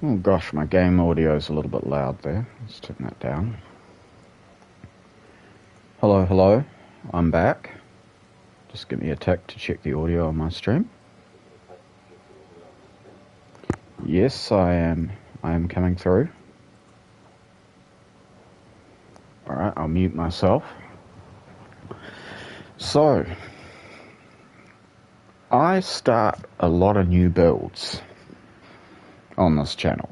Oh gosh, my game audio is a little bit loud there. Let's turn that down. Hello, hello. I'm back. Just give me a tick to check the audio on my stream. Yes, I am coming through. Alright, I'll mute myself. So, I start a lot of new builds on this channel.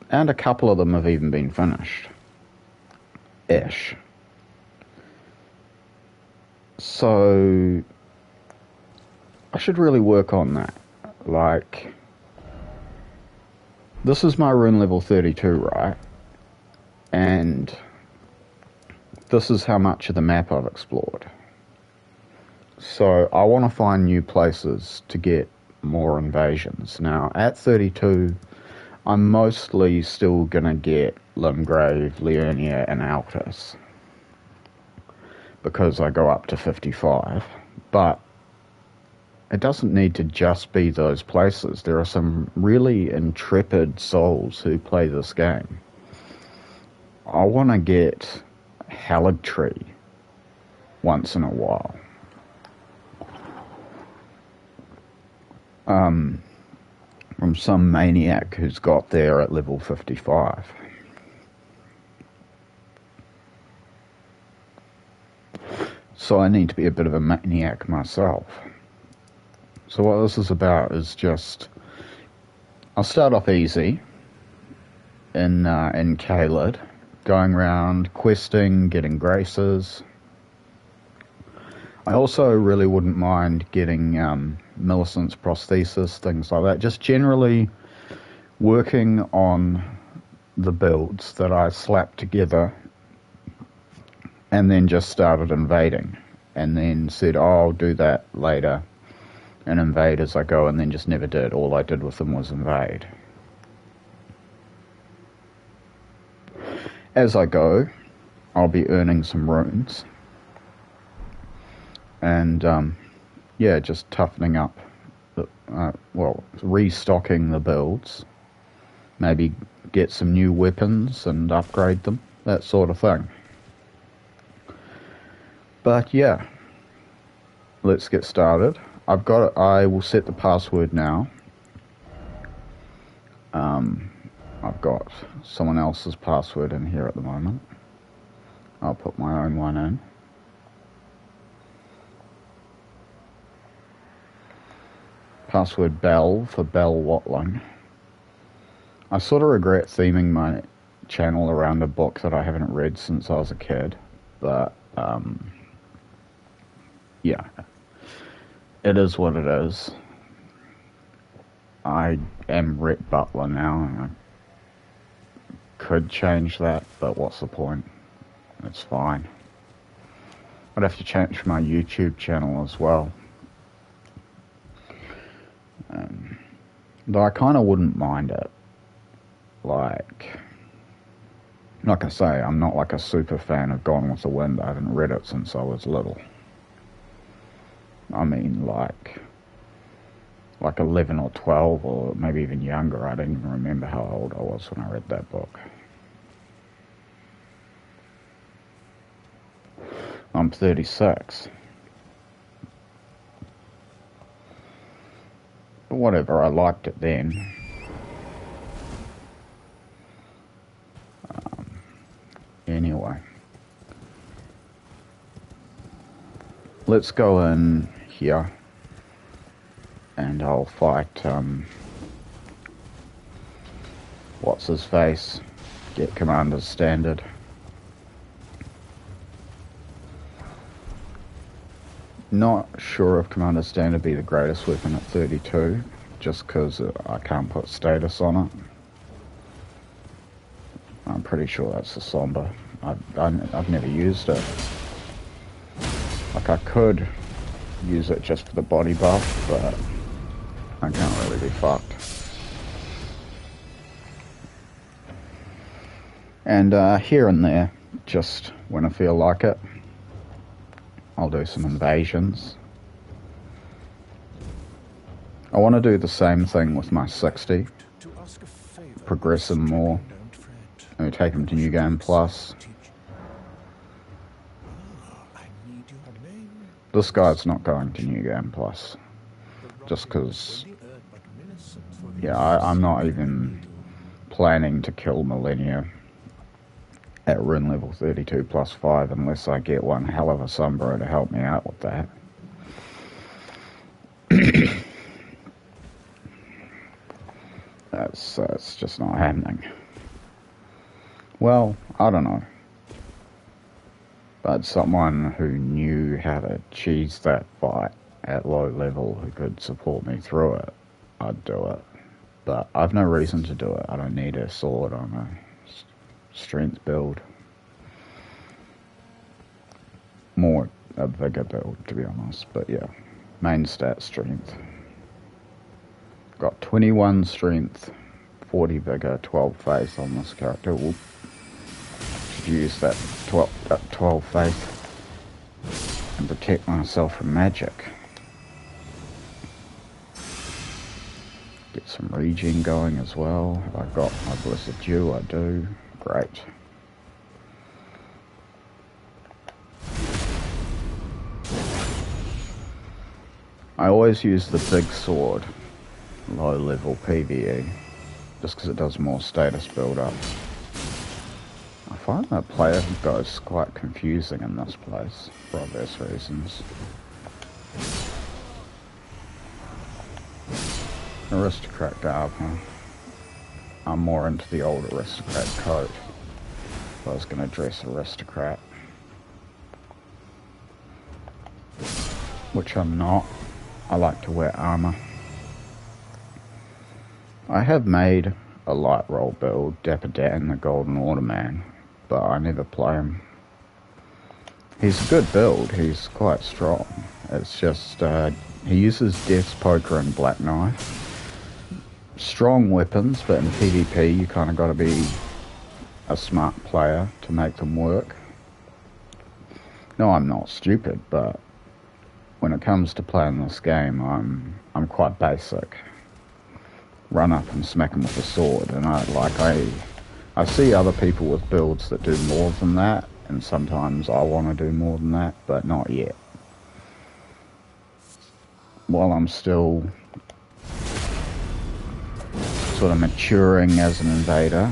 And a couple of them have even been finished. Ish. So, I should really work on that. Like, this is my rune level 32, right? And this is how much of the map I've explored. So, I want to find new places to get more invasions. Now, at 32, I'm mostly still going to get Limgrave, Liurnia, and Altus, because I go up to 55, but it doesn't need to just be those places. There are some really intrepid souls who play this game. I want to get Haligtree once in a while. From some maniac who's got there at level 55. So I need to be a bit of a maniac myself. So what this is about is just, I'll start off easy in Caelid, going around questing, getting graces. I also really wouldn't mind getting Millicent's prosthesis, things like that. Just generally working on the builds that I slapped together and then just started invading. And then said, oh, I'll do that later and invade as I go, and then just never did. All I did with them was invade. As I go, I'll be earning some runes. And, yeah, just toughening up, restocking the builds. Maybe get some new weapons and upgrade them, that sort of thing. But, yeah, let's get started. I will set the password now. I've got someone else's password in here at the moment. I'll put my own one in. Password Bell for Bell Watling. I sort of regret theming my channel around a book that I haven't read since I was a kid, but yeah, it is what it is. I am Rhett Butler now, and I could change that, but what's the point? It's fine. I'd have to change my YouTube channel as well. Though I kind of wouldn't mind it. Like I say, I'm not like a super fan of Gone with the Wind. I haven't read it since I was little. I mean, like 11 or 12, or maybe even younger. I don't even remember how old I was when I read that book. I'm 36. But whatever, I liked it then. Anyway. Let's go in here. And I'll fight, what's his face? Get Commander's Standard. Not sure if Commander's Standard be the greatest weapon at 32, just because I can't put status on it. I'm pretty sure that's a Somber. I've never used it. Like, I could use it just for the body buff, but I can't really be fucked. And here and there, just when I feel like it, I'll do some invasions. I want to do the same thing with my 60. progress him more. And we take him to New Game Plus. This guy's not going to New Game Plus. Just because, yeah, I'm not even planning to kill Millennia at rune level 32 plus 5 unless I get one hell of a Sunbro to help me out with that. That's just not happening. Well, I don't know. But someone who knew how to cheese that fight at low level who could support me through it, I'd do it. But I've no reason to do it. I don't need a sword on a strength build. More a vigor build, to be honest. But yeah, main stat strength. Got 21 strength, 40 vigor, 12 faith on this character. Whoop. Should use that 12 faith and protect myself from magic. Get some regen going as well. Have I got my Blessed Dew? I do. Great. I always use the big sword, low level PvE, just because it does more status build up. I find that player goes quite confusing in this place, for obvious reasons. Aristocrat garb, huh? I'm more into the old aristocrat coat. If I was going to dress aristocrat. Which I'm not. I like to wear armour. I have made a light roll build, Dapper Dan, the Golden Order Man, but I never play him. He's a good build, he's quite strong. It's just, he uses Death's Poker and Black Knife. Strong weapons, but in PvP you kind of got to be a smart player to make them work. No, I'm not stupid, but when it comes to playing this game, I'm quite basic. Run up and smack him with a sword, and I see other people with builds that do more than that, and sometimes I want to do more than that, but not yet. While I'm still sort of maturing as an invader,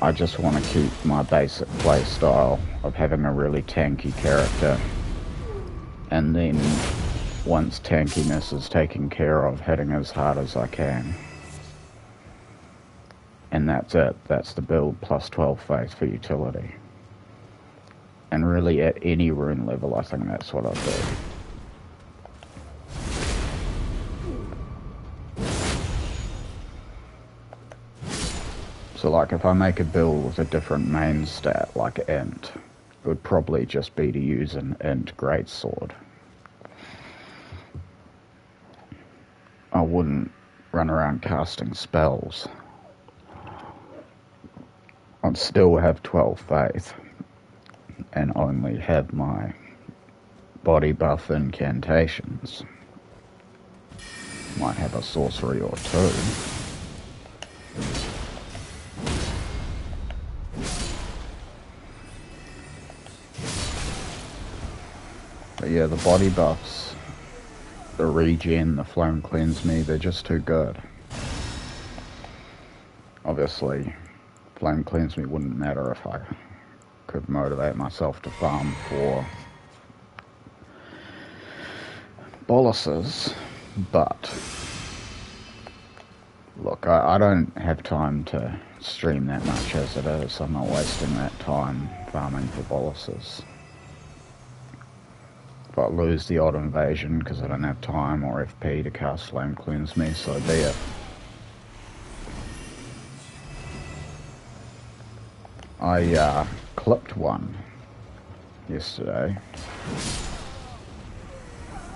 I just want to keep my basic play style of having a really tanky character, and then once tankiness is taken care of, hitting as hard as I can. And that's it. That's the build plus 12 faith for utility. And really at any rune level, I think that's what I do. So like if I make a build with a different main stat, like int, it would probably just be to use an int greatsword. I wouldn't run around casting spells. I'd still have 12 faith and only have my body buff incantations. Might have a sorcery or two. But yeah, the body buffs, the regen, the flame cleanse me, they're just too good. Obviously, flame cleanse me wouldn't matter if I could motivate myself to farm for boluses, but look, I don't have time to stream that much as it is. I'm not wasting that time farming for boluses. If I lose the odd invasion because I don't have time or FP to cast flame cleanse me, so be it. I clipped one yesterday.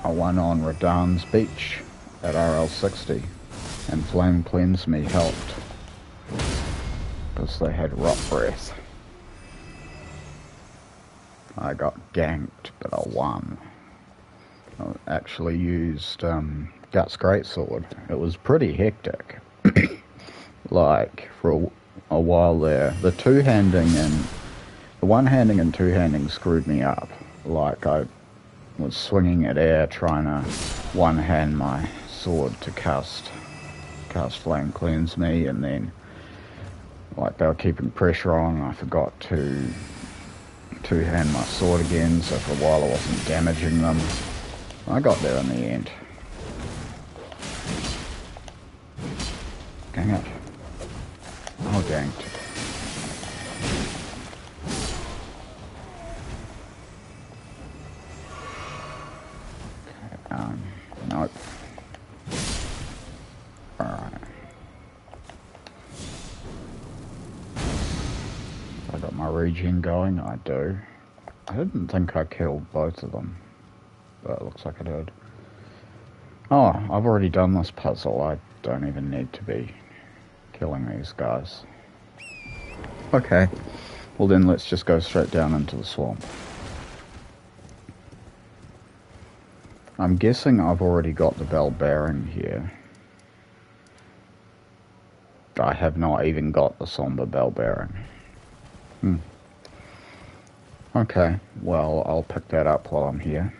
I won on Radan's Beach at RL30, and flame cleanse me helped because they had rot breath. I got ganked, but I won. I actually used Guts Greatsword. It was pretty hectic. like for a while there. The one-handing and two-handing screwed me up. Like I was swinging at air trying to one-hand my sword to cast Flame Cleanse me, and then like they were keeping pressure on and I forgot to two-hand my sword again, so for a while I wasn't damaging them. I got there in the end. Dang it. Oh dang it. Nope. Alright. I got my regen going, I do. I didn't think I killed both of them, but it looks like I did. Oh, I've already done this puzzle. I don't even need to be killing these guys. Okay, well then let's just go straight down into the swamp. I'm guessing I've already got the bell bearing here. I have not even got the somber bell bearing. Okay, well I'll pick that up while I'm here.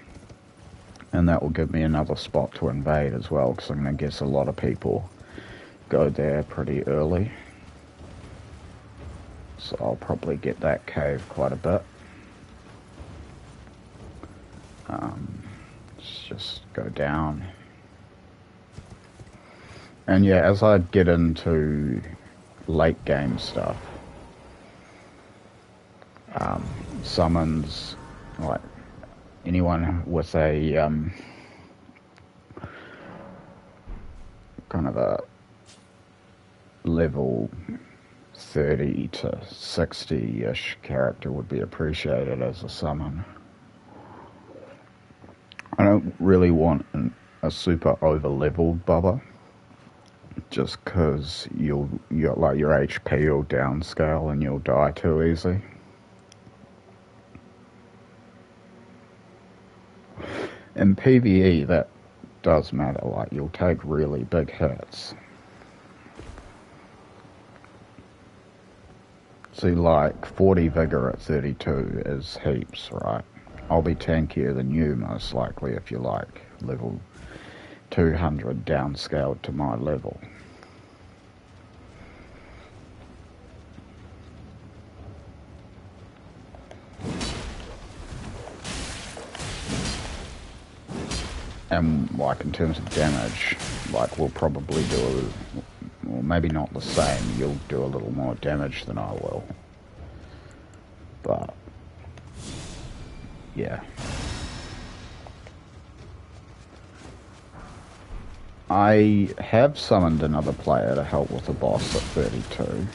And that will give me another spot to invade as well, because I'm going to guess a lot of people go there pretty early. So I'll probably get that cave quite a bit. Let's just go down. And yeah, as I get into late game stuff, summons, like anyone with a kind of a level 30 to 60-ish character would be appreciated as a summon. I don't really want a super over-leveled bubba, just because you'll like your HP will downscale and you'll die too easy. In PvE, that does matter. Like you'll take really big hits. See, like 40 vigor at 32 is heaps, right? I'll be tankier than you most likely if you're like level 200 downscaled to my level. And like in terms of damage, like we'll probably do, well maybe not the same, you'll do a little more damage than I will. But yeah. I have summoned another player to help with the boss at 32.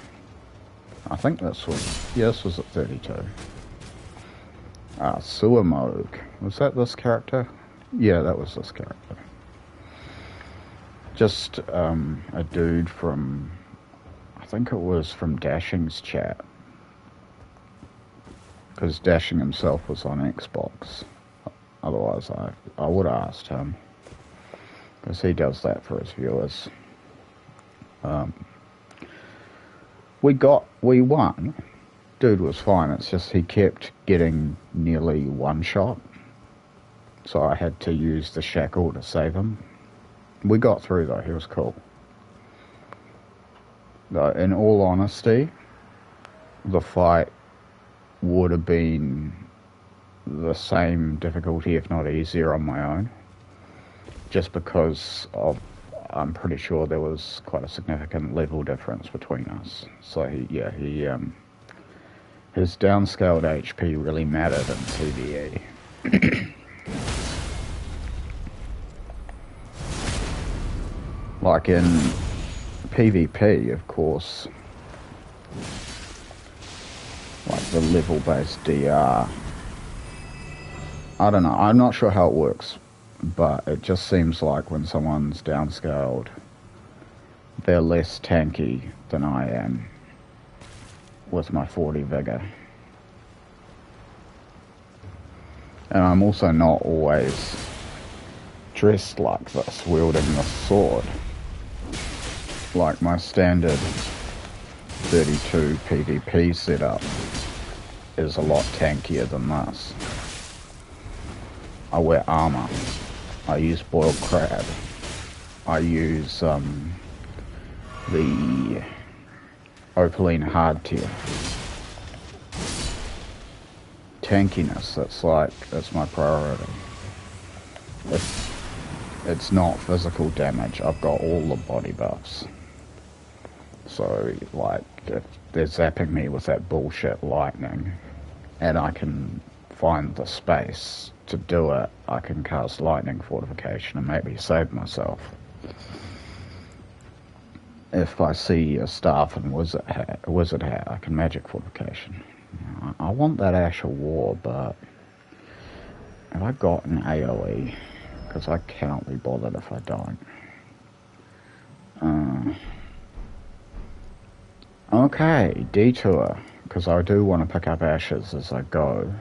I think this was at 32. Sewer Moog. Was that this character? Yeah, that was this character. Just a dude from, I think it was from Dashing's chat. Because Dashing himself was on Xbox. Otherwise, I would have asked him. Because he does that for his viewers. We won. Dude was fine. It's just he kept getting nearly one shot. So I had to use the shackle to save him. We got through though. He was cool. In all honesty, the fight would have been the same difficulty, if not easier, on my own. Just because I'm pretty sure there was quite a significant level difference between us. So his downscaled HP really mattered in PvE. Like in PvP, of course, like the level-based DR, I don't know, I'm not sure how it works, but it just seems like when someone's downscaled, they're less tanky than I am with my 40 vigor. And I'm also not always dressed like this, wielding this sword. like my standard 32 PvP setup is a lot tankier than this. I wear armor. I use boiled crab. I use the opaline hardtail. Tankiness, that's my priority. It's not physical damage. I've got all the body buffs. So, like, if they're zapping me with that bullshit lightning, and I can find the space to do it, I can cast lightning fortification and maybe save myself. If I see a staff and wizard hat, I can magic fortification. I want that Ash of War, but have I got an AoE? Because I cannot be bothered if I don't. Okay, detour, because I do want to pick up ashes as I go.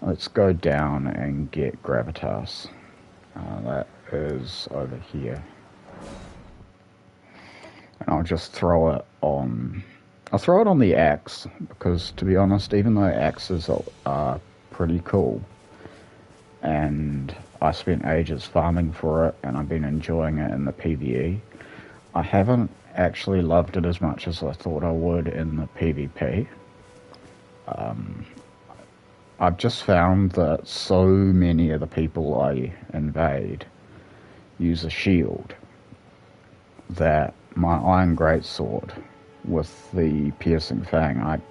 Let's go down and get gravitas. That is over here. And I'll just throw it on... I'll throw it on the axe, because to be honest, even though axes are pretty cool, and I spent ages farming for it, and I've been enjoying it in the PvE, I haven't actually loved it as much as I thought I would in the PvP. I've just found that so many of the people I invade use a shield that my iron greatsword with the piercing fang, I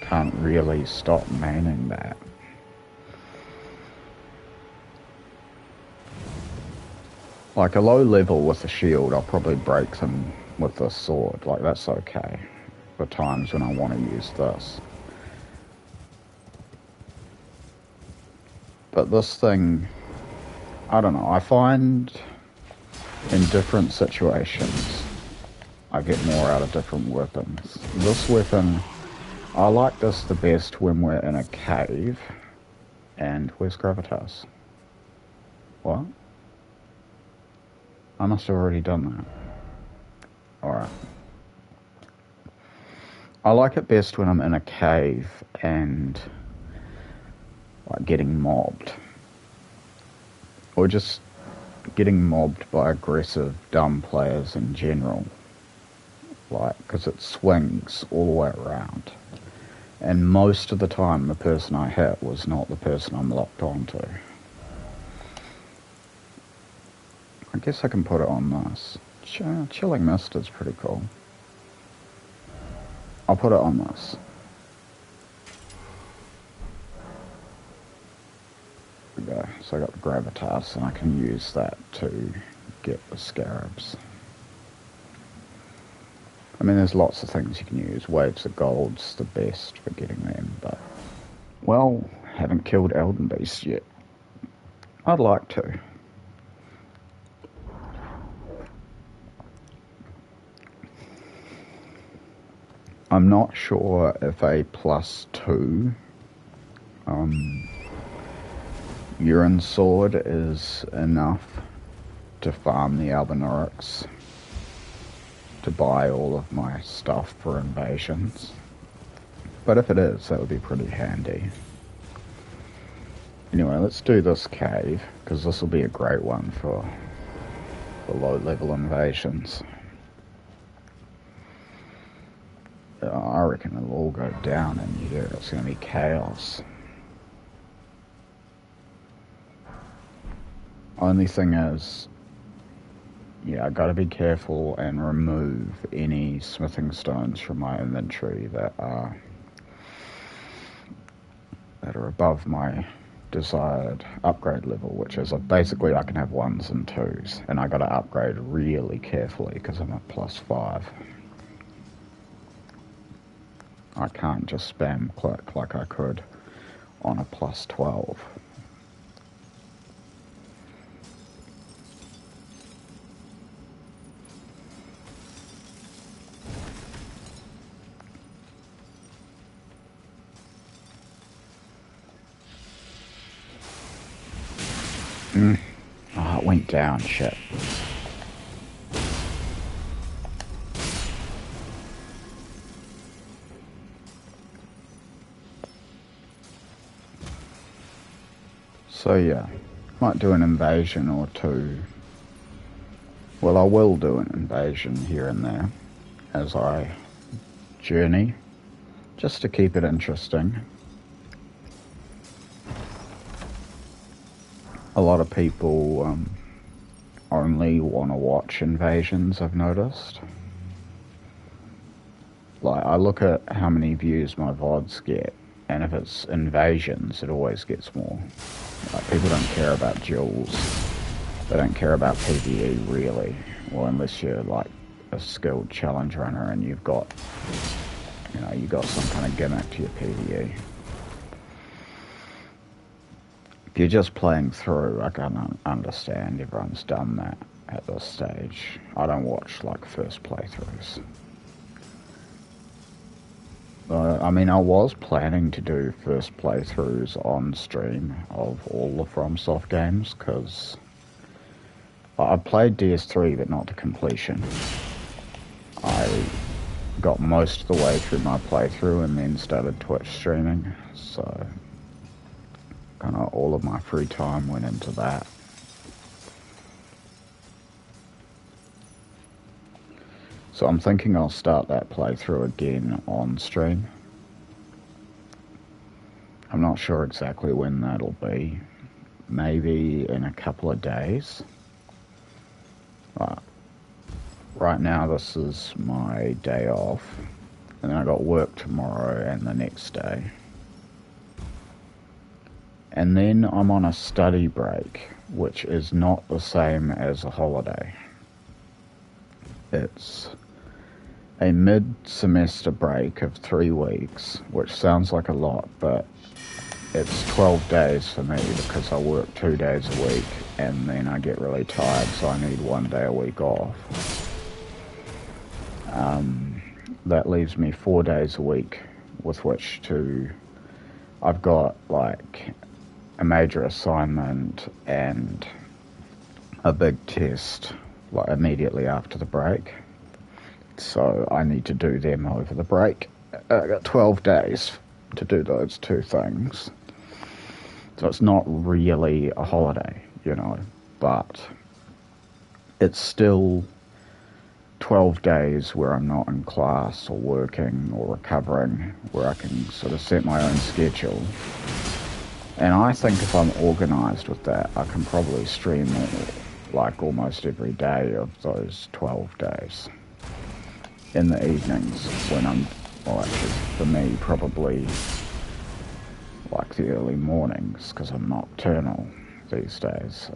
can't really stop maining that. Like a low level with a shield, I'll probably break them with this sword. Like, that's okay for times when I want to use this. But this thing, I don't know, I find in different situations I get more out of different weapons. This weapon, I like this the best when we're in a cave. And where's gravitas? What? I must have already done that. Alright. I like it best when I'm in a cave and like getting mobbed. Or just getting mobbed by aggressive, dumb players in general. Like, because it swings all the way around. And most of the time the person I hit was not the person I'm locked onto. I guess I can put it on this. Chilling Mist is pretty cool. I'll put it on this. There we go. So I got the gravitas and I can use that to get the scarabs. I mean, there's lots of things you can use. Waves of Gold's the best for getting them, but... Well, haven't killed Elden Beast yet. I'd like to. I'm not sure if a +2 urine sword is enough to farm the Albinaurics to buy all of my stuff for invasions. But if it is, that would be pretty handy. Anyway, let's do this cave, because this will be a great one for low-level invasions. I reckon it'll all go down in here. It's going to be chaos. Only thing is, yeah, I gotta be careful and remove any smithing stones from my inventory that are above my desired upgrade level, which is basically I can have 1s and 2s, and I gotta upgrade really carefully because I'm at +5. I can't just spam click like I could on a +12. Oh, it went down, shit. So yeah, might do an invasion or two. Well, I will do an invasion here and there as I journey, just to keep it interesting. A lot of people only want to watch invasions, I've noticed. Like, I look at how many views my VODs get, and if it's invasions, it always gets more. Like, people don't care about duels. They don't care about PvE, really. Well, unless you're, like, a skilled challenge runner and you've got, you got some kind of gimmick to your PvE. If you're just playing through, I can understand everyone's done that at this stage. I don't watch, like, first playthroughs. I mean, I was planning to do first playthroughs on stream of all the FromSoft games, because I played DS3, but not to completion. I got most of the way through my playthrough and then started Twitch streaming, so kind of all of my free time went into that. So I'm thinking I'll start that playthrough again on stream. I'm not sure exactly when that'll be. Maybe in a couple of days. Right now this is my day off. And then I got work tomorrow and the next day. And then I'm on a study break, which is not the same as a holiday. It's a mid-semester break of 3 weeks, which sounds like a lot, but it's 12 days for me because I work 2 days a week and then I get really tired, so I need 1 day a week off. That leaves me 4 days a week with which to... I've got, like, a major assignment and a big test, like, immediately after the break. So I need to do them over the break. I got 12 days to do those two things. So it's not really a holiday, but it's still 12 days where I'm not in class or working or recovering, where I can sort of set my own schedule. And I think if I'm organised with that, I can probably stream like almost every day of those 12 days. In the evenings when actually for me probably like the early mornings, because I'm nocturnal these days.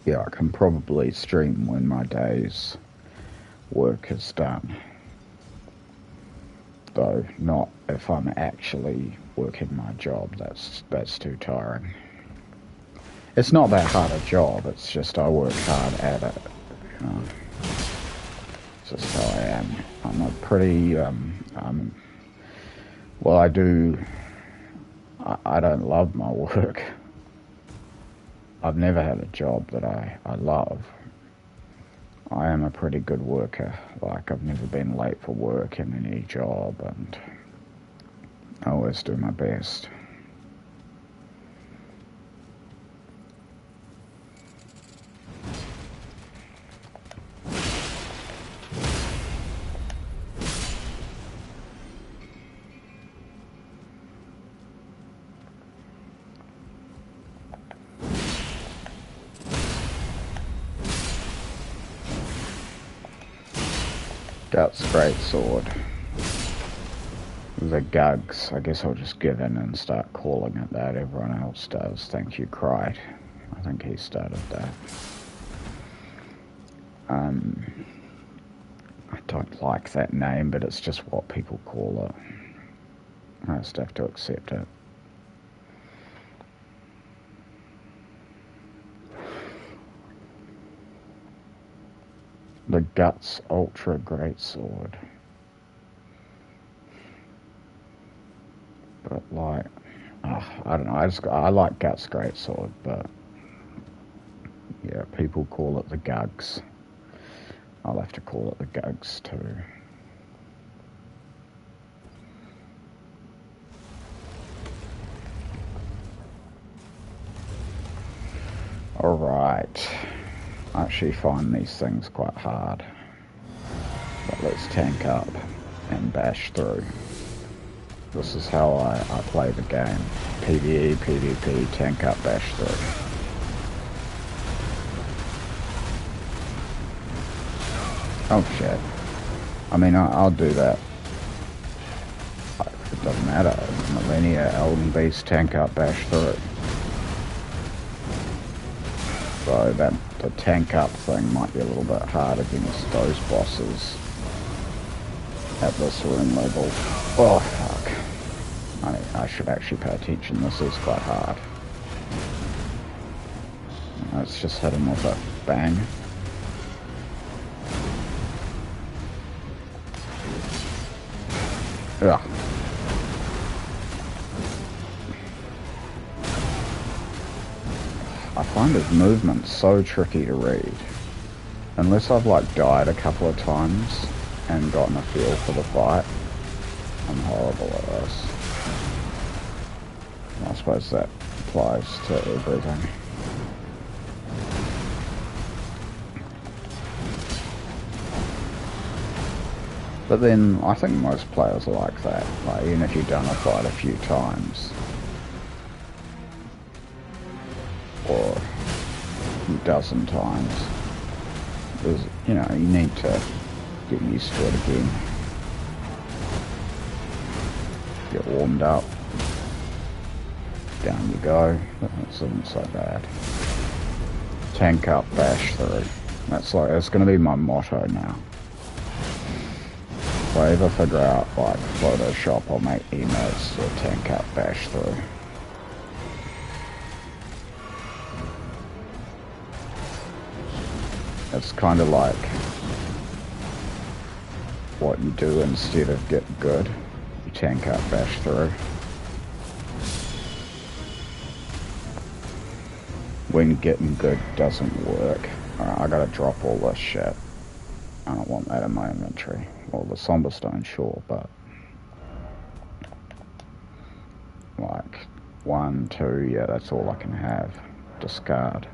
Yeah, I can probably stream when my day's work is done. Though not if I'm actually working my job. That's too tiring. It's not that hard a job, it's just I work hard at it, It's just how I am. I'm a pretty, well, I don't love my work. I've never had a job that I love. I am a pretty good worker. Like, I've never been late for work in any job, and I always do my best. Guts Greatsword. The Gugs. I guess I'll just give in and start calling it that. Everyone else does. Thank you, Cried. I think he started that. I don't like that name, but it's just what people call it. I just have to accept it. The Guts Ultra Greatsword. But like, I don't know, I like Guts Greatsword, but yeah, people call it the Gugs. I'll have to call it the Gugs too. Alright. I actually find these things quite hard. But let's tank up and bash through. This is how I play the game. PvE, PvP, tank up, bash through. Oh shit. I mean, I'll do that. It doesn't matter. Millennia, Elden Beast, tank up, bash through. So that the tank up thing might be a little bit hard against those bosses at this room level. Oh fuck. I should actually pay attention. This is quite hard. Let's just hit him with a bang. Ugh. I find his movement so tricky to read. Unless I've like died a couple of times and gotten a feel for the fight, I'm horrible at this. I suppose that applies to everything. But then, I think most players are like that. Like, even if you've done a fight a few times, or a dozen times, there's, you know, you need to get used to it again. Get warmed up. Down you go. That isn't so bad. Tank up, bash through. That's going to be my motto now. If I ever figure out like Photoshop or make emotes or tank up, bash through. It's kind of like what you do instead of get good. You tank up, bash through. When getting good doesn't work. Alright, I gotta drop all this shit. I don't want that in my inventory. Well, the Somber Stone, sure, but like 1, 2, yeah, that's all I can have. Discard.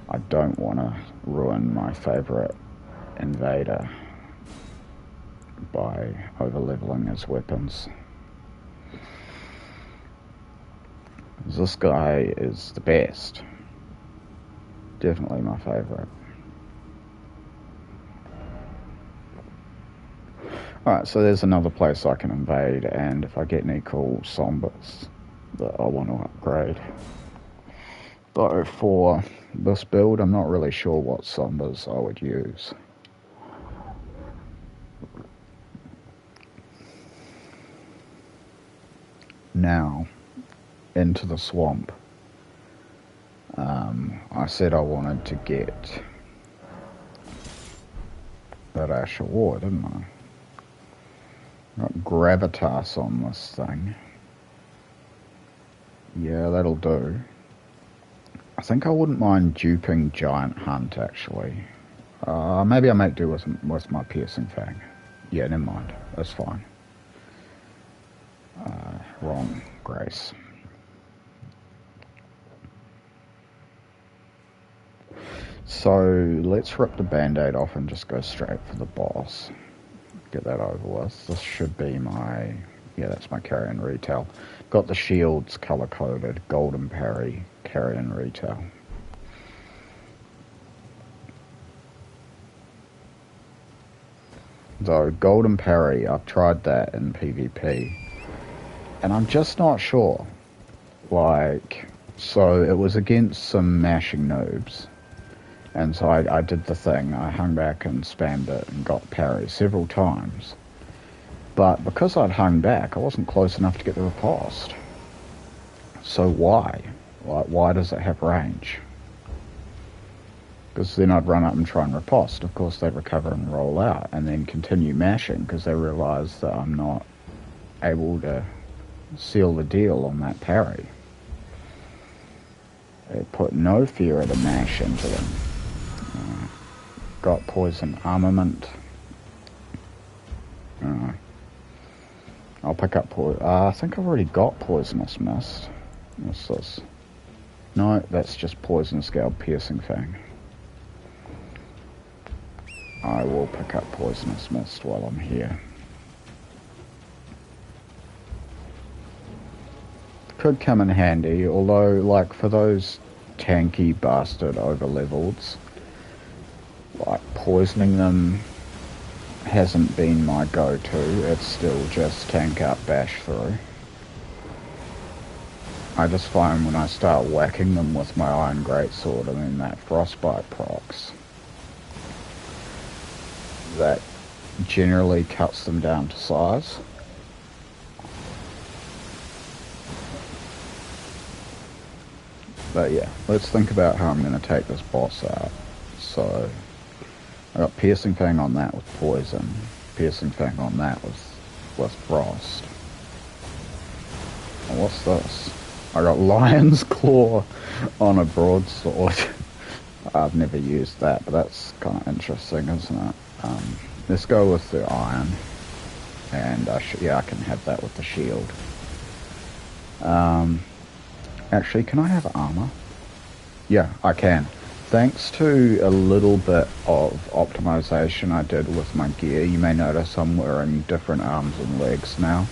I don't want to ruin my favourite invader by over-leveling his weapons. This guy is the best. Definitely my favourite. Alright, so there's another place I can invade, and if I get any cool Sombers that I want to upgrade. Though for this build, I'm not really sure what Sombers I would use. Now, into the swamp. I said I wanted to get that Ash of War, didn't I? Got gravitas on this thing. Yeah, that'll do. I think I wouldn't mind duping Giant Hunt, actually. Maybe I make do with my Piercing Fang. Yeah, never mind. That's fine. Wrong Grace. So let's rip the band-aid off and just go straight for the boss. Get that over with. This should be my... Yeah, that's my carry-in retail. Got the shields color-coded. Golden parry, carry-in retail. Though, golden parry, I've tried that in PvP. And I'm just not sure. Like, so it was against some mashing noobs. And so I did the thing. I hung back and spammed it and got parry several times. But because I'd hung back, I wasn't close enough to get the riposte. So why? Like, why does it have range? Because then I'd run up and try and riposte. Of course, they'd recover and roll out, and then continue mashing because they realise that I'm not able to seal the deal on that parry. It put no fear of the mash into them. Got poison armament. I'll pick up I think I've already got poisonous mist. What's this? No, that's just Poison Scale Piercing Fang. I will pick up Poisonous Mist while I'm here. Could come in handy, although, like, for those tanky bastard overlevels, like, poisoning them hasn't been my go-to. It's still just tank up, bash through. I just find when I start whacking them with my Iron Greatsword and then that Frostbite procs, that generally cuts them down to size. But yeah, let's think about how I'm going to take this boss out. So, I got Piercing Fang on that with Poison, Piercing Fang on that with Frost. And what's this? I got Lion's Claw on a Broadsword. I've never used that, but that's kind of interesting, isn't it? Let's go with the Iron. And yeah, I can have that with the shield. Actually, can I have armor? Yeah, I can. Thanks to a little bit of optimization I did with my gear, you may notice I'm wearing different arms and legs now.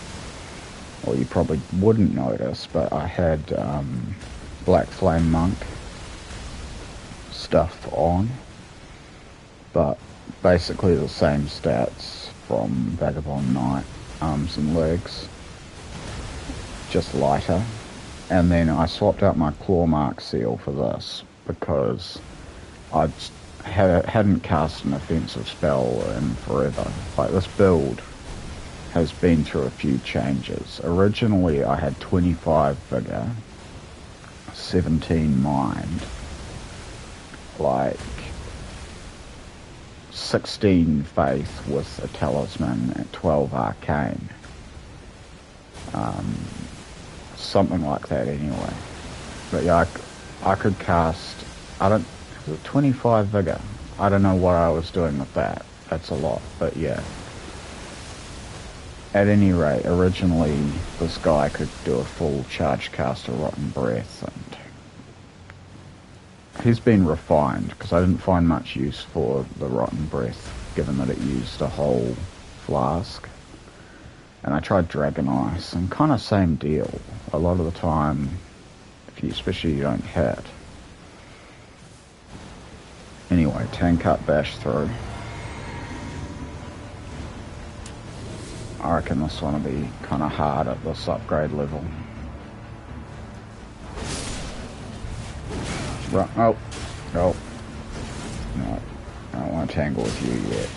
Well, you probably wouldn't notice, but I had Black Flame Monk stuff on, but basically the same stats from Vagabond Knight, arms and legs, just lighter. And then I swapped out my Claw Mark Seal for this because I hadn't cast an offensive spell in forever. Like, this build has been through a few changes. Originally I had 25 Vigor, 17 Mind, like 16 Faith with a Talisman, and 12 Arcane. Something like that anyway. But yeah, I could cast, was it 25 Vigor? I don't know what I was doing with that. That's a lot, but yeah. At any rate, originally this guy could do a full charge cast of Rotten Breath, and he's been refined, because I didn't find much use for the Rotten Breath, given that it used a whole flask. And I tried Dragon Ice, and kind of same deal. A lot of the time, especially you don't hit. Anyway, tank up, bash through. I reckon this one will be kind of hard at this upgrade level. Right, oh. No, I don't want to tangle with you yet.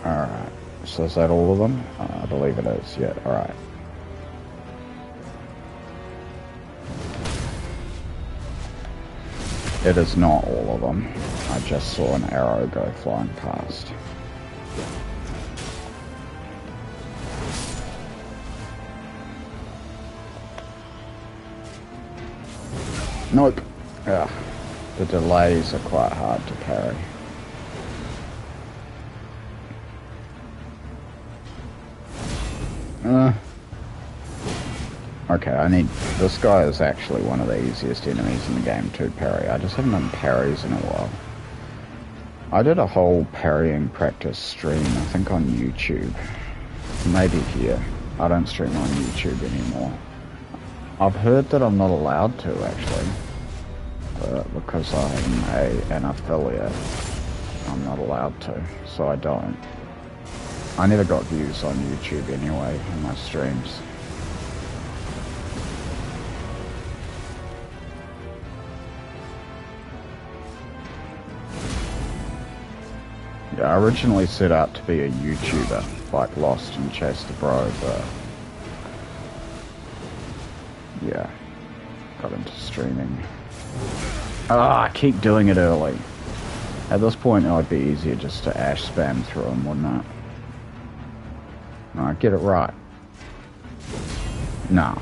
Alright, so is that all of them? I believe it is, yeah, alright. It is not all of them. I just saw an arrow go flying past. Nope. Ugh. The delays are quite hard to parry. Okay, this guy is actually one of the easiest enemies in the game to parry. I just haven't done parries in a while. I did a whole parrying practice stream, I think on YouTube. Maybe here. I don't stream on YouTube anymore. I've heard that I'm not allowed to, actually. Because I'm an affiliate, I'm not allowed to, so I don't. I never got views on YouTube anyway, in my streams. Yeah, I originally set out to be a YouTuber, like Lost and Chase the Bro, but yeah, got into streaming. I keep doing it early. At this point, it would be easier just to Ash spam through them, wouldn't it? No, get it right. No,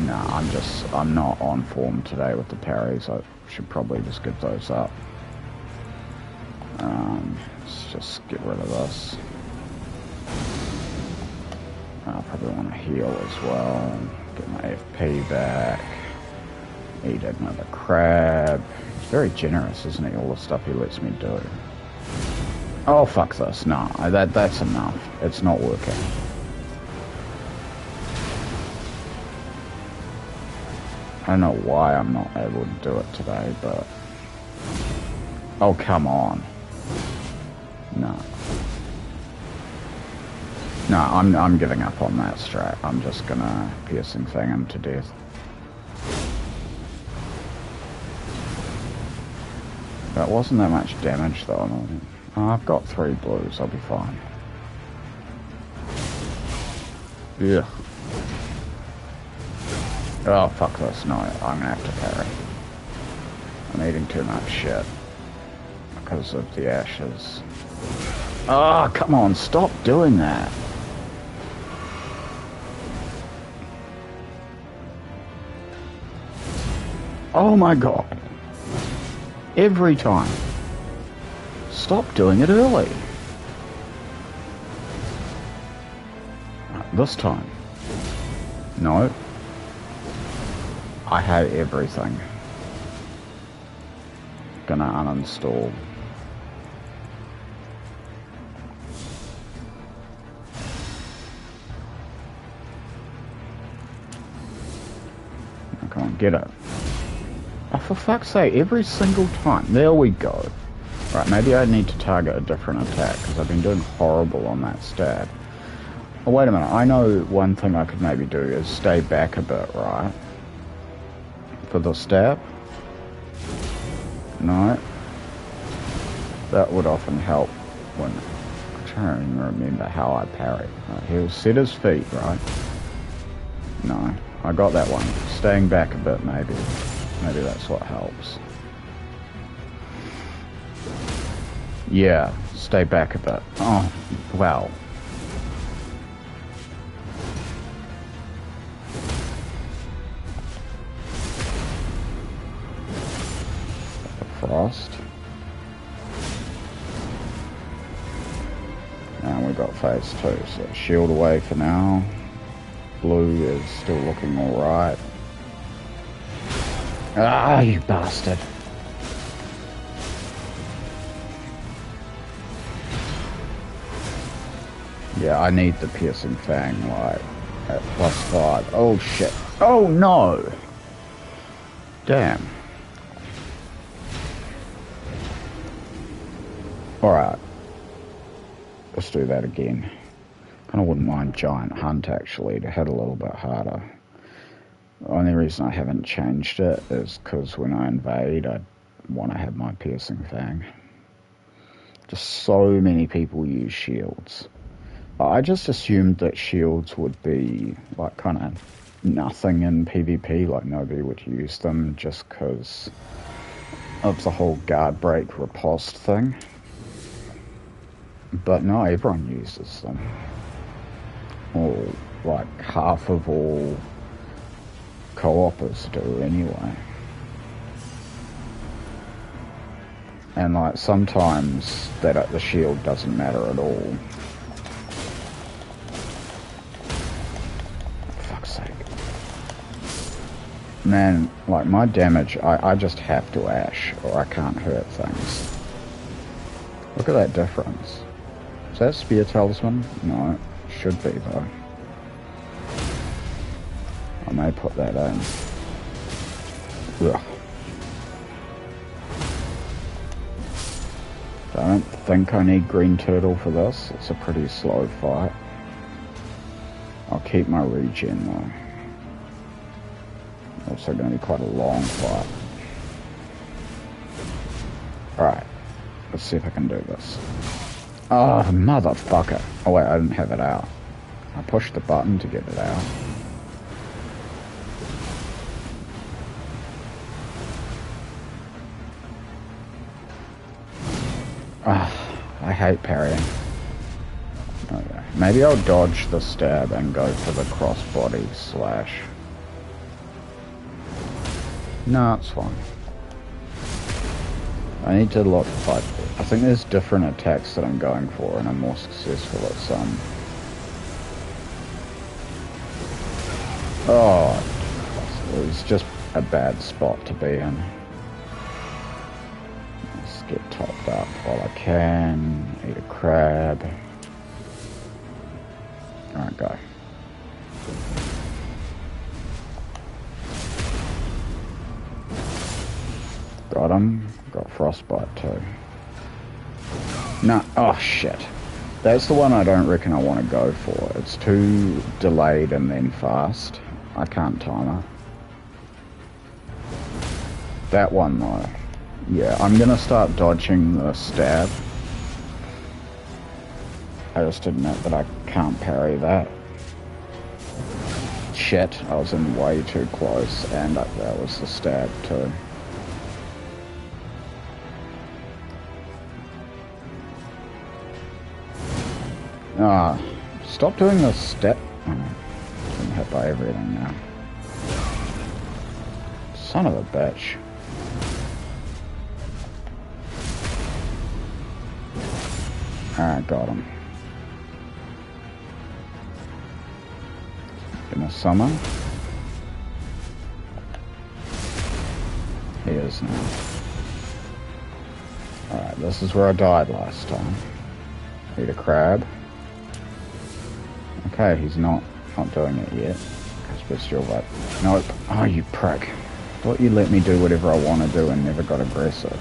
I'm not on form today with the parries. I should probably just give those up. Let's just get rid of this. I probably want to heal as well. Get my FP back. Eat another crab. He's very generous, isn't he? All the stuff he lets me do. Oh, fuck this. No, that's enough. It's not working. I don't know why I'm not able to do it today, but... Oh, come on. No. No, I'm giving up on that strat. I'm just gonna piercing thing him to death. That wasn't that much damage though. Oh, I've got 3 blues, I'll be fine. Yeah. Oh, fuck this. No, I'm gonna have to parry. I'm eating too much shit. Because of the ashes. Oh, come on, stop doing that. Oh my god. Every time. Stop doing it early. Right, this time. No. I hate everything. Gonna uninstall. Come on, get it. Oh, for fuck's sake, every single time. There we go. Right, maybe I need to target a different attack, because I've been doing horrible on that stab. Oh, wait a minute. I know one thing I could maybe do is stay back a bit, right? For the stab. No. That would often help when... I'm trying to remember how I parry. Right, he'll set his feet, right? No. I got that one. Staying back a bit, maybe. Maybe that's what helps. Yeah, stay back a bit. Oh, wow. Frost. And we got phase 2, so shield away for now. Blue is still looking alright. Ah, you bastard. Yeah, I need the piercing fang, like, at +5. Oh, shit. Oh, no! Damn. Alright. Let's do that again. Kinda wouldn't mind Giant Hunt, actually, to hit a little bit harder. The only reason I haven't changed it is because when I invade, I want to have my piercing fang. Just so many people use shields. I just assumed that shields would be, like, kind of nothing in PvP, like nobody would use them just because of the whole guard break riposte thing. But no, everyone uses them. Or, like, half of all co-opers do anyway. And like sometimes the shield doesn't matter at all. For fuck's sake. Man, like my damage, I just have to ash or I can't hurt things. Look at that difference. Is that Spear Talisman? No, it should be though. I may put that in. Ugh. I don't think I need Green Turtle for this. It's a pretty slow fight. I'll keep my regen though. Also going to be quite a long fight. Alright. Let's see if I can do this. Oh, motherfucker. Oh wait, I didn't have it out. I pushed the button to get it out. I hate parrying. Okay. Maybe I'll dodge the stab and go for the crossbody slash. No, it's fine. I need to look, like, I think there's different attacks that I'm going for, and I'm more successful at some. Oh, it was just a bad spot to be in. Let's get topped up while I can, eat a crab. Alright, go. Got him. Got frostbite too. No, oh shit. That's the one I don't reckon I want to go for. It's too delayed and then fast. I can't time it. That one though. Yeah, I'm gonna start dodging the stab. I just admit that I can't parry that. Shit, I was in way too close, and that was the stab too. Ah, stop doing the step. Oh, I'm hit by everything now. Son of a bitch. Alright, got him. Gonna summon. He is now. Alright, this is where I died last time. Eat a crab. Okay, he's not doing it yet. But still, like, nope. Oh, you prick. Thought you let me do whatever I want to do and never got aggressive.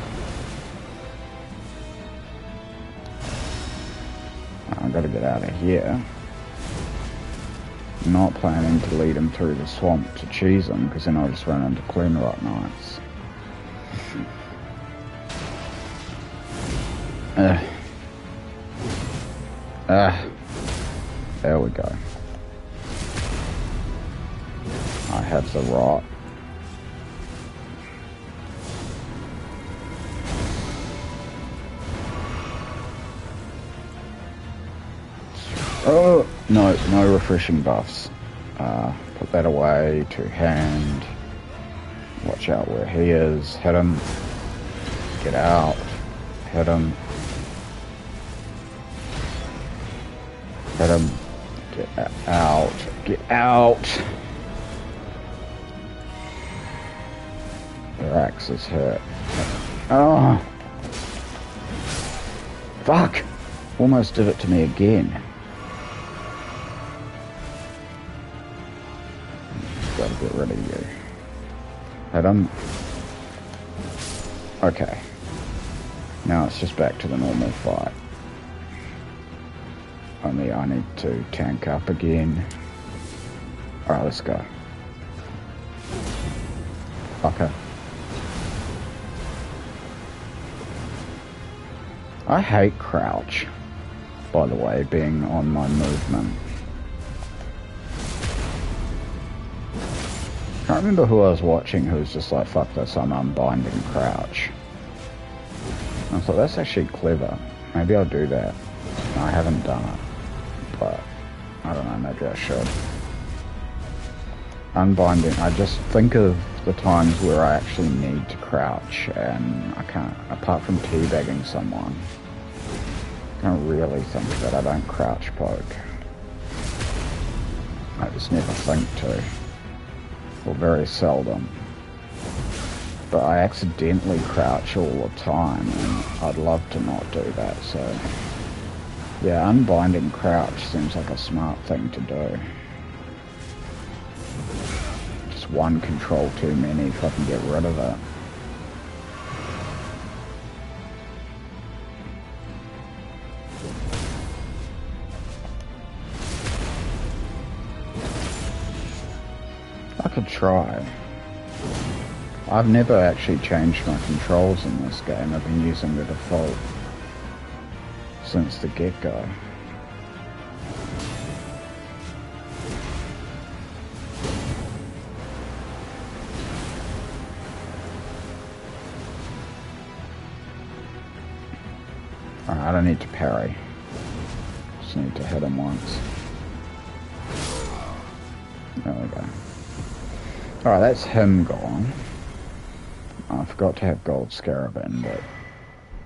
I've got to get out of here. Not planning to lead him through the swamp to cheese him, because then I'll just run into clean rock knights. There we go. I have the rot. Oh, no refreshing buffs. Put that away, two hand. Watch out where he is. Hit him. Get out. Hit him. Hit him. Get out. Get out. Their axe is hurt. Oh. Fuck. Almost did it to me again. Gotta get rid of you. Hit him. Okay. Now it's just back to the normal fight. Only I need to tank up again. Alright, let's go. Okay. I hate crouch, by the way, being on my movement. I can't remember who I was watching who was just like, fuck this, I'm unbinding crouch. And I thought, that's actually clever. Maybe I'll do that. No, I haven't done it. But, I don't know, maybe I should. Unbinding, I just think of the times where I actually need to crouch and I can't, apart from teabagging someone, I can't really think that I don't crouch poke. I just never think to. Or very seldom. But I accidentally crouch all the time and I'd love to not do that, so yeah, unbinding crouch seems like a smart thing to do. Just one control too many if I can get rid of it. I could try. I've never actually changed my controls in this game. I've been using the default since the get-go. Alright, I don't need to parry. Just need to hit him once. There we go. Alright, that's him gone. I forgot to have gold scarab in, but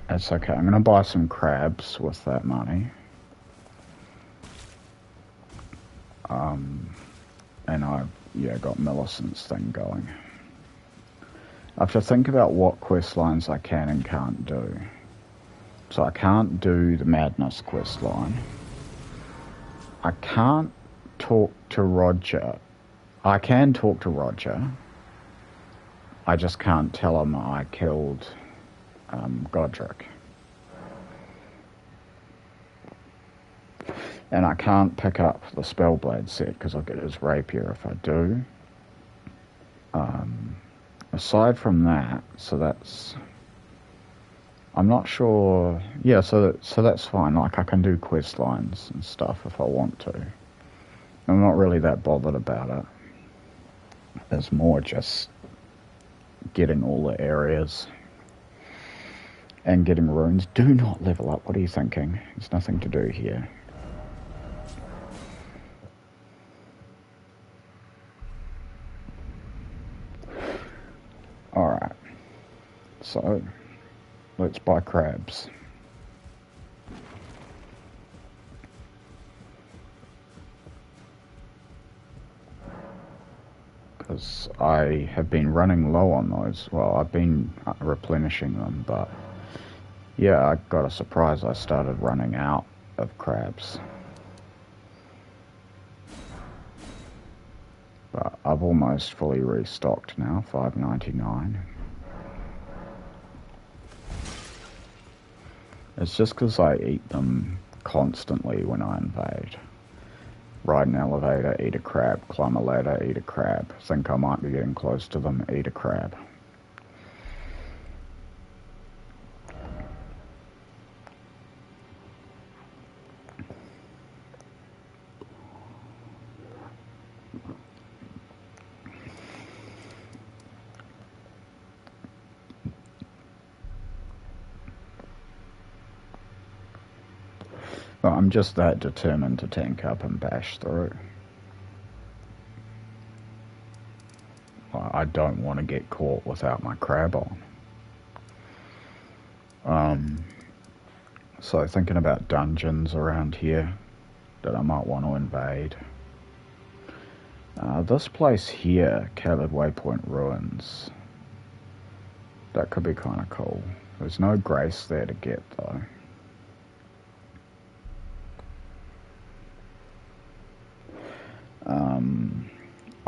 It's okay. I'm going to buy some crabs with that money. And I've, got Millicent's thing going. I have to think about what quest lines I can and can't do. So I can't do the Madness quest line. I can't talk to Roger. I can talk to Roger. I just can't tell him I killed Godric. And I can't pick up the Spellblade set because I'll get his rapier if I do. Aside from that, so that's... I'm not sure... Yeah, so that's fine. Like, I can do quest lines and stuff if I want to. I'm not really that bothered about it. It's more just getting all the areas and getting runes. Do not level up. What are you thinking? There's nothing to do here. Alright. So, let's buy crabs. Because I have been running low on those. Well, I've been replenishing them, but yeah, I got a surprise. I started running out of crabs. But I've almost fully restocked now, $5.99. It's just because I eat them constantly when I invade. Ride an elevator, eat a crab. Climb a ladder, eat a crab. Think I might be getting close to them, eat a crab. But I'm just that determined to tank up and bash through. I don't want to get caught without my crab on. So thinking about dungeons around here that I might want to invade. This place here, Caled Waypoint Ruins, that could be kind of cool. There's no grace there to get though.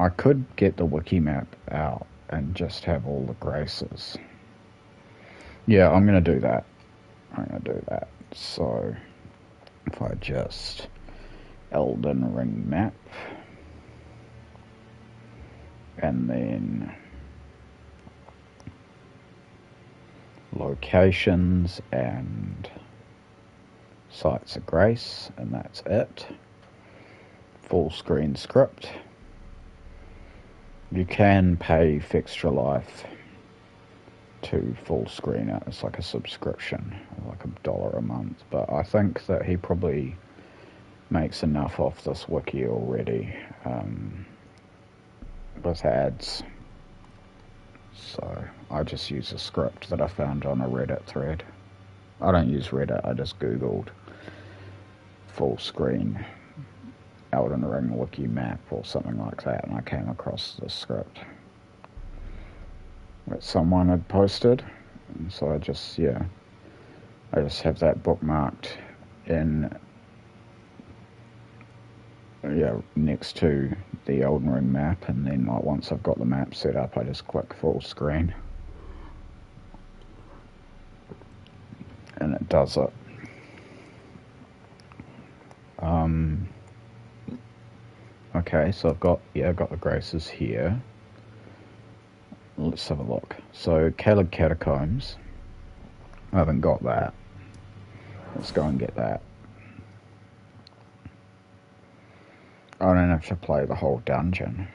I could get the wiki map out and just have all the graces. Yeah, I'm going to do that. So, if I just Elden Ring map, and then locations and sites of grace, and that's it. Full screen script. You can pay Fixtra Life to full screen it. It's like a subscription, like $1 a month. But I think that he probably makes enough off this wiki already with ads. So I just use a script that I found on a Reddit thread. I don't use Reddit, I just Googled full screen Elden Ring wiki map or something like that, and I came across this script that someone had posted, and so I just have that bookmarked in next to the Elden Ring map, and then like once I've got the map set up, I just click full screen and it does it. Okay, so I've got the graces here. Let's have a look. So Caled Catacombs, I haven't got that. Let's go and get that. I don't have to play the whole dungeon,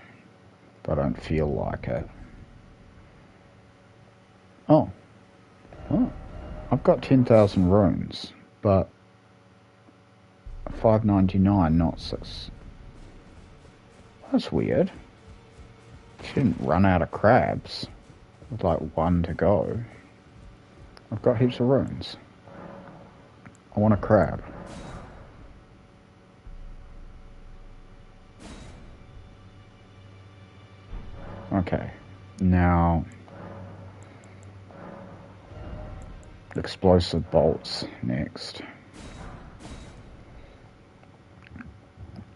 but I don't feel like it. Oh, I've got 10,000 runes, but $5.99, not 6. That's weird. She didn't run out of crabs with like 1 to go. I've got heaps of runes. I want a crab. Okay, now explosive bolts next.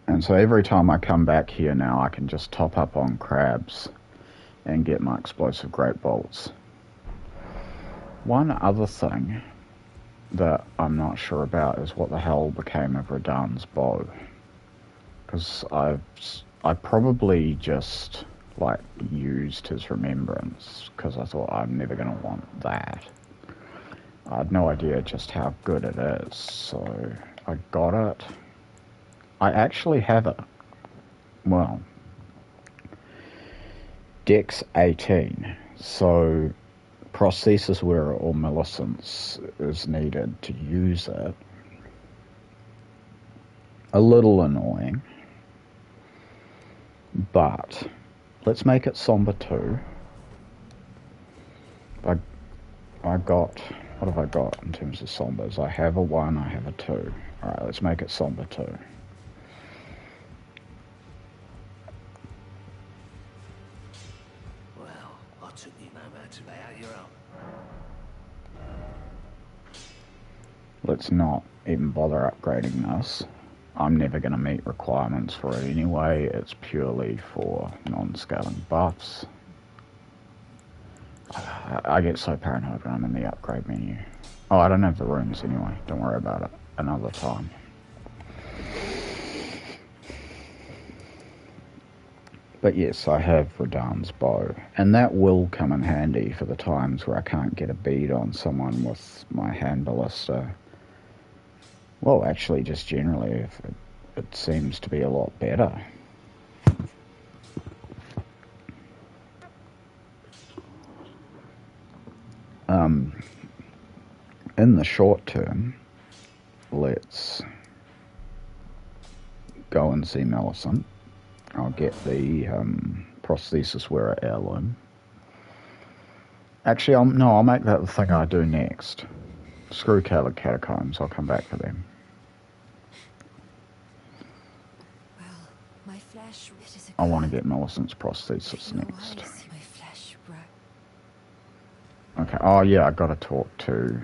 And so every time I come back here now, I can just top up on crabs and get my explosive great bolts. One other thing that I'm not sure about is what the hell became of Radan's bow. Because I probably just like used his remembrance because I thought I'm never going to want that. I had no idea just how good it is, so I got it. I actually have it. Well, Dex 18, so prosthesis wearer or millicence is needed to use it. A little annoying, but let's make it somber 2. I got, what have I got in terms of sombers? I have a 1, I have a 2. Alright, let's make it somber 2. Let's not even bother upgrading this. I'm never going to meet requirements for it anyway. It's purely for non-scaling buffs. I get so paranoid when I'm in the upgrade menu. Oh, I don't have the runes anyway. Don't worry about it. Another time. But yes, I have Radan's bow, and that will come in handy for the times where I can't get a bead on someone with my hand ballista. Well, actually, just generally, if it seems to be a lot better. In the short term, let's go and see Millicent. I'll get the prosthesis wearer heirloom. Actually, I'll make that the thing I do next. Screw catacombs, I'll come back for them. Well, my flesh, I want to get Millicent's prosthesis next. Okay, oh yeah, I gotta talk to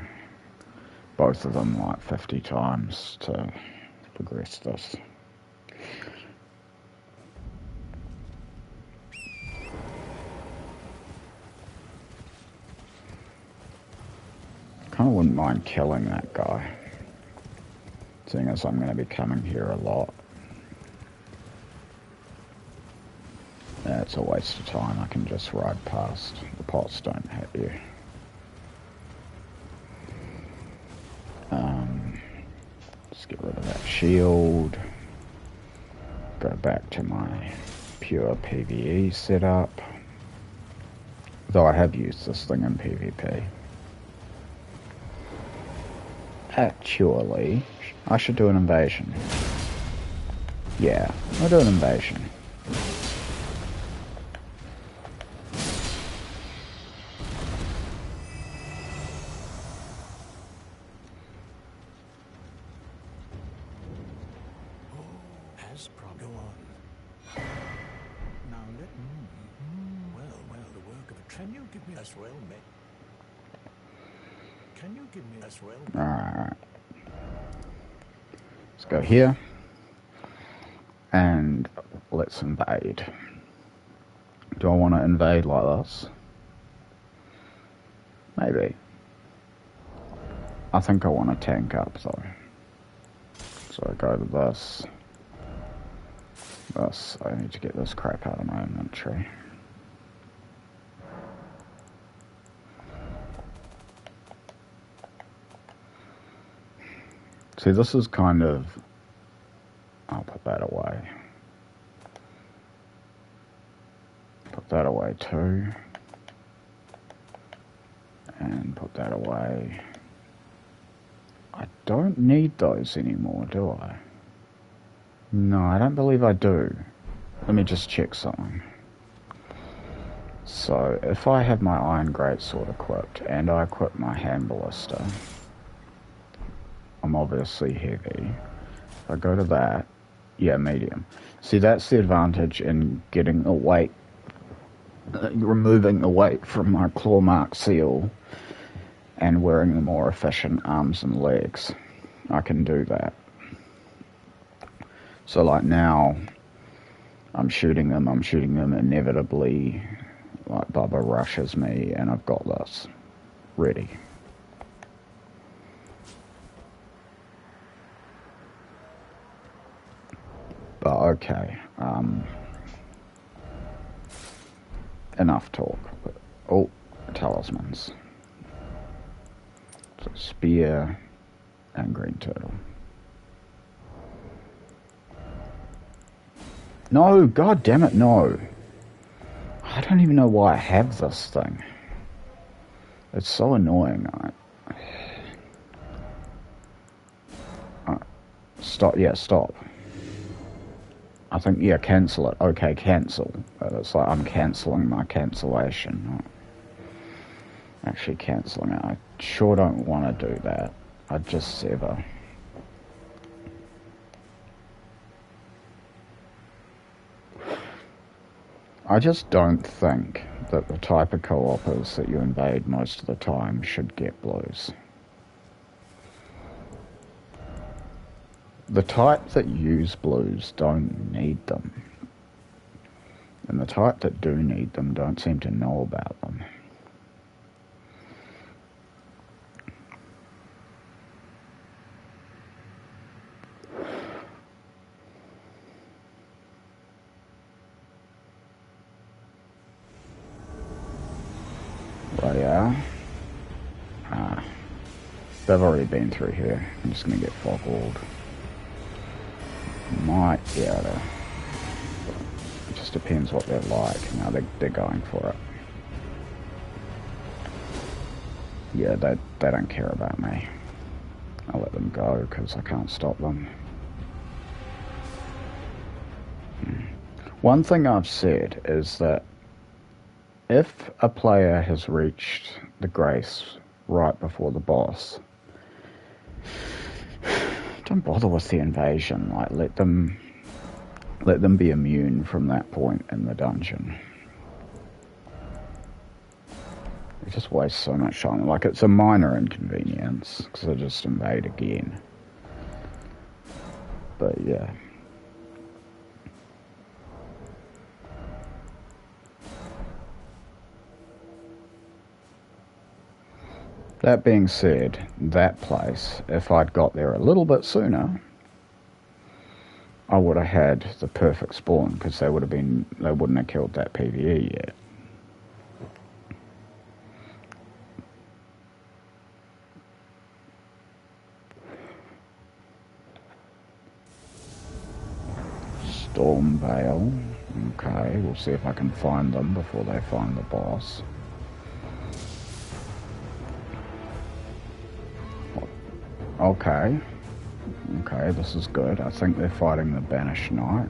both of them like 50 times to progress this. Kinda wouldn't mind killing that guy, seeing as I'm gonna be coming here a lot. Yeah, it's a waste of time, I can just ride past. The pots don't hit you. Just get rid of that shield. Go back to my pure PvE setup. Though I have used this thing in PvP. Actually, I should do an invasion. Yeah, I'll do an invasion. Alright. Let's go here. And let's invade. Do I want to invade like this? Maybe. I think I want to tank up though. So I go to this. This. I need to get this crap out of my inventory. See, this is kind of... I'll put that away. Put that away too. And put that away. I don't need those anymore, do I? No, I don't believe I do. Let me just check something. So if I have my iron greatsword equipped and I equip my hand ballista, I'm obviously heavy. If I go to that, yeah, medium. See, that's the advantage in getting the weight, removing the weight from my claw mark seal and wearing the more efficient arms and legs. I can do that. So like now, I'm shooting them, inevitably, like Bubba rushes me and I've got this ready. But okay, enough talk. Oh, talismans. So spear and green turtle. No, god damn it, no. I don't even know why I have this thing. It's so annoying. Stop, yeah, stop. I think, yeah, cancel it. Okay, cancel. It's like I'm cancelling my cancellation. Actually cancelling it. I sure don't want to do that. I'd just sever. I just don't think that the type of co-opers that you invade most of the time should get blues. The type that use blues don't need them. And the type that do need them don't seem to know about them. Well, yeah. They've already been through here. I'm just going to get fog-walled. Might be able to. It just depends what they're like. No, they're going for it. Yeah, they don't care about me. I'll let them go because I can't stop them. One thing I've said is that if a player has reached the grace right before the boss, don't bother with the invasion. Like, let them be immune from that point in the dungeon. It just wastes so much time. Like, it's a minor inconvenience because I just invade again. But yeah. That being said, that place, if I'd got there a little bit sooner, I would have had the perfect spawn because they wouldn't have killed that PvE yet. Storm Veil. Okay, we'll see if I can find them before they find the boss. Okay. Okay, this is good. I think they're fighting the Banished Knight.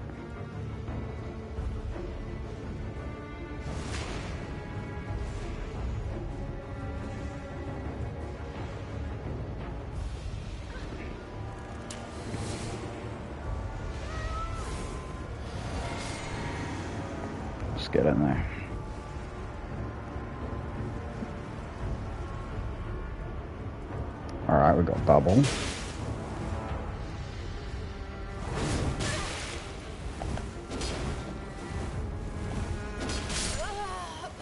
Let's get in there. Alright, we got Bubble.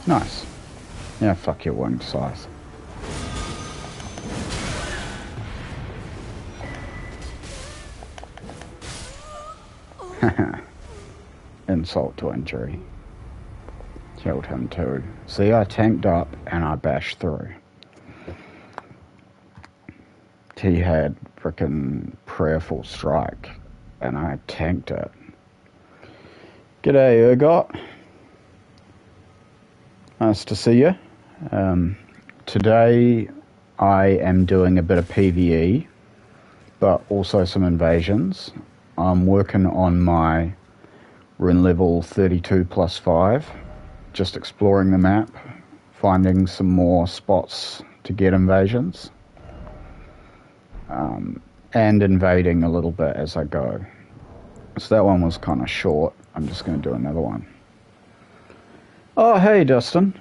Nice. Yeah, fuck your wing size. Insult to injury. Killed him too. See, I tanked up and I bashed through. He had frickin' prayerful strike and I tanked it. G'day, Urgot. Nice to see you. Today I am doing a bit of PvE, but also some invasions. I'm working on my rune level 32 plus 5. just exploring the map, finding some more spots to get invasions, and invading a little bit as I go. So that one was kind of short. I'm just going to do another one. Oh, hey, Dustin.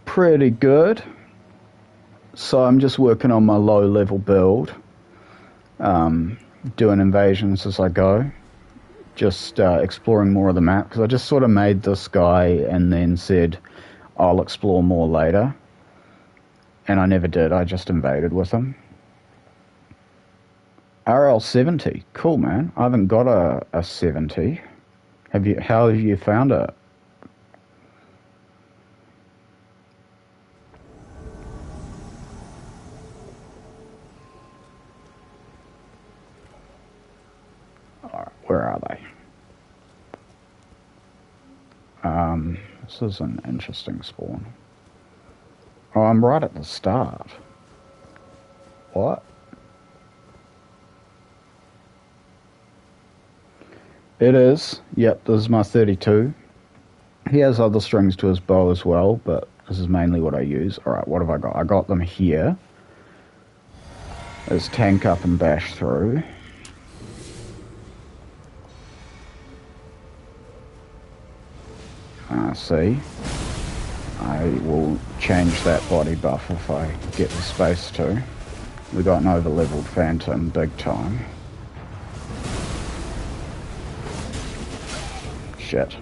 Pretty good. So I'm just working on my low-level build, doing invasions as I go, just exploring more of the map, because I just sort of made this guy and then said I'll explore more later, and I never did. I just invaded with him. RL30, cool, man. I haven't got a 70. How have you found it? Alright, where are they? This is an interesting spawn. Oh, I'm right at the start. What? It is. Yep, this is my 32. He has other strings to his bow as well, but this is mainly what I use. Alright, what have I got? I got them here. There's tank up and bash through. See? I will change that body buff if I get the space to. We got an over-leveled Phantom, big time. Shit.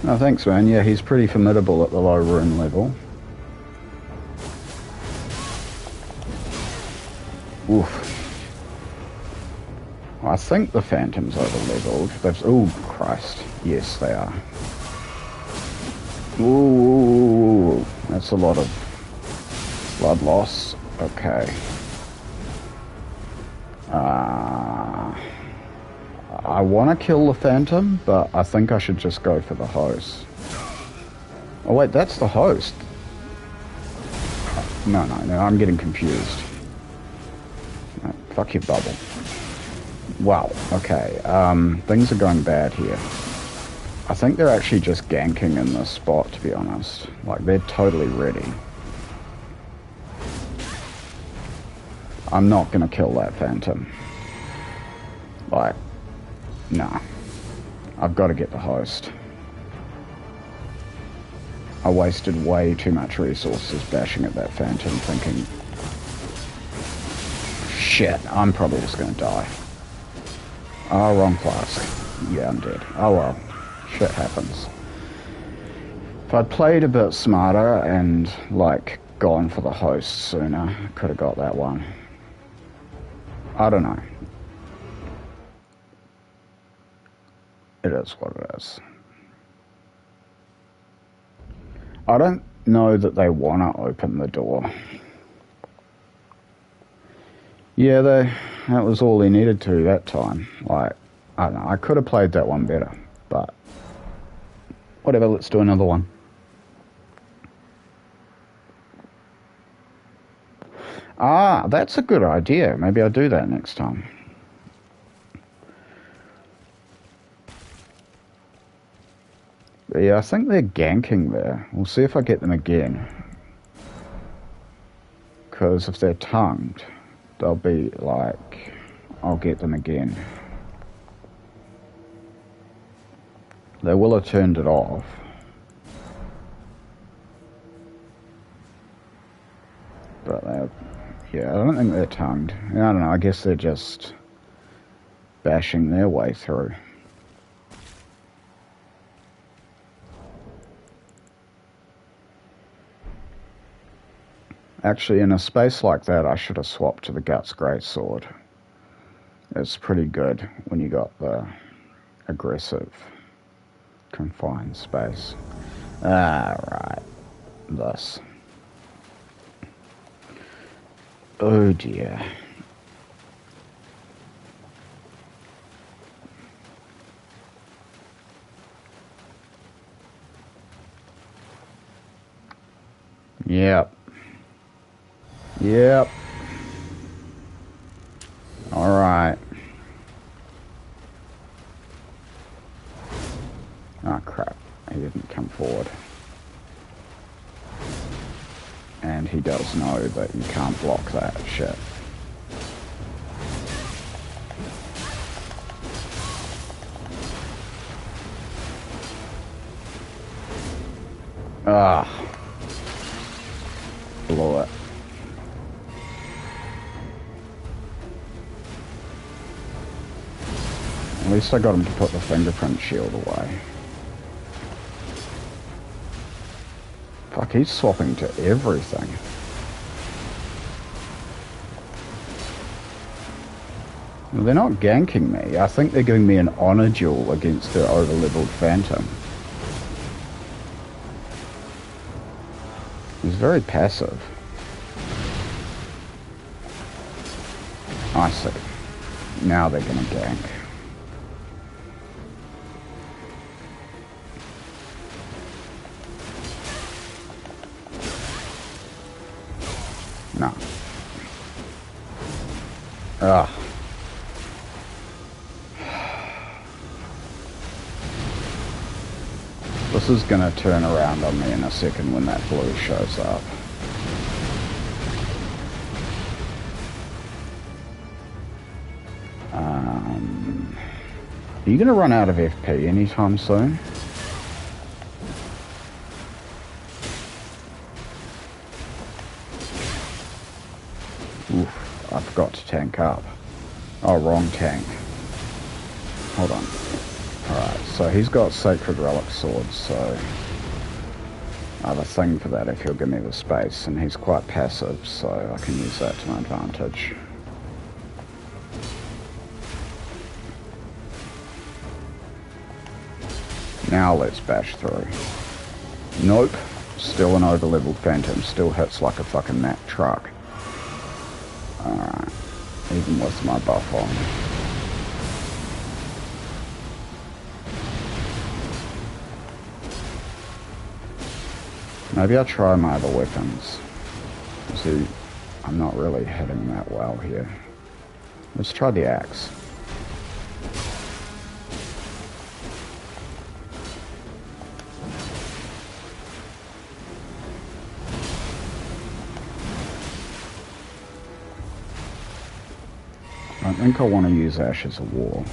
No, thanks, man. Yeah, he's pretty formidable at the low rune level. Oof. I think the Phantom's over-leveled. Oh, Christ. Yes, they are. Ooh, that's a lot of blood loss. Okay. I want to kill the Phantom, but I think I should just go for the host. Oh, wait, that's the host. No, I'm getting confused. No, fuck your bubble. Wow, okay, things are going bad here. I think they're actually just ganking in this spot, to be honest. Like, they're totally ready. I'm not gonna kill that Phantom. Like, nah. I've got to get the host. I wasted way too much resources bashing at that Phantom, thinking, shit, I'm probably just gonna die. Oh, wrong flask. Yeah, I'm dead. Oh well. Shit happens. If I'd played a bit smarter and, like, gone for the host sooner, I could have got that one. I don't know. It is what it is. I don't know that they want to open the door. Yeah, that was all they needed to that time. Like, I don't know, I could have played that one better, but whatever, let's do another one. Ah, that's a good idea. Maybe I'll do that next time. But yeah, I think they're ganking there. We'll see if I get them again. Because if they're tongued, they'll be like, I'll get them again. They will have turned it off. But yeah, I don't think they're tongued. I don't know, I guess they're just bashing their way through. Actually, in a space like that, I should have swapped to the Guts Greatsword. It's pretty good when you got the aggressive confined space. Alright. Thus. Oh dear. Yep. Yep. Alright. Oh crap, he didn't come forward. And he does know that you can't block that shit. Ah, blew it. At least I got him to put the fingerprint shield away. Fuck, he's swapping to everything. Well, they're not ganking me. I think they're giving me an honor duel against their over-leveled Phantom. He's very passive. I see. Now they're gonna gank. No. Ugh. This is gonna turn around on me in a second when that blue shows up. Are you gonna run out of FP anytime soon? Oof, I forgot to tank up. Oh, wrong tank. Hold on. Alright, so he's got Sacred Relic Swords, so I have a thing for that if he'll give me the space, and he's quite passive, so I can use that to my advantage. Now let's bash through. Nope, still an over-leveled Phantom, still hits like a fucking Mack truck. Alright, even with my buff on. Maybe I'll try my other weapons. See, I'm not really hitting that well here. Let's try the axe. I think I want to use Ashes of War.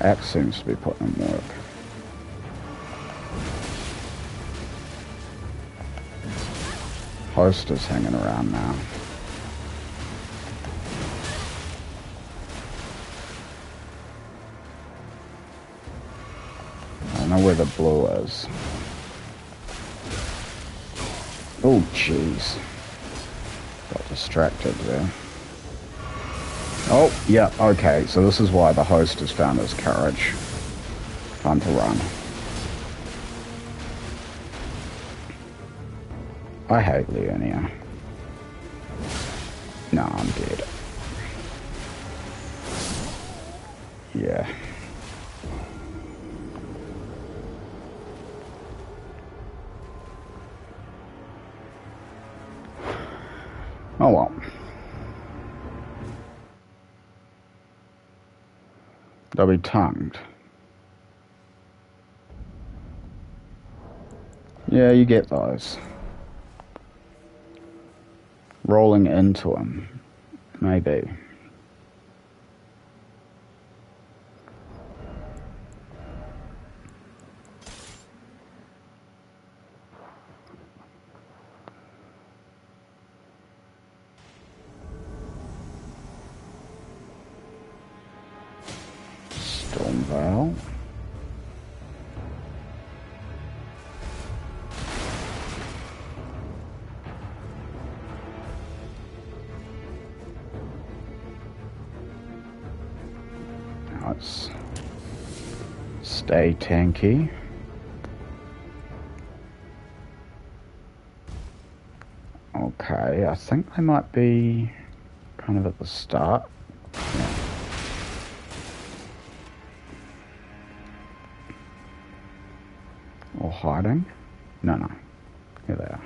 Axe seems to be putting in work. Host is hanging around now. I don't know where the blue is. Oh, jeez. Got distracted there. Oh, yeah, okay, so this is why the host has found his courage. Time to run. I hate Leonia. No, I'm dead. Yeah. Oh well. They'll be tongued. Yeah, you get those. Rolling into him. Maybe. Stormveil. Let's stay tanky. Okay, I think they might be kind of at the start. Yeah. Or hiding? No, no. Here they are.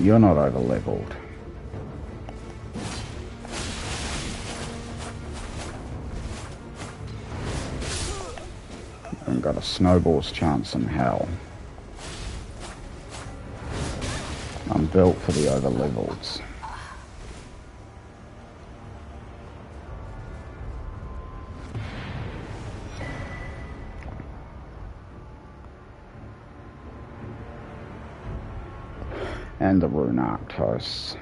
you're not over leveled. I've got a snowball's chance in hell. I'm built for the over levels. And the rune arctos.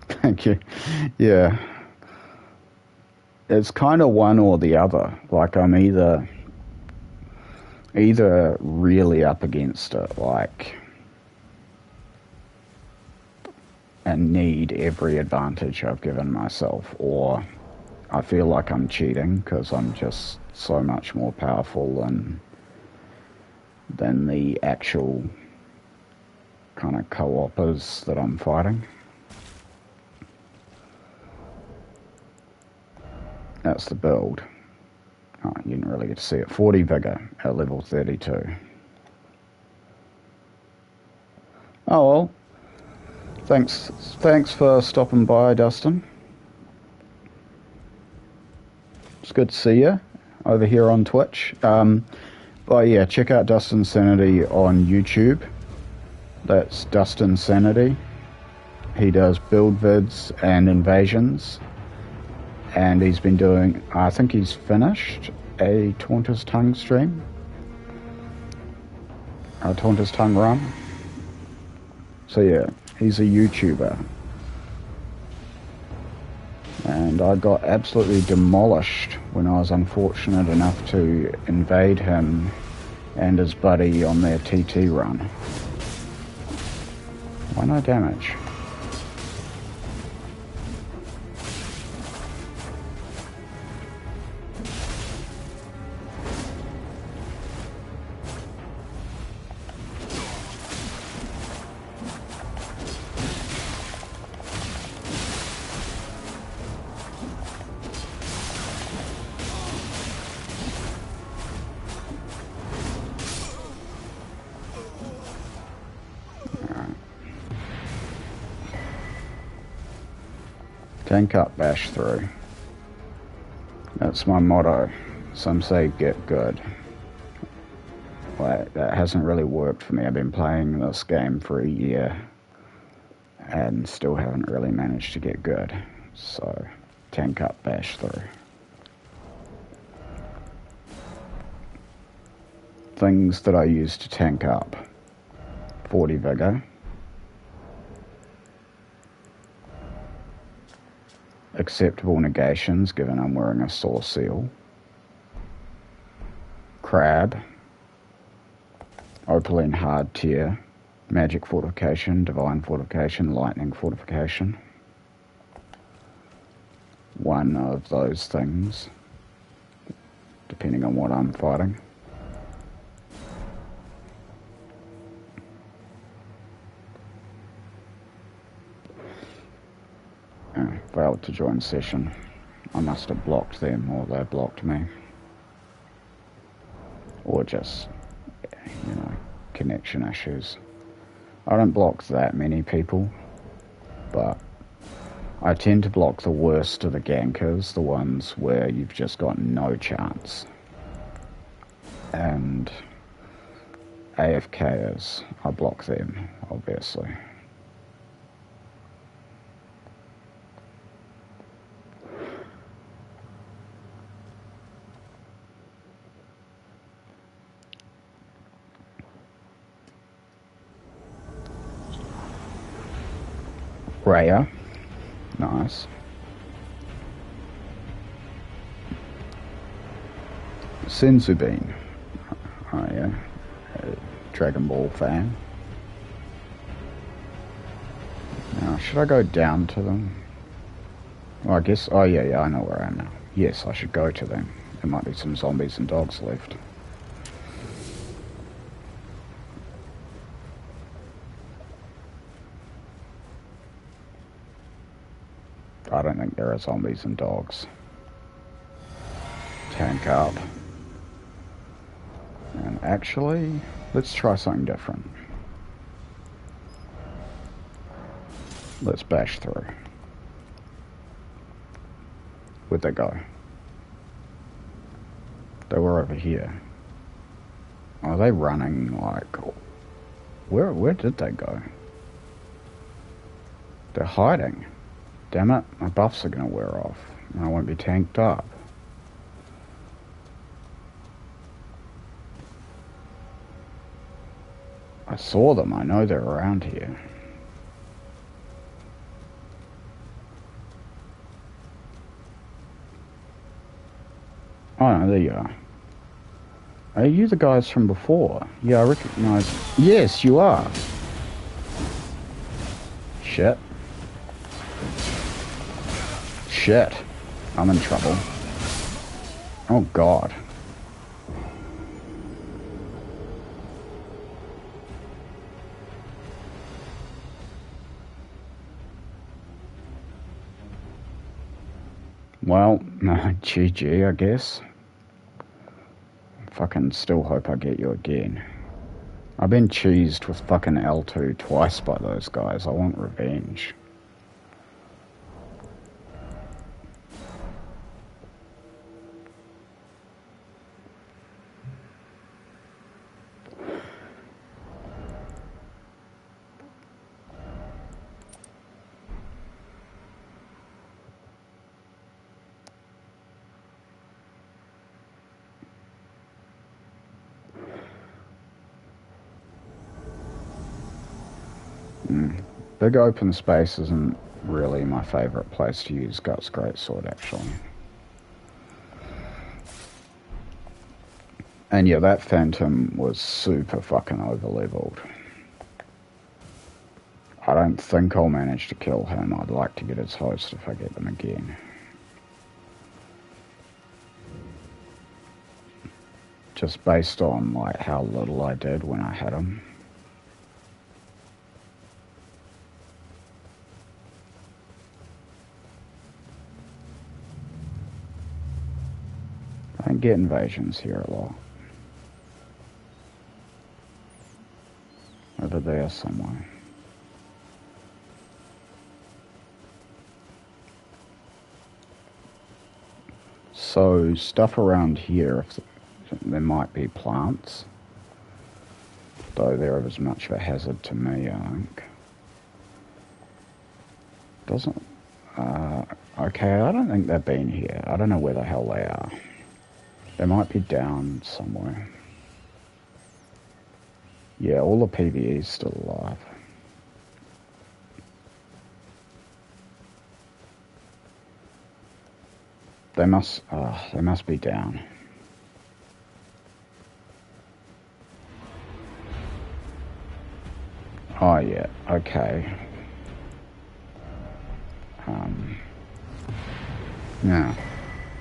Thank you. Yeah. It's kind of one or the other. Like I'm either really up against it, like, and need every advantage I've given myself, or I feel like I'm cheating because I'm just so much more powerful than the actual kind of co-opers that I'm fighting. That's the build. Oh, you didn't really get to see it. 40 vigor at level 32. Oh well. Thanks for stopping by, Dustin. It's good to see you over here on Twitch. But yeah, check out Dustin Sanity on YouTube. That's Dustin Sanity. He does build vids and invasions. And he's been doing, I think he's finished a Taunter's Tongue stream. A Taunter's Tongue run. So yeah, he's a YouTuber. And I got absolutely demolished when I was unfortunate enough to invade him and his buddy on their TT run. Why no damage? Tank up, bash through. That's my motto. Some say get good. Like, that hasn't really worked for me. I've been playing this game for a year and still haven't really managed to get good. So, tank up, bash through. Things that I use to tank up. 40 vigor. Acceptable negations, given I'm wearing a Saw Seal. Crab. Opaline Hard Tier. Magic Fortification, Divine Fortification, Lightning Fortification. One of those things, depending on what I'm fighting. Failed to join session. I must have blocked them, or they blocked me. Or just, you know, connection issues. I don't block that many people, but I tend to block the worst of the gankers, the ones where you've just got no chance. And AFKers, I block them, obviously. Raya, nice. Sensubin, oh yeah, Dragon Ball fan. Now, should I go down to them? Well, I guess, oh yeah, I know where I am now. Yes, I should go to them. There might be some zombies and dogs left. I don't think there are zombies and dogs. Tank up. And actually, let's try something different. Let's bash through. Where'd they go? They were over here. Are they running like... Where did they go? They're hiding. Damn it, my buffs are going to wear off. And I won't be tanked up. I saw them, I know they're around here. Oh no, there you are. Are you the guys from before? Yeah, I recognise... Yes, you are! Shit. Shit. I'm in trouble. Oh god. Well, GG, I guess. Fucking still hope I get you again. I've been cheesed with fucking L2 twice by those guys. I want revenge. Big open space isn't really my favourite place to use Guts Greatsword, actually. And yeah, that Phantom was super fucking over-leveled. I don't think I'll manage to kill him. I'd like to get his host if I get them again. Just based on like how little I did when I had him. I don't get invasions here a lot. Over there somewhere. So stuff around here, there might be plants. Though they're as much of a hazard to me, I think. Doesn't... okay, I don't think they've been here. I don't know where the hell they are. They might be down somewhere. Yeah, all the PvE's still alive. They must be down. Oh yeah, okay. Yeah.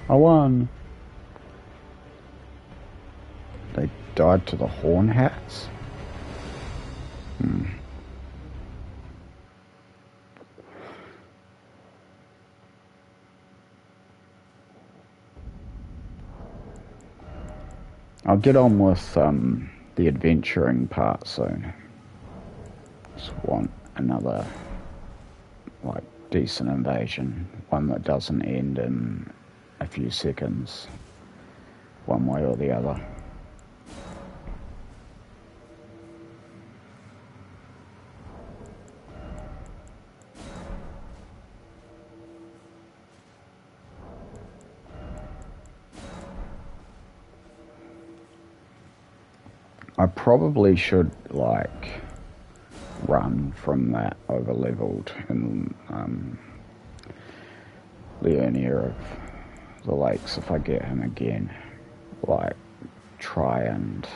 I won. They died to the horn hats? I'll get on with the adventuring part soon. Just want another like decent invasion, one that doesn't end in a few seconds, one way or the other. I probably should like run from that over-leveled in Leonia of the Lakes if I get him again. Like, try and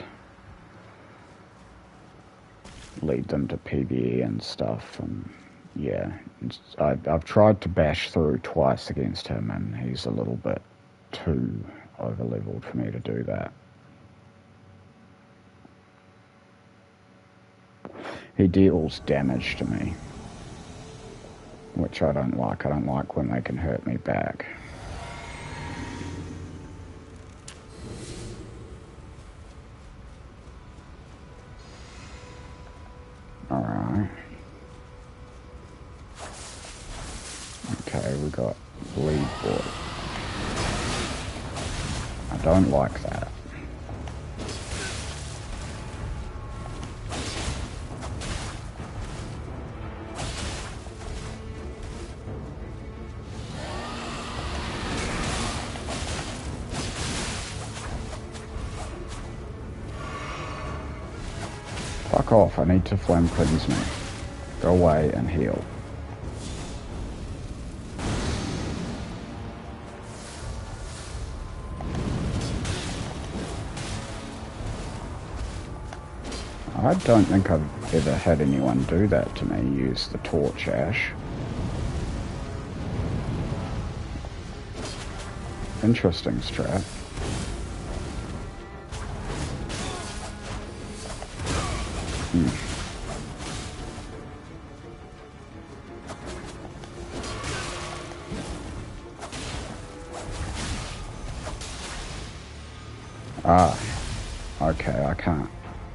lead them to PvE and stuff, and yeah, I've tried to bash through twice against him and he's a little bit too over-leveled for me to do that. He deals damage to me, which I don't like. I don't like when they can hurt me back. Alright. Okay, we got lead board. I don't like that. Fuck off, I need to flame cleanse me. Go away and heal. I don't think I've ever had anyone do that to me, use the torch ash. Interesting strat. Ah, okay, I can't.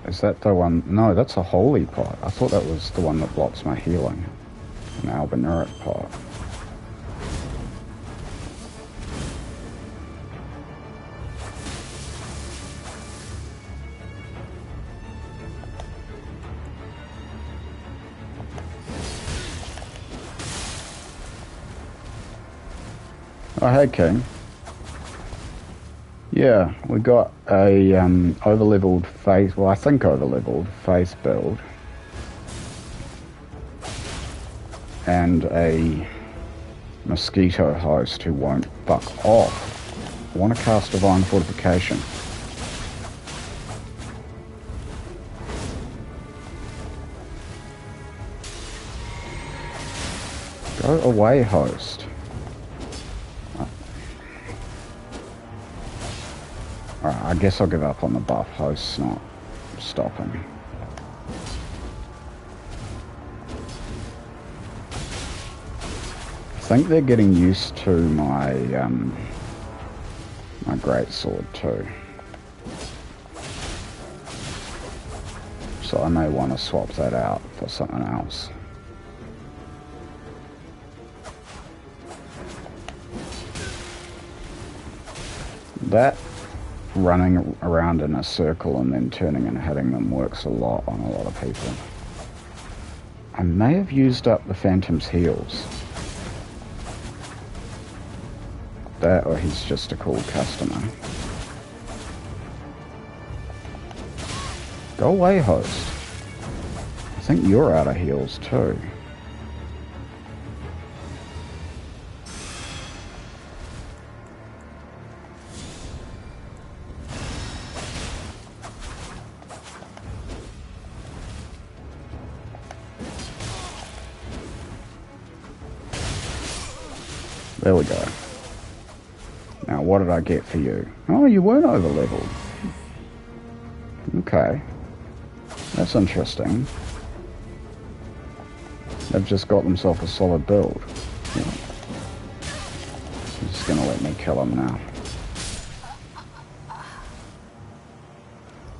Is that the one? No, that's a holy pot. I thought that was the one that blocks my healing. An albinuric pot. Oh, hey, King. Yeah, we got a over-leveled faith, well, I think over-leveled faith build. And a mosquito host who won't fuck off. I want to cast Divine Fortification. Go away, host. Alright, I guess I'll give up on the buff. Host's not stopping. I think they're getting used to my my greatsword too. So I may want to swap that out for something else. That running around in a circle and then turning and hitting them works a lot on a lot of people. I may have used up the Phantom's heals. That, or he's just a cool customer. Go away, host. I think you're out of heals too. There we go. Now, what did I get for you? Oh, you weren't over-leveled. Okay. That's interesting. They've just got themselves a solid build. Yeah. He's just gonna let me kill him now.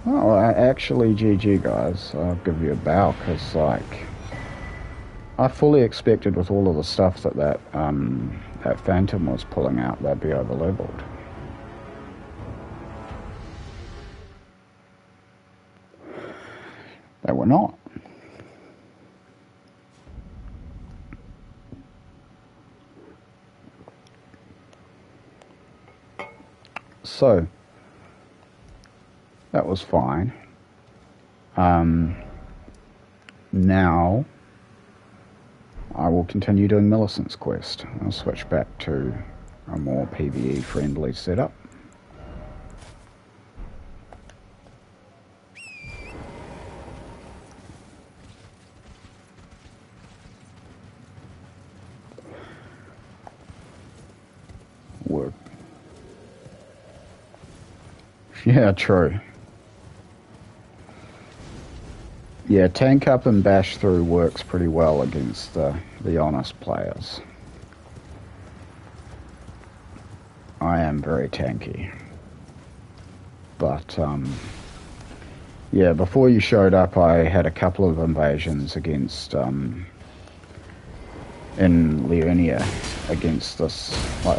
Oh, actually, GG, guys. I'll give you a bow, because, like, I fully expected with all of the stuff that that Phantom was pulling out, they'd be over-leveled. They were not. So, that was fine. Now, I will continue doing Millicent's quest. I'll switch back to a more PvE friendly setup. Work. Yeah, true. Yeah, tank up and bash through works pretty well against the honest players. I am very tanky. But, yeah, before you showed up, I had a couple of invasions against, in Leonia, against this, like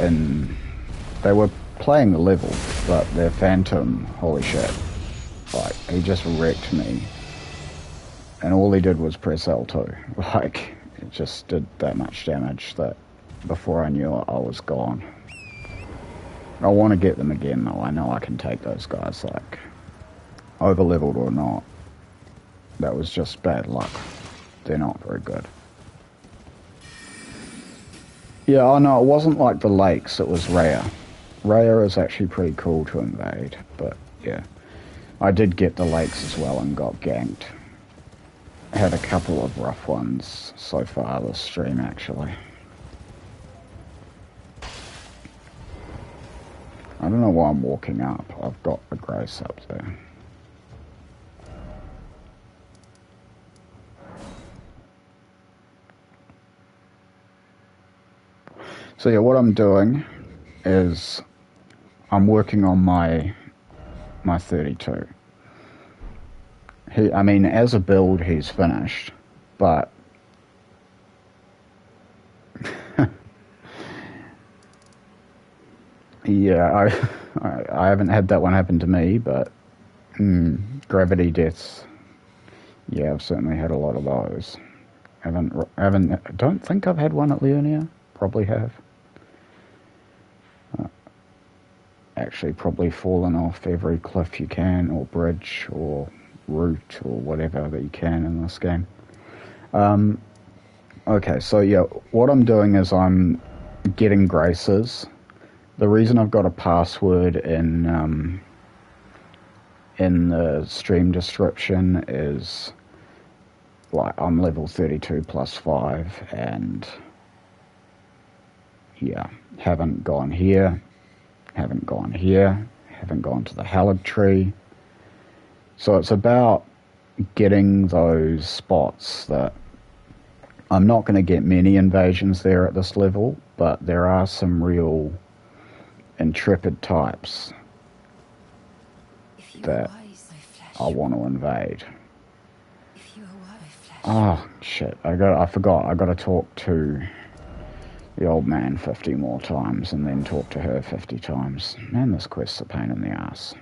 they were playing the level, but their Phantom, holy shit, like, he just wrecked me. And all he did was press L2. Like, it just did that much damage that before I knew it, I was gone. I want to get them again, though. I know I can take those guys, like, over-leveled or not. That was just bad luck. They're not very good. Yeah, oh no, it wasn't like the lakes, it was Rhea. Rhea is actually pretty cool to invade, but yeah. I did get the lakes as well and got ganked. Had a couple of rough ones so far this stream, actually. I don't know why I'm walking up. I've got the Grace up there. So yeah, what I'm doing is I'm working on my 32. I mean, as a build, he's finished, but yeah, I haven't had that one happen to me, but gravity deaths. Yeah, I've certainly had a lot of those. Don't think I've had one at Leonia. Probably have. Actually, probably fallen off every cliff you can, or bridge, or route, or whatever that you can in this game. Okay, so yeah, what I'm doing is I'm getting graces. The reason I've got a password in the stream description is, like, I'm level 32 plus 5, and yeah, haven't gone here, haven't gone here, haven't gone to the Hallig tree. So it's about getting those spots that I'm not going to get many invasions there at this level, but there are some real intrepid types that I want to invade. Oh shit! I forgot. I got to talk to the old man 50 more times, and then talk to her 50 times. Man, this quest's a pain in the ass.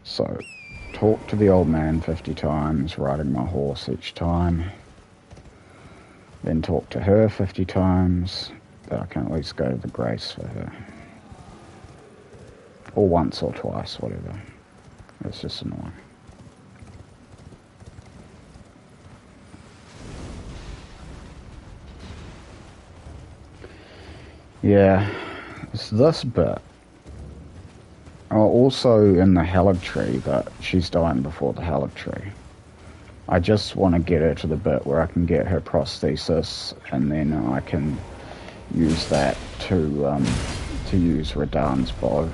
So, talk to the old man 50 times, riding my horse each time. Then talk to her 50 times, that I can at least go to the Grace for her. Or once or twice, whatever. It's just annoying. Yeah, it's this bit. Oh, also in the Hallig tree, but she's dying before the Hallig tree. I just want to get her to the bit where I can get her prosthesis, and then I can use that to use Radahn's bow.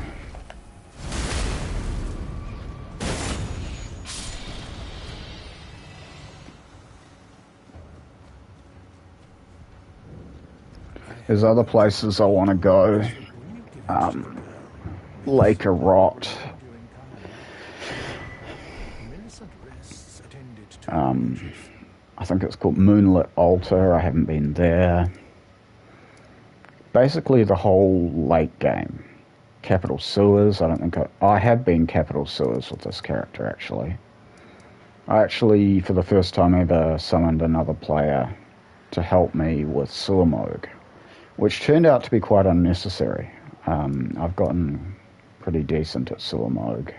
There's other places I want to go. Lake of Rot. I think it's called Moonlit Altar. I haven't been there. Basically the whole lake game. Capital Sewers. I don't think I have been Capital Sewers with this character, actually. I actually, for the first time ever, summoned another player to help me with Sewer Moog, which turned out to be quite unnecessary. I've gotten pretty decent at Sewer Moog,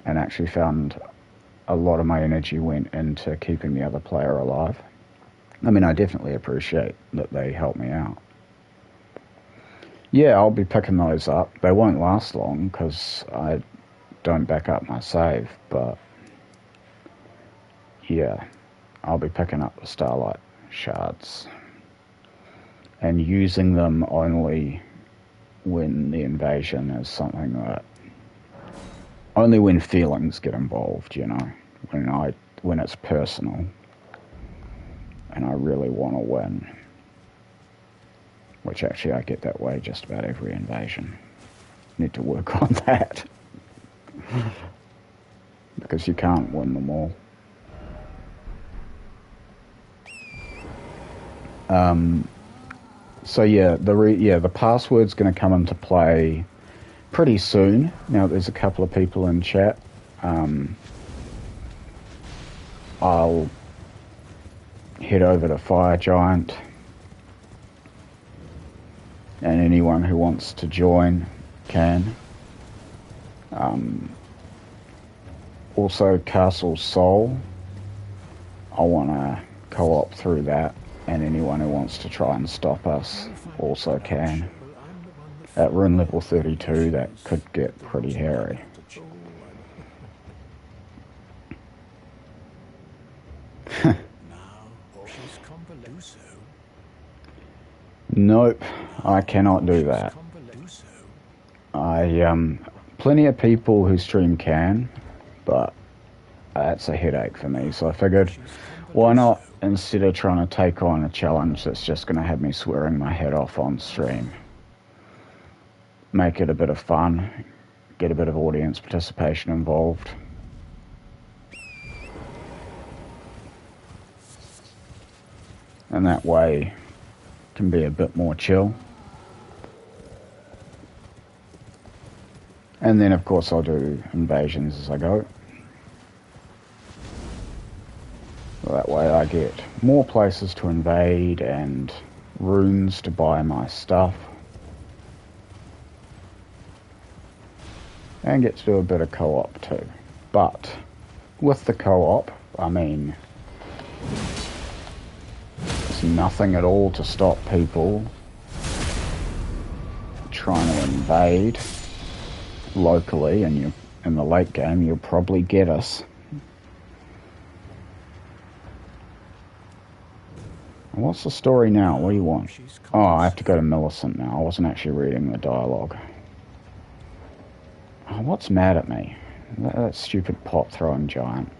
and actually found a lot of my energy went into keeping the other player alive. I mean, I definitely appreciate that they help me out. Yeah, I'll be picking those up. They won't last long because I don't back up my save, but yeah, I'll be picking up the Starlight shards and using them only when the invasion is something that, only when feelings get involved, you know, when it's personal and I really want to win, which actually I get that way just about every invasion. Need to work on that because you can't win them all. So yeah, the password's going to come into play pretty soon. Now there's a couple of people in chat. I'll head over to Fire Giant, and anyone who wants to join can. Also Castle Soul, I want to co-op through that, and anyone who wants to try and stop us also can. At rune level 32, that could get pretty hairy. Nope, I cannot do that. Plenty of people who stream can, but that's a headache for me, so I figured, why not, instead of trying to take on a challenge that's just going to have me swearing my head off on stream, make it a bit of fun, get a bit of audience participation involved. And that way can be a bit more chill. And then of course I'll do invasions as I go. So that way I get more places to invade and runes to buy my stuff. And get to do a bit of co-op too. But with the co-op, I mean, there's nothing at all to stop people trying to invade locally, and you, in the late game, you'll probably get us. What's the story now? What do you want? Oh, I have to go to Millicent now. I wasn't actually reading the dialogue. Oh, what's mad at me? That stupid pot-throwing giant.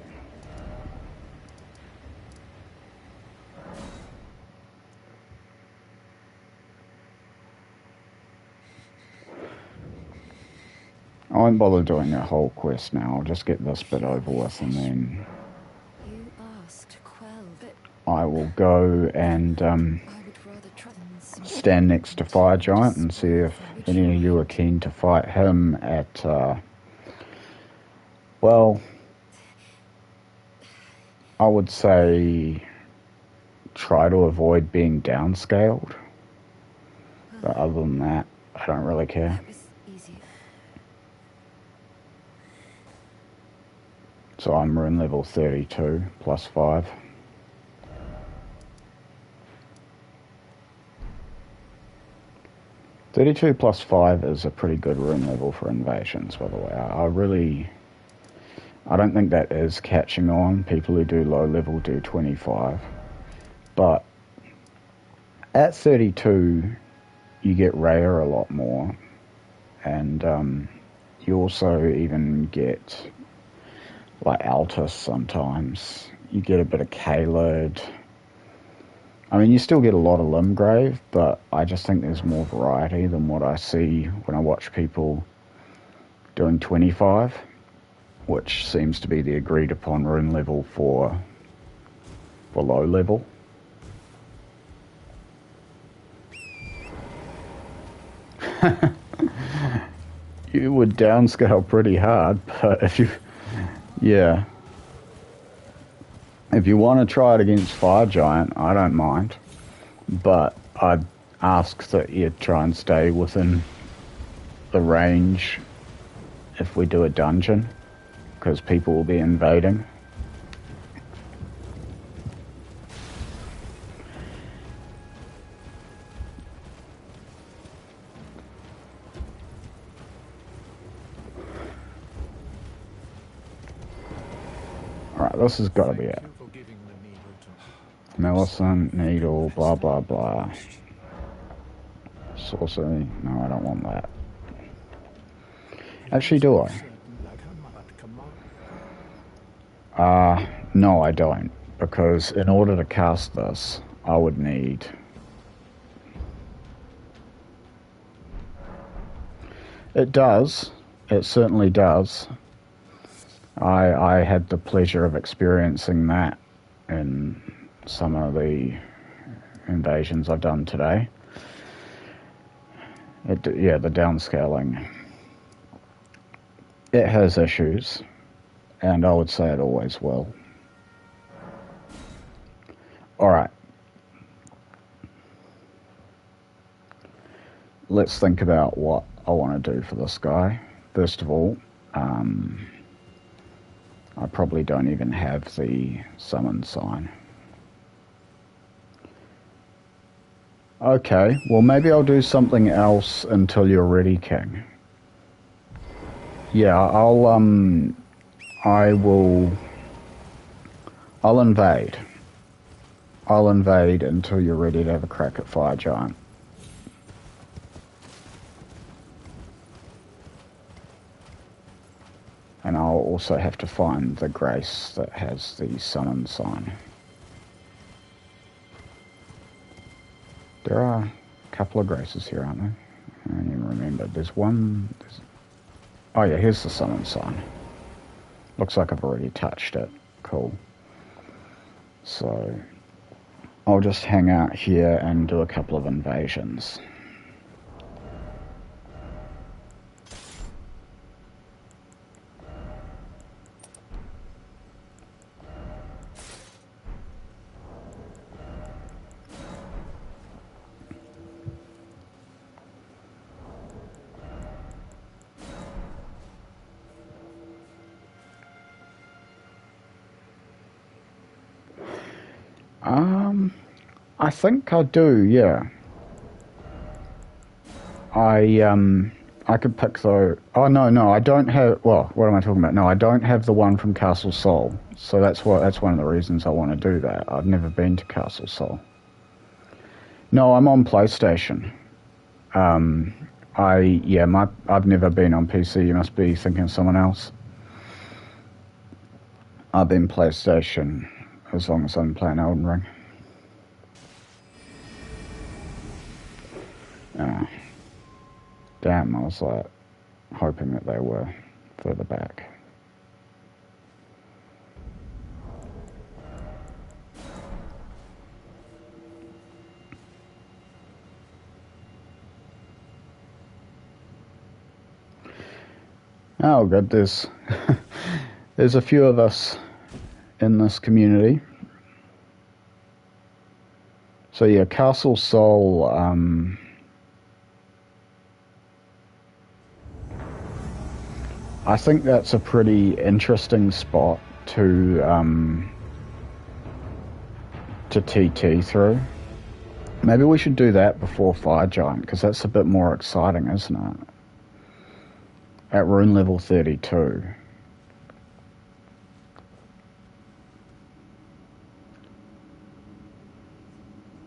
I won't bother doing that whole quest now. I'll just get this bit over with, and then I will go and stand next to Fire Giant and see if any of you are keen to fight him at, well, I would say try to avoid being downscaled. But other than that, I don't really care. So I'm rune level 32 plus 5. +32 plus 5 is a pretty good rune level for invasions, by the way. I don't think that is catching on. People who do low level do 25. But at 32, you get rare a lot more. And you also even get, like, Altus sometimes. You get a bit of Caelid. I mean, you still get a lot of Limgrave, but I just think there's more variety than what I see when I watch people doing 25, which seems to be the agreed upon rune level for low level. You would downscale pretty hard, but if you want to try it against Fire Giant, I don't mind. But I'd ask that you try and stay within the range if we do a dungeon, because people will be invading. Alright, this has got to be it. Millicent, Needle, blah blah blah. Sorcery, no, I don't want that. Actually, do I? No, I don't. Because in order to cast this, I would need... It does. It certainly does. I had the pleasure of experiencing that in some of the invasions I've done today. The downscaling. It has issues, and I would say it always will. Alright. Let's think about what I want to do for this guy. First of all, I probably don't even have the summon sign. Okay, well maybe I'll do something else until you're ready, King. Yeah, I'll invade. I'll invade until you're ready to have a crack at Fire Giant. And I'll also have to find the grace that has the summon sign. There are a couple of graces here, aren't there? I don't even remember. There's one... Oh yeah, here's the summon sign. Looks like I've already touched it. Cool. So, I'll just hang out here and do a couple of invasions. I think I do, yeah. I could pick though. Oh no, I don't have. Well, what am I talking about? No, I don't have the one from Castle Sol. So that's one of the reasons I want to do that. I've never been to Castle Sol. No, I'm on PlayStation. I've never been on PC. You must be thinking of someone else. I've been PlayStation as long as I'm playing Elden Ring. Damn, I was like hoping that they were further back. Oh, good. There's a few of us in this community. So yeah, Castle Sol. I think that's a pretty interesting spot to TT through. Maybe we should do that before Fire Giant, because that's a bit more exciting, isn't it? At rune level 32.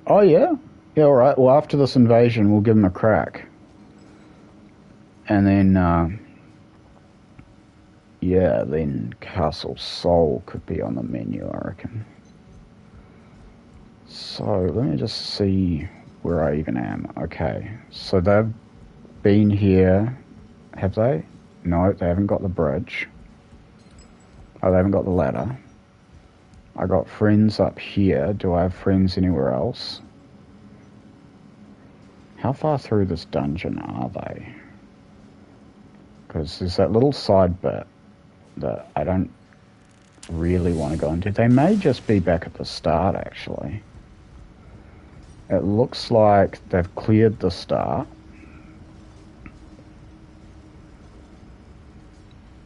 Oh yeah? Yeah, alright. Well, after this invasion, we'll give him a crack. And then, yeah, then Castle Sol could be on the menu, I reckon. So, let me just see where I even am. Okay, so they've been here, have they? No, they haven't got the bridge. Oh, they haven't got the ladder. I got friends up here. Do I have friends anywhere else? How far through this dungeon are they? Because there's that little side bit that I don't really want to go into. They may just be back at the start, actually. It looks like they've cleared the start.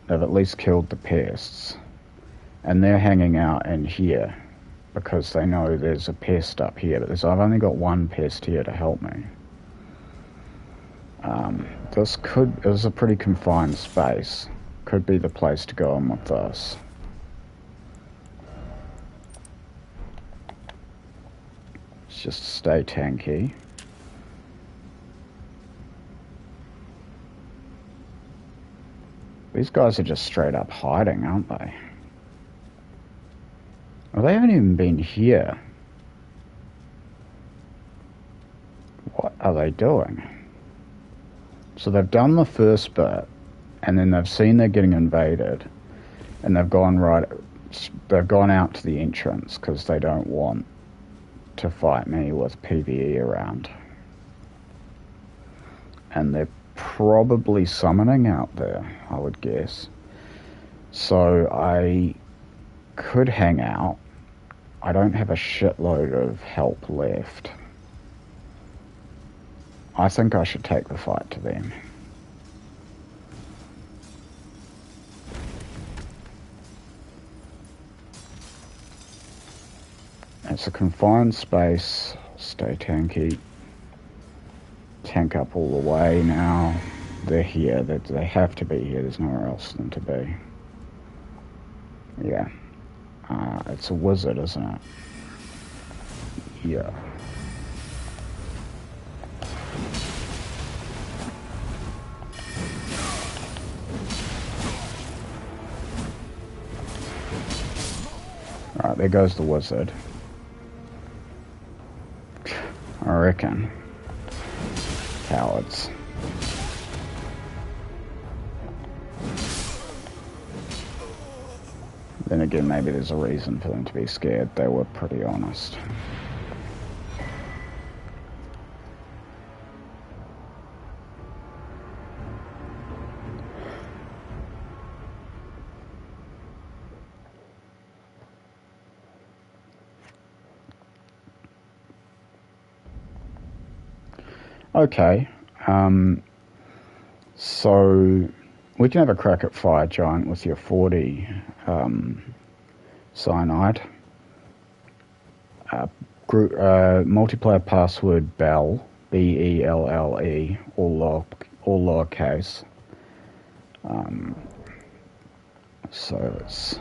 They've at least killed the pests. And they're hanging out in here because they know there's a pest up here. But I've only got one pest here to help me. This is a pretty confined space. Could be the place to go on with this. Let's just stay tanky. These guys are just straight up hiding, aren't they? Well, they haven't even been here. What are they doing? So they've done the first bit, and then they've seen they're getting invaded, and they've gone out to the entrance because they don't want to fight me with PvE around. And they're probably summoning out there, I would guess. So I could hang out. I don't have a shitload of help left. I think I should take the fight to them. It's a confined space. Stay tanky. Tank up all the way now. They're here. They have to be here. There's nowhere else for them to be. Yeah. It's a wizard, isn't it? Yeah. Alright, there goes the wizard. I reckon. Cowards. Then again, maybe there's a reason for them to be scared. They were pretty honest. Okay, so we can have a crack at Fire Giant with your 40 cyanide. Multiplayer password Bell, B-E-L-L-E, all lowercase. So it's...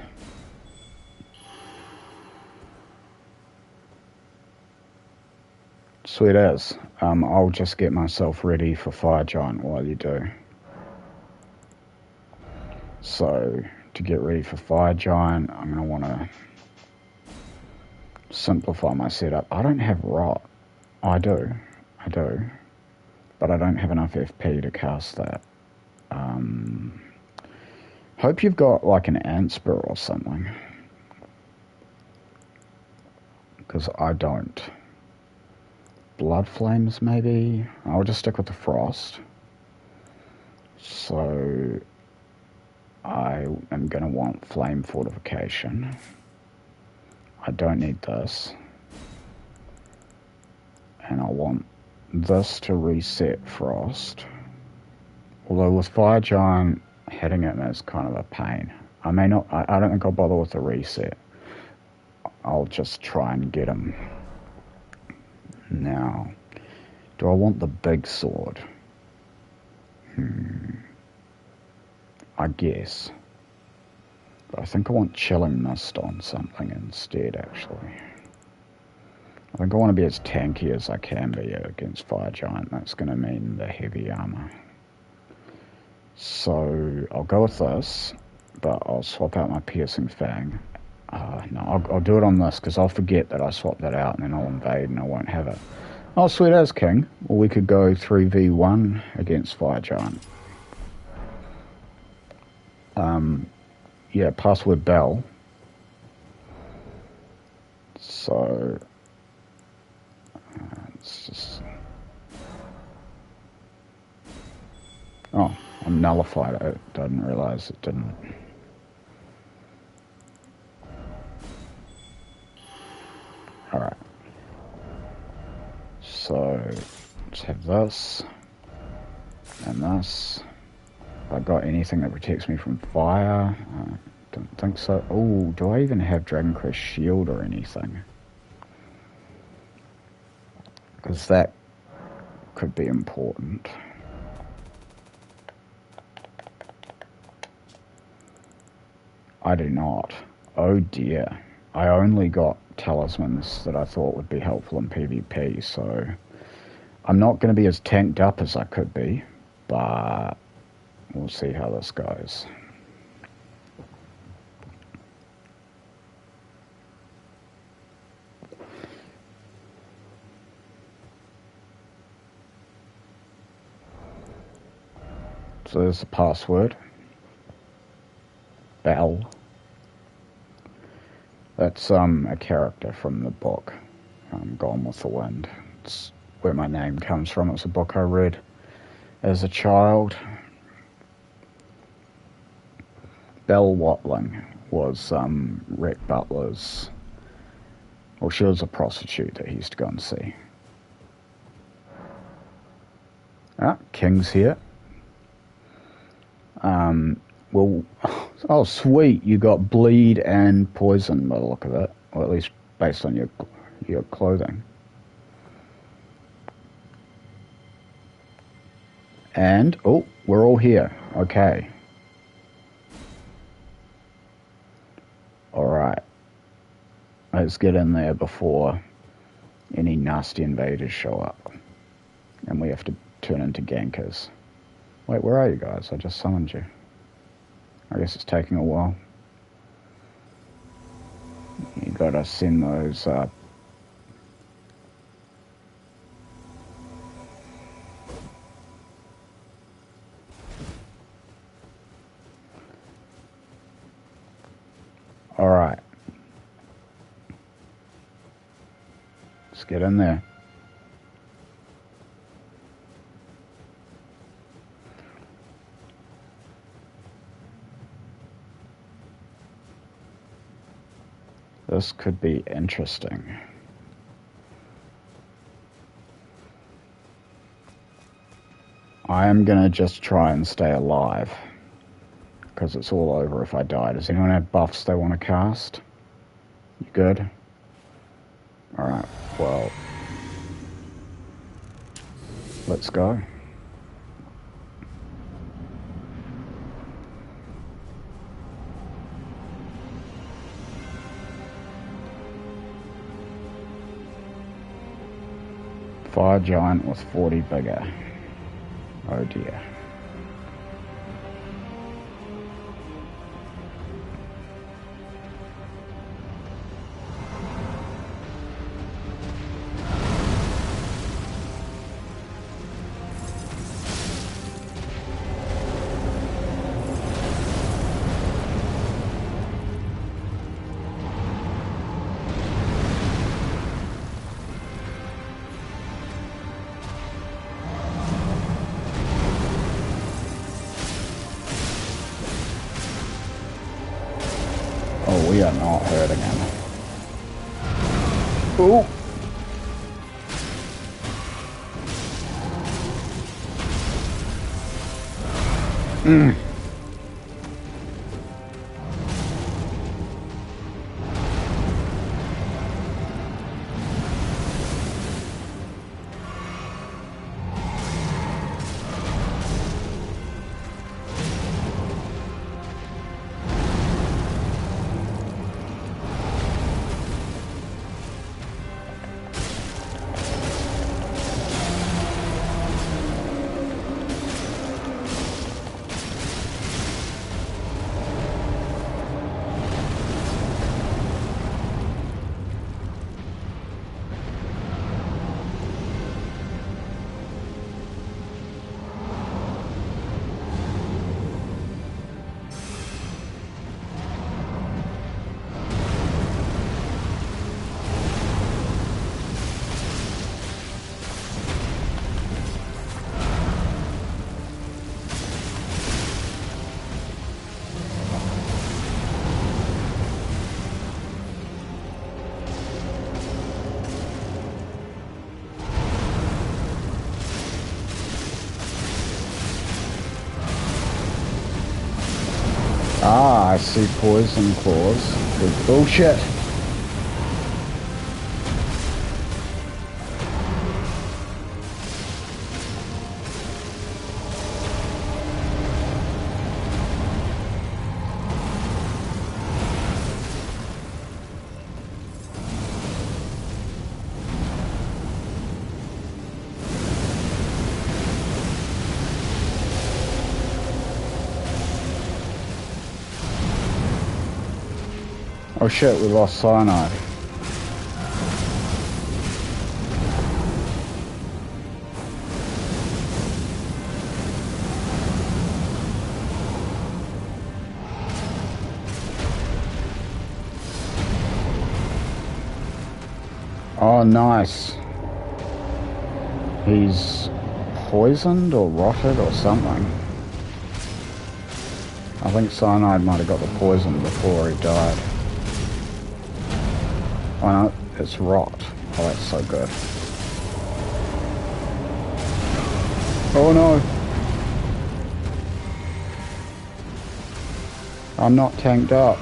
Sweet as. I'll just get myself ready for Fire Giant while you do. So, to get ready for Fire Giant, I'm going to want to simplify my setup. I don't have Rot. I do. But I don't have enough FP to cast that. Hope you've got like an Antspur or something. Because I don't. Blood Flames, maybe? I'll just stick with the Frost. So, I am going to want Flame Fortification. I don't need this. And I want this to reset Frost. Although with Fire Giant, hitting it is kind of a pain. I don't think I'll bother with the reset. I'll just try and get him. Now, do I want the big sword? I guess. But I think I want Chilling Mist on something instead, actually. I think I want to be as tanky as I can be against Fire Giant. That's going to mean the heavy armor. So, I'll go with this, but I'll swap out my Piercing Fang. No, I'll do it on this, because I'll forget that I swapped that out, and then I'll invade and I won't have it. Oh, sweet as king. Well, we could go 3v1 against Fire Giant. Yeah, password Bell. So, it's just... Oh, I'm nullified. I didn't realise it didn't... Alright. So, let's have this. And this. Have I got anything that protects me from fire? I don't think so. Oh, do I even have Dragon Crest Shield or anything? Because that could be important. I do not. Oh dear. I only got talismans that I thought would be helpful in PvP, so I'm not going to be as tanked up as I could be, but we'll see how this goes. So there's the password. Bell. That's a character from the book. Gone with the Wind. It's where my name comes from. It's a book I read as a child. Belle Watling was Rhett Butler's... Well, she was a prostitute that he used to go and see. King's here. Well, oh sweet, you got bleed and poison by the look of it, or at least based on your clothing. And oh, we're all here. Okay. All right. Let's get in there before any nasty invaders show up, and we have to turn into gankers. Wait, where are you guys? I just summoned you. I guess it's taking a while. You gotta send those Alright. Let's get in there. This could be interesting. I am gonna just try and stay alive, because it's all over if I die. Does anyone have buffs they want to cast? You good? Alright, well, let's go. Fire giant with 40 bigger. Oh dear. Oh, we are not hurting him. Ooh. Ah, I see poison claws. Good bullshit. Oh shit, we lost cyanide. Oh, nice. He's poisoned or rotted or something. I think cyanide might have got the poison before he died. Oh no, it's rot. Oh, that's so good. Oh no! I'm not tanked up.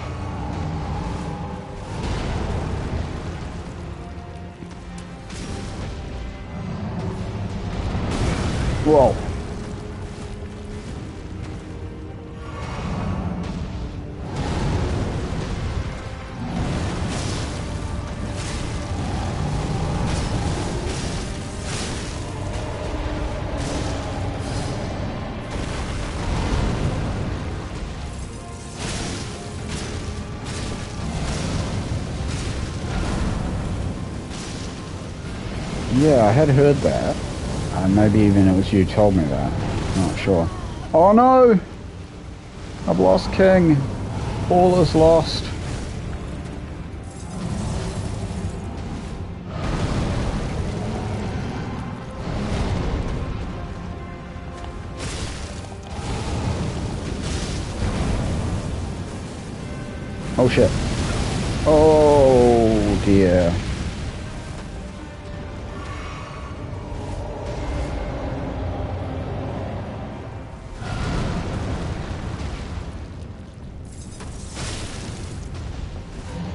Whoa. Yeah, I had heard that. Maybe even it was you told me that. I'm not sure. Oh no! I've lost King. All is lost. Oh shit. Oh dear.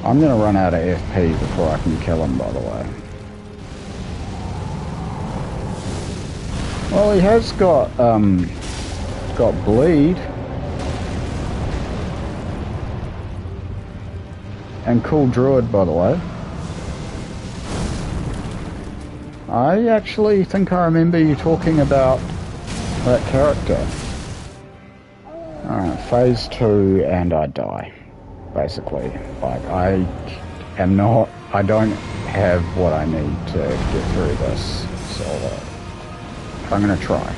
I'm gonna run out of FP before I can kill him, by the way. Well, he has got bleed. And cool druid, by the way. I actually think I remember you talking about that character. Alright, phase 2 and I die. Basically. Like, I don't have what I need to get through this. So, I'm gonna try.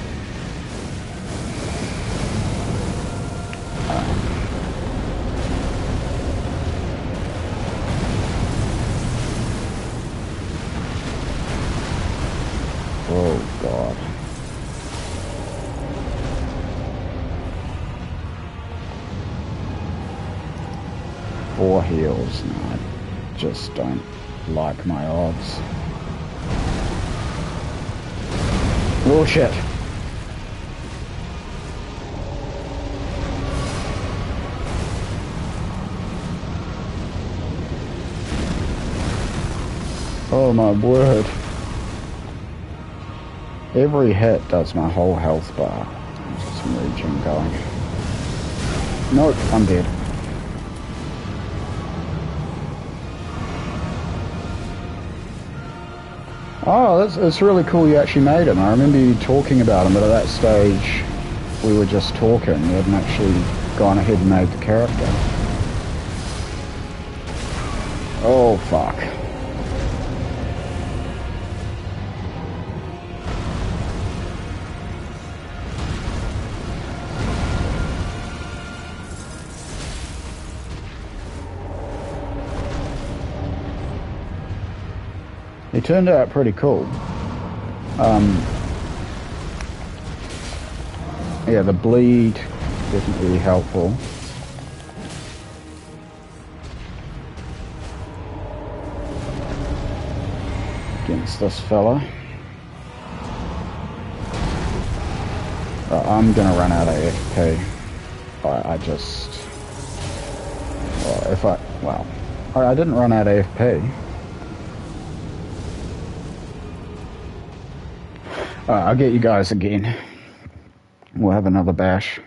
Oh god. Four heals, and I just don't like my odds. Oh shit. Oh my word. Every hit does my whole health bar. There's some regen going. Nope, I'm dead. Oh, that's really cool you actually made him. I remember you talking about him, but at that stage we were just talking. We hadn't actually gone ahead and made the character. Oh, fuck. He turned out pretty cool. Yeah, the bleed definitely helpful. Against this fella. I'm gonna run out of FP. I didn't run out of FP. I'll get you guys again. We'll have another bash.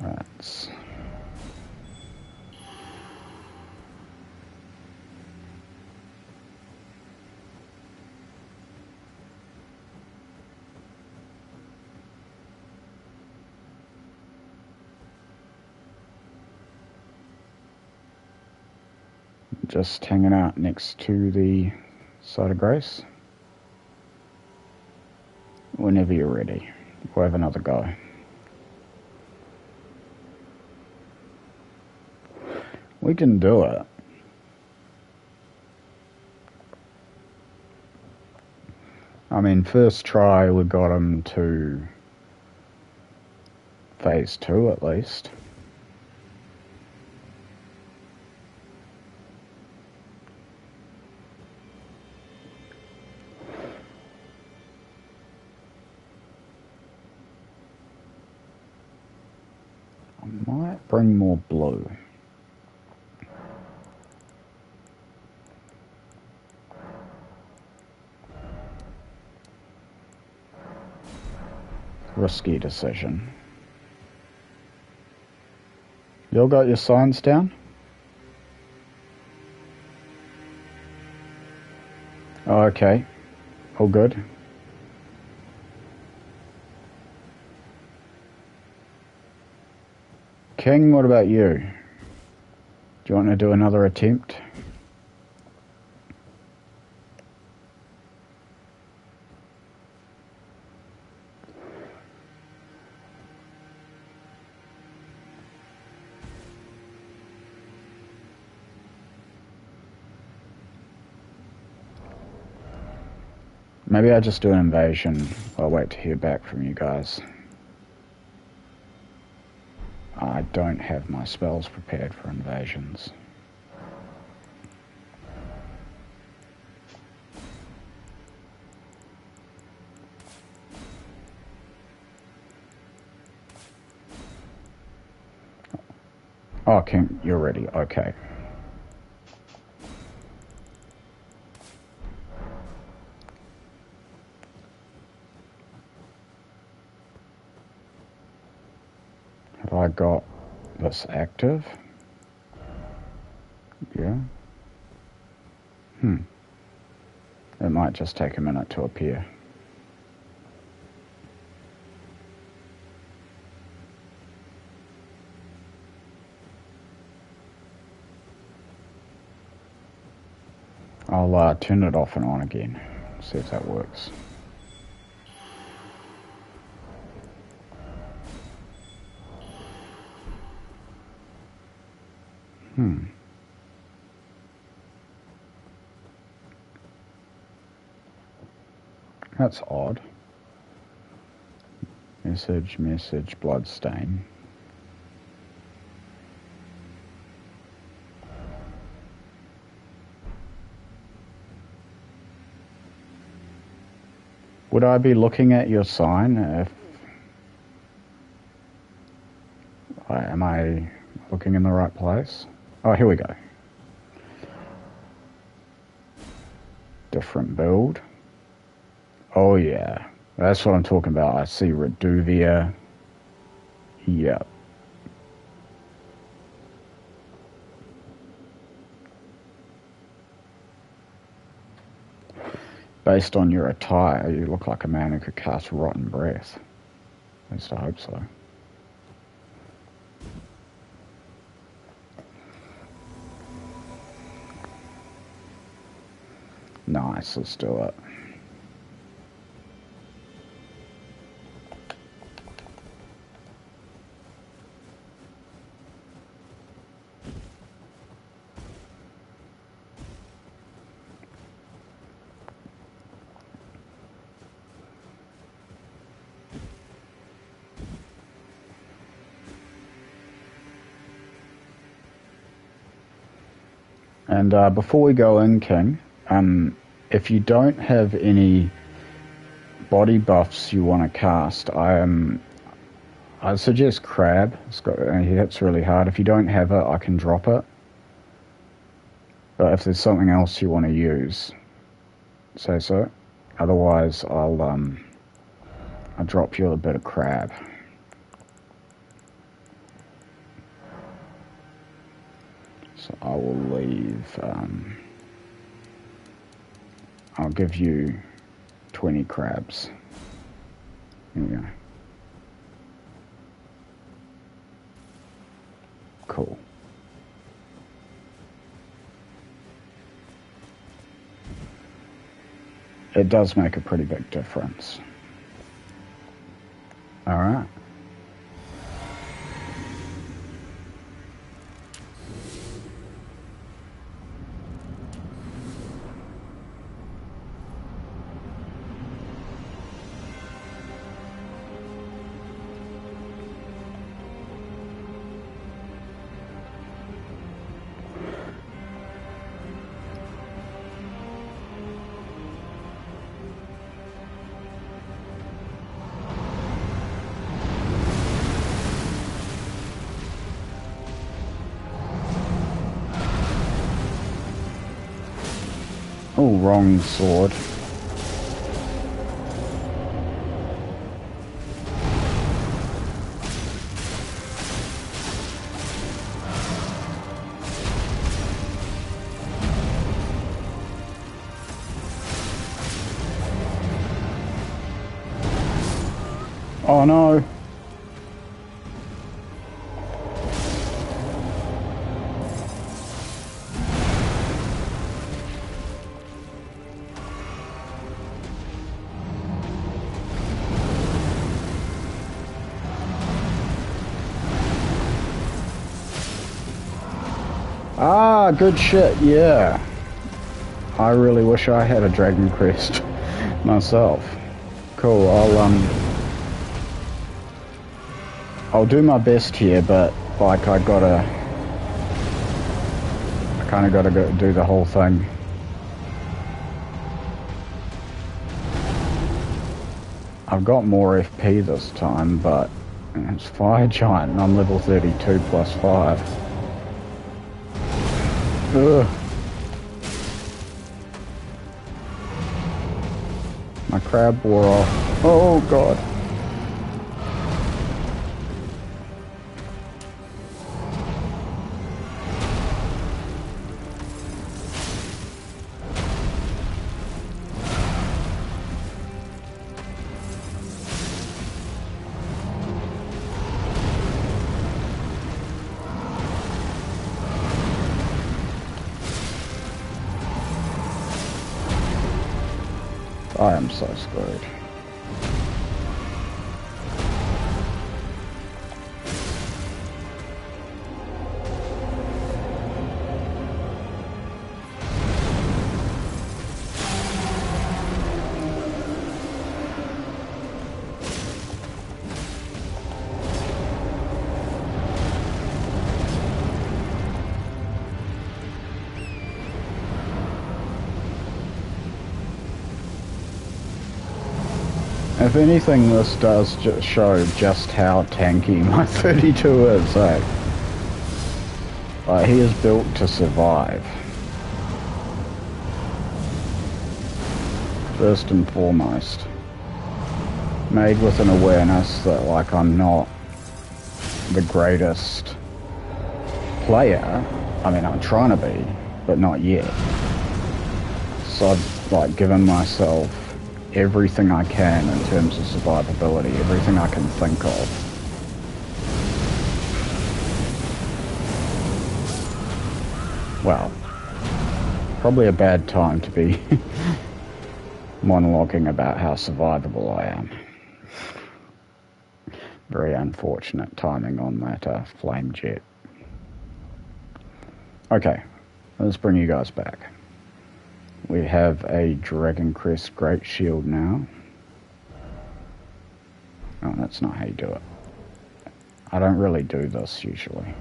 That's... Just hanging out next to the side of grace. Whenever you're ready, we'll have another go. We can do it. I mean, first try we got him to phase 2 at least. I might bring more blue. Risky decision. You all got your signs down? Oh, okay. All good. King, what about you? Do you want to do another attempt? Maybe I just do an invasion. I'll wait to hear back from you guys. I don't have my spells prepared for invasions. Oh, King, you're ready. Okay. Have I got this active? Yeah. It might just take a minute to appear. I'll turn it off and on again. See if that works. That's odd. Message, bloodstain. Would I be looking at your sign if... Am I looking in the right place? Oh, here we go. Different build. Oh yeah, that's what I'm talking about. I see Reduvia. Yep. Based on your attire, you look like a man who could cast Rotten Breath. At least I hope so. Nice, let's do it. And before we go in, King, if you don't have any body buffs you want to cast, I suggest Crab. He hits really hard. If you don't have it, I can drop it. But if there's something else you want to use, say so. Otherwise, I'll drop you a bit of Crab. So I will leave, I'll give you 20 crabs. Here we go. Cool. It does make a pretty big difference. All right. Oh, wrong sword. Oh no. Ah, good shit, yeah. I really wish I had a Dragon Crest myself. Cool, I'll do my best here, but like I kinda gotta go do the whole thing. I've got more FP this time, but it's Fire Giant and I'm level 32 plus 5. Ugh. My crab wore off. Oh god. I am so screwed. If anything, this does just show just how tanky my 32 is, eh? Like, he is built to survive. First and foremost. Made with an awareness that, like, I'm not the greatest player. I mean, I'm trying to be, but not yet. So I've, like, given myself everything I can in terms of survivability, everything I can think of. Well, probably a bad time to be monologuing about how survivable I am. Very unfortunate timing on that flame jet. Okay, let's bring you guys back. We have a Dragon Crest Great Shield now. Oh, that's not how you do it. I don't really do this usually.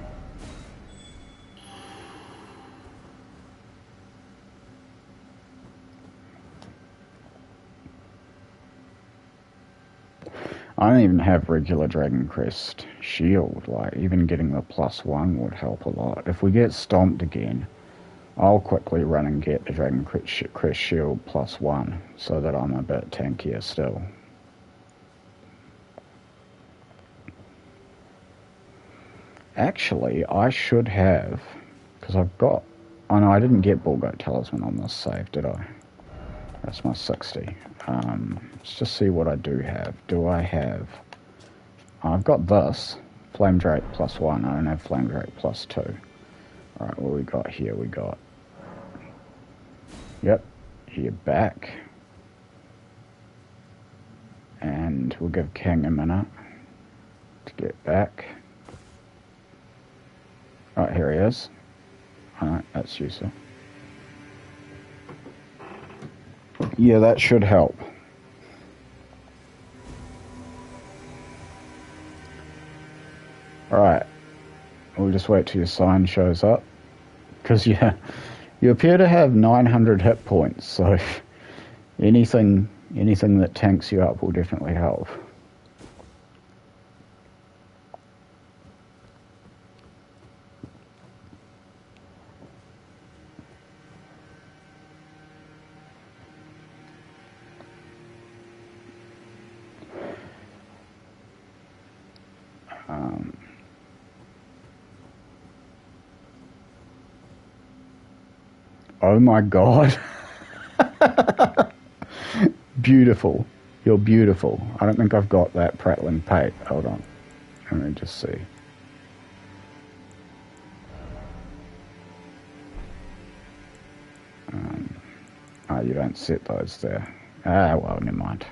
I don't even have regular Dragon Crest Shield. Like, even getting the +1 would help a lot. If we get stomped again, I'll quickly run and get the Dragon Crest Shield +1 so that I'm a bit tankier still. Actually, I should have, because I've got... Oh no, I didn't get Bullgoat Talisman on this save, did I? That's my 60. Let's just see what I do have. Do I have... I've got this. Flame Drake +1. I don't have Flame Drake +2. Alright, what we got here? We got... Yep, here back. And we'll give King a minute to get back. Right, here he is. Alright, that's useful. Yeah, that should help. Alright, we'll just wait till your sign shows up. Because, yeah, you appear to have 900 hit points, so anything that tanks you up will definitely help. Oh my god. Beautiful. You're beautiful. I don't think I've got that prattling pate. Hold on. Let me just see. Oh, you don't set those there. Ah, well, never mind.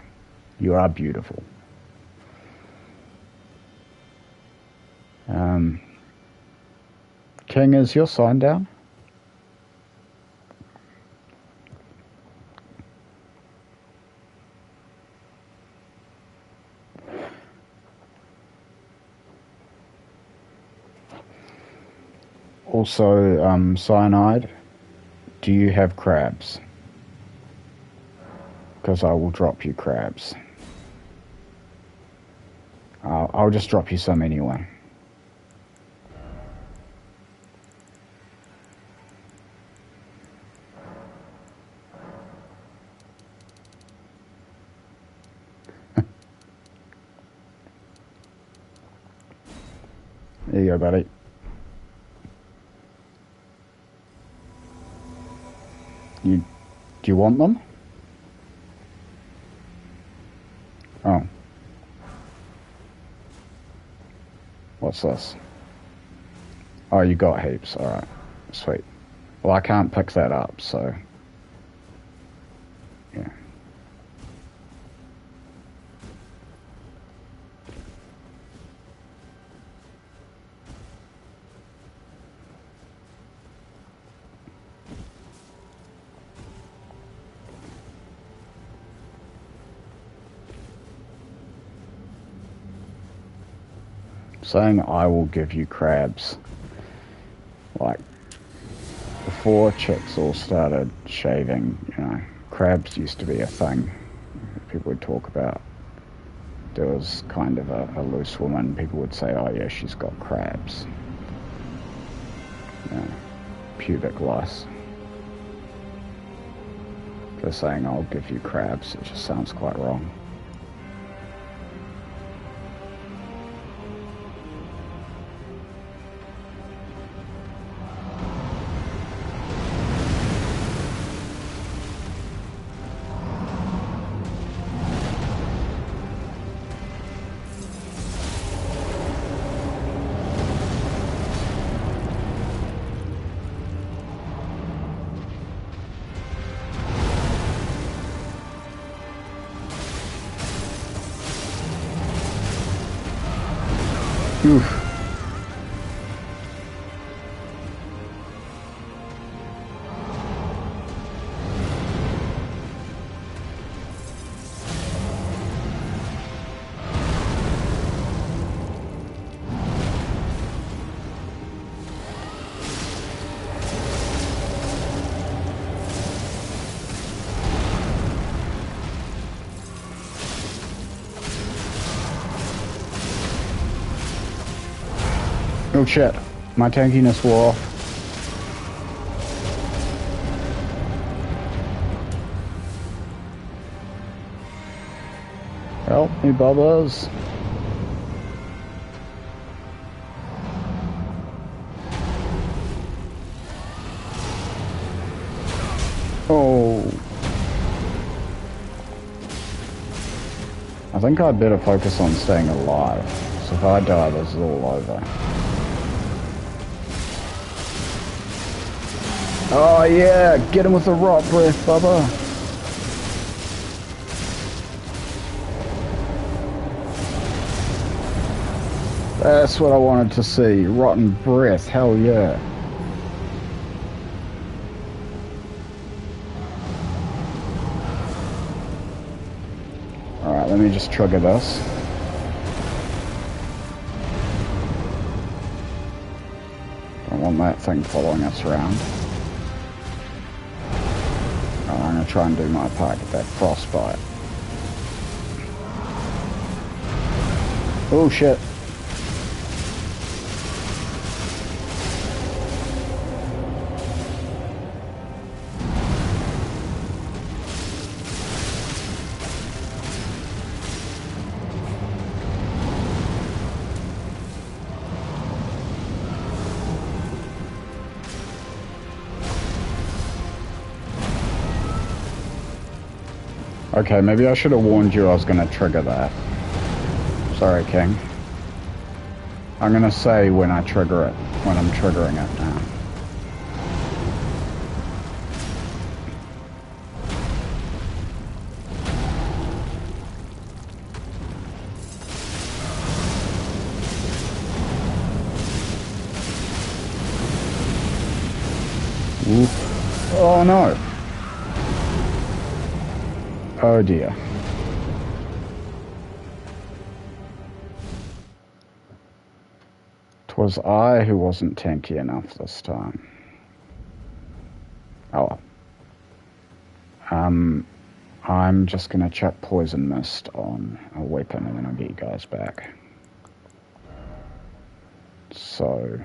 You are beautiful. King, is your sign down? Also, cyanide, do you have crabs? Because I will drop you crabs. I'll just drop you some anyway. There you go, buddy. Do you want them? Oh. What's this? Oh, you got heaps. Alright. Sweet. Well, I can't pick that up, so... yeah. Saying I will give you crabs. Like, before chicks all started shaving, you know, crabs used to be a thing people would talk about. There was kind of a loose woman, people would say, oh yeah, she's got crabs. You know, pubic lice. Just saying I'll give you crabs, it just sounds quite wrong. Oof. Oh shit, my tankiness wore off. Help me, Bubbles. Oh. I think I'd better focus on staying alive. So if I die, this is all over. Oh yeah, get him with the rot breath, Bubba. That's what I wanted to see. Rotten breath, hell yeah. Alright, let me just trigger this. Don't want that thing following us around. I'm going to try and do my part, get that frostbite. Oh shit. Okay, maybe I should have warned you I was going to trigger that. Sorry, King. I'm going to say when I trigger it, when I'm triggering it now. Oop. Oh no. Oh dear. Twas I who wasn't tanky enough this time. Oh well. I'm just gonna chuck poison mist on a weapon and then I'll get you guys back. So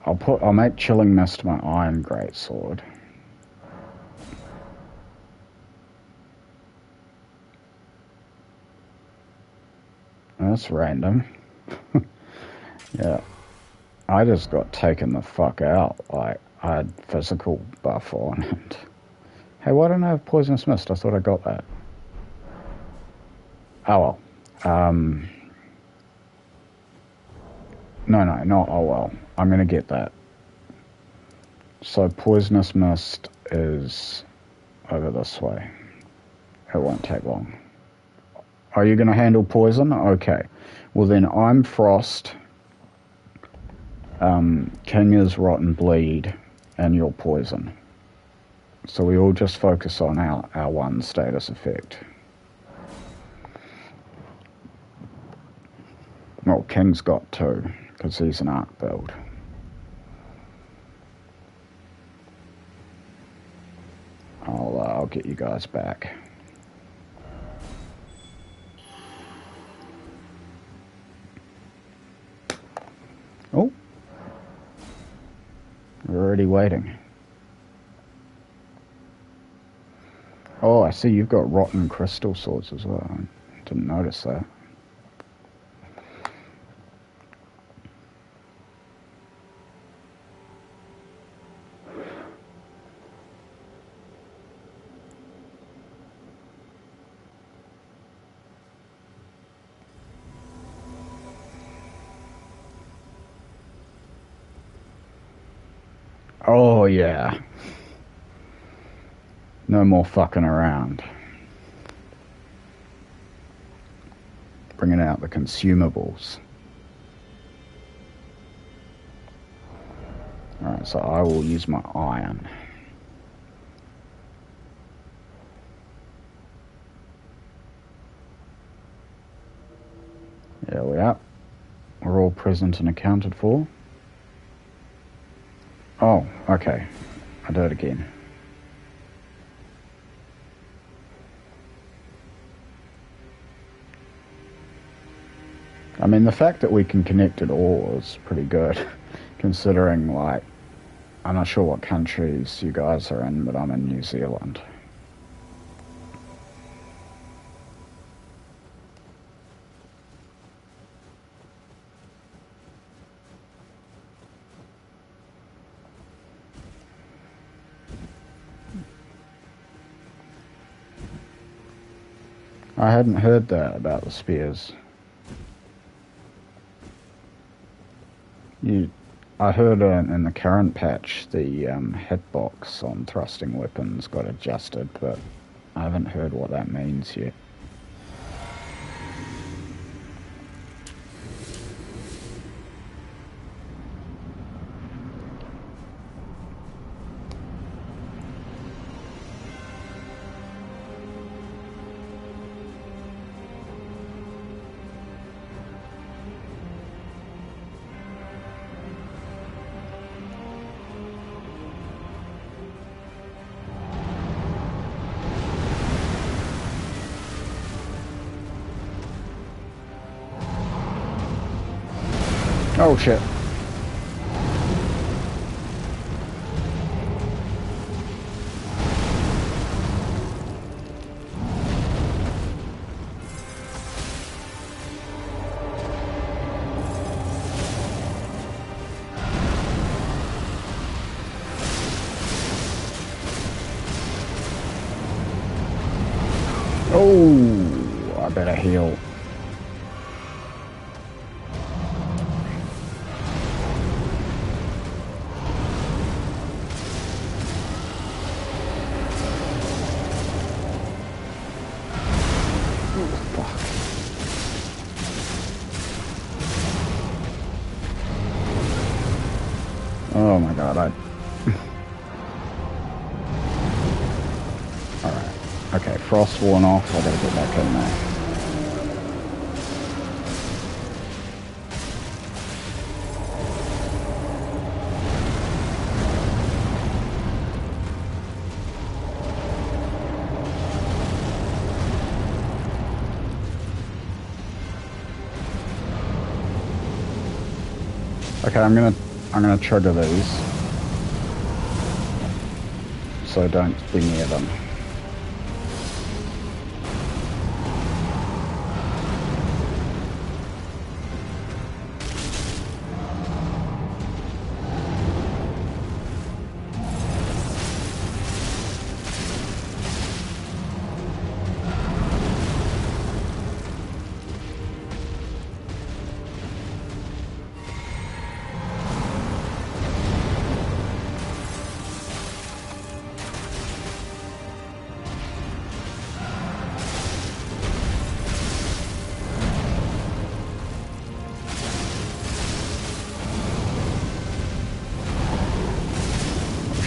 I'll make chilling mist my iron greatsword. That's random. Yeah. I just got taken the fuck out. Like, I had physical buff on and... Hey, why don't I have poisonous mist? I thought I got that. Oh well. No, not oh well. I'm gonna get that. So poisonous mist is over this way. It won't take long. Are you gonna handle poison? Okay. Well then I'm Frost. King is Rotten Bleed, and you're Poison. So we all just focus on our one status effect. Well, King's got two, because he's an arc build. I'll get you guys back. Oh. We're already waiting. Oh, I see you've got rotten crystal swords as well. I didn't notice that. Oh, yeah. No more fucking around. Bringing out the consumables. Alright, so I will use my iron. There we are. We're all present and accounted for. Oh, okay. I do it again. I mean, the fact that we can connect it all is pretty good, considering, like, I'm not sure what countries you guys are in, but I'm in New Zealand. I hadn't heard that about the spears. I heard in the current patch the hitbox on thrusting weapons got adjusted, but I haven't heard what that means yet. Oh shit. Oh, I better heal. Oh my god, Alright. Okay, frost worn off, I gotta get back in there. Okay, I'm gonna trigger these. So don't be near them.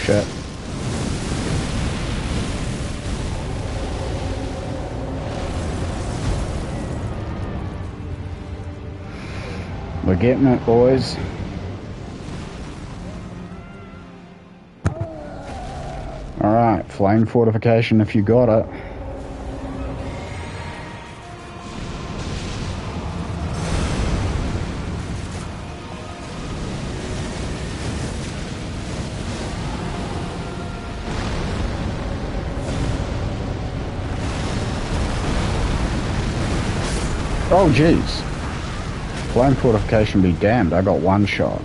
Shit. We're getting it, boys. Alright, flame fortification if you got it. Oh, jeez. Flame fortification be damned, I got one shot.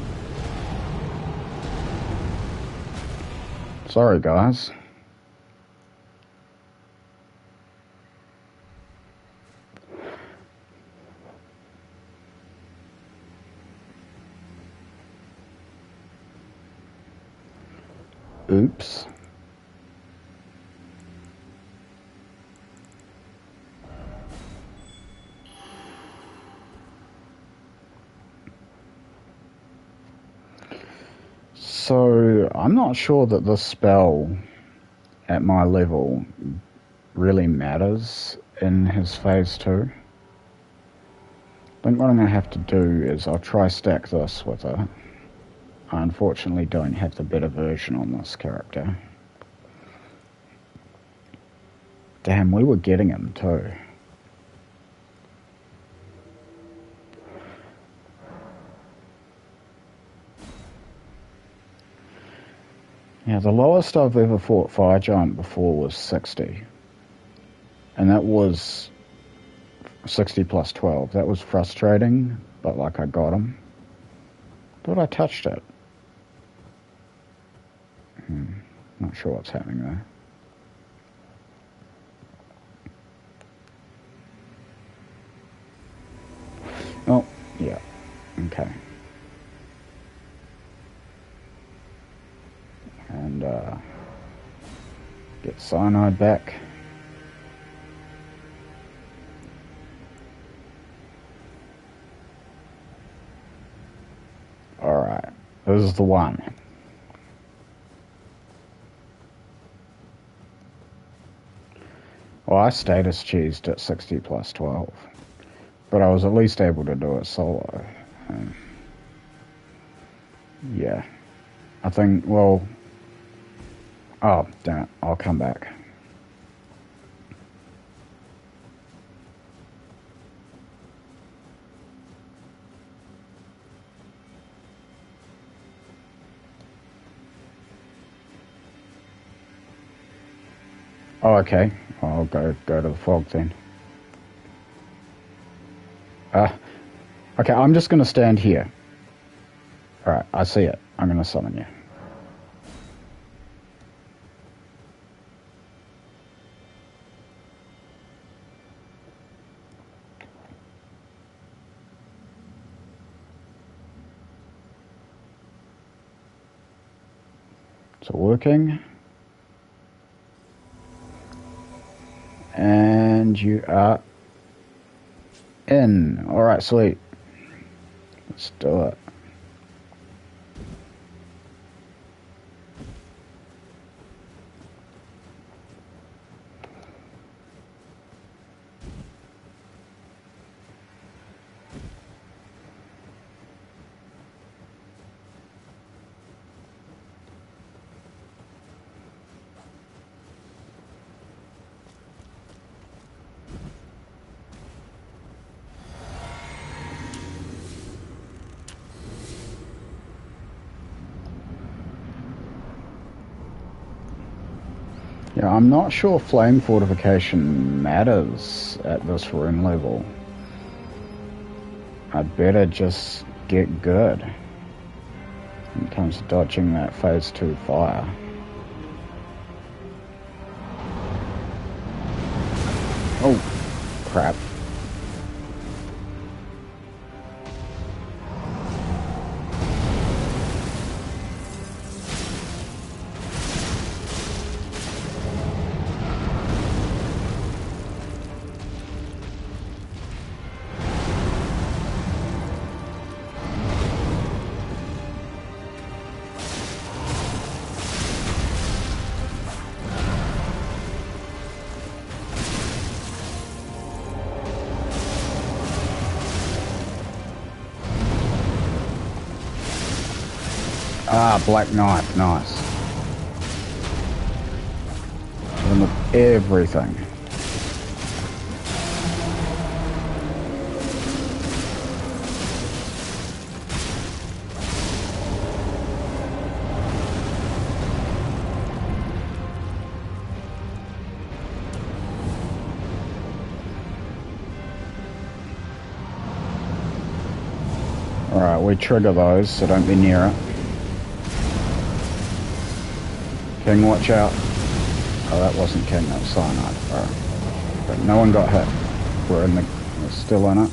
Sorry, guys. Oops. So, I'm not sure that this spell at my level really matters in his phase 2. I think what I'm going to have to do is I'll try stack this with it. I unfortunately don't have the better version on this character. Damn, we were getting him too. Yeah, the lowest I've ever fought Fire Giant before was 60. And that was 60 plus 12. That was frustrating, but like I got him. Thought I touched it. Not sure what's happening there. Oh, yeah. Okay. And get cyanide back. Alright, this is the one. Well, I status cheesed at 60 plus 12. But I was at least able to do it solo. Yeah. I think, well... Oh, damn it. I'll come back. Oh, okay. I'll go to the fog then. Okay, I'm just going to stand here. Alright, I see it. I'm going to summon you. It's working. And you are in. Alright, sweet. Let's do it. Yeah, I'm not sure flame fortification matters at this room level. I'd better just get good when it comes to dodging that phase 2 fire. Oh, crap. Ah, black knife, nice. And with everything. Alright, we trigger those, so don't be near it. King, watch out. Oh, that wasn't King, that was Cyanide. Alright. But no one got hit. We're still in it.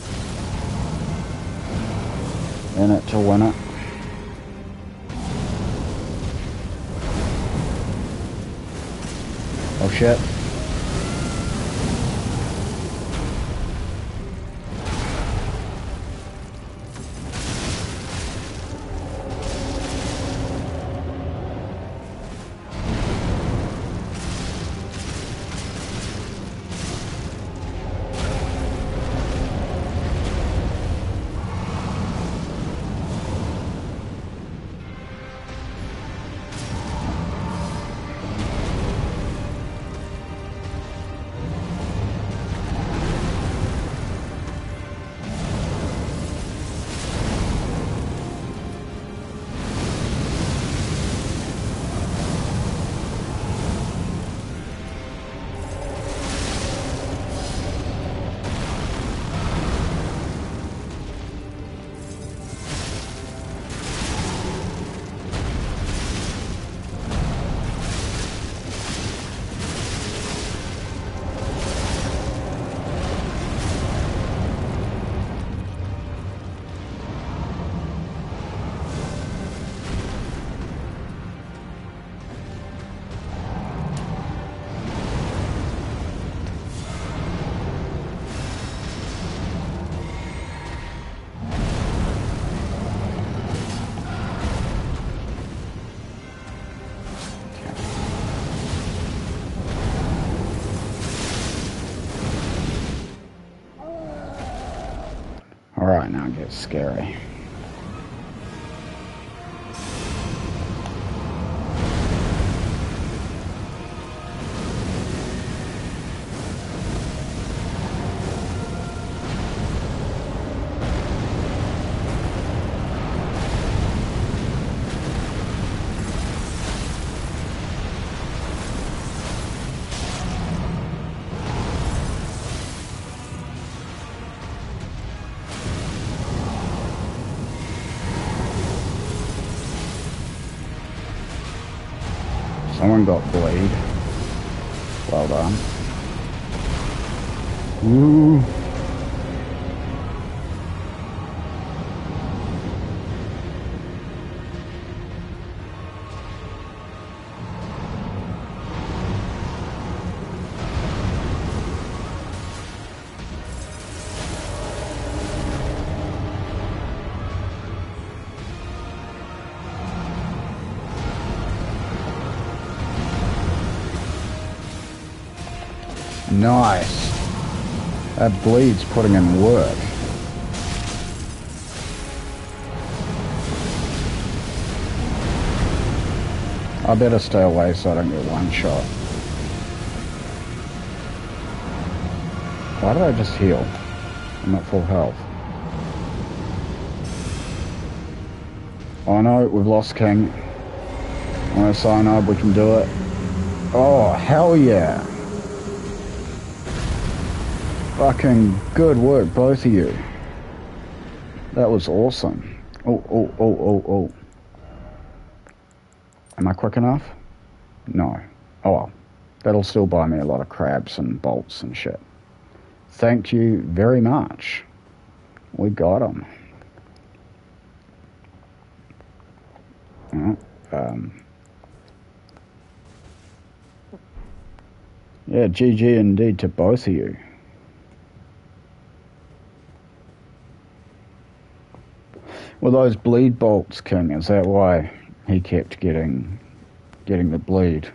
In it to win it. Oh shit. Alright, now it gets scary. Someone got bleed. Well done. Ooh. Nice. That bleed's putting in work. I better stay away so I don't get one shot. Why did I just heal? I'm at full health. Oh no, we've lost King. On a cyanide, we can do it. Oh, hell yeah. Fucking good work, both of you. That was awesome. Oh. Am I quick enough? No. Oh well. That'll still buy me a lot of crabs and bolts and shit. Thank you very much. We got them. Yeah, GG indeed to both of you. Well, those bleed bolts, King, is that why he kept getting the bleed?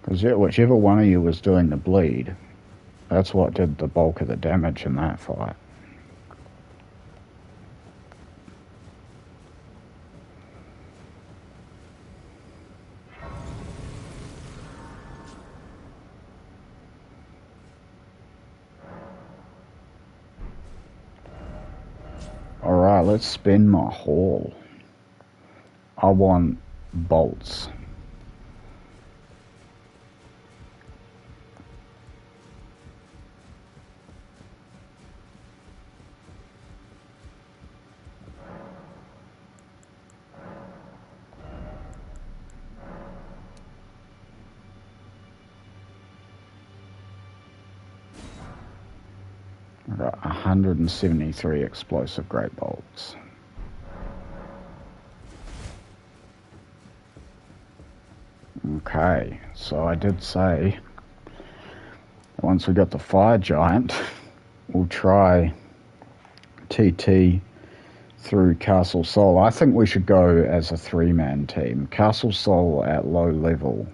Because whichever one of you was doing the bleed, that's what did the bulk of the damage in that fight. Alright, let's spend my haul. I want bolts. I've got 173 explosive great bolts. Okay, so I did say once we got the fire giant, we'll try TT through Castle Sol. I think we should go as a 3-man team. Castle Sol at low level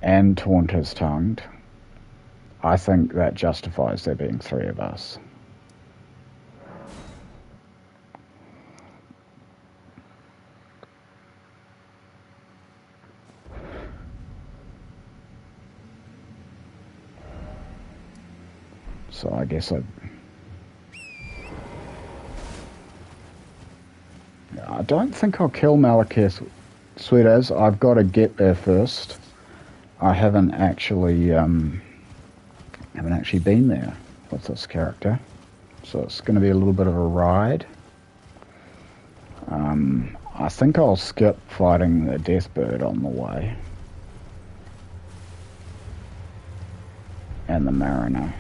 and Taunter's Tongued. I think that justifies there being 3 of us. So I guess I don't think I'll kill Malekith, sweet as. I've got to get there first. I haven't actually been there with this character, so it's going to be a little bit of a ride. I think I'll skip fighting the Deathbird on the way, and the Mariner.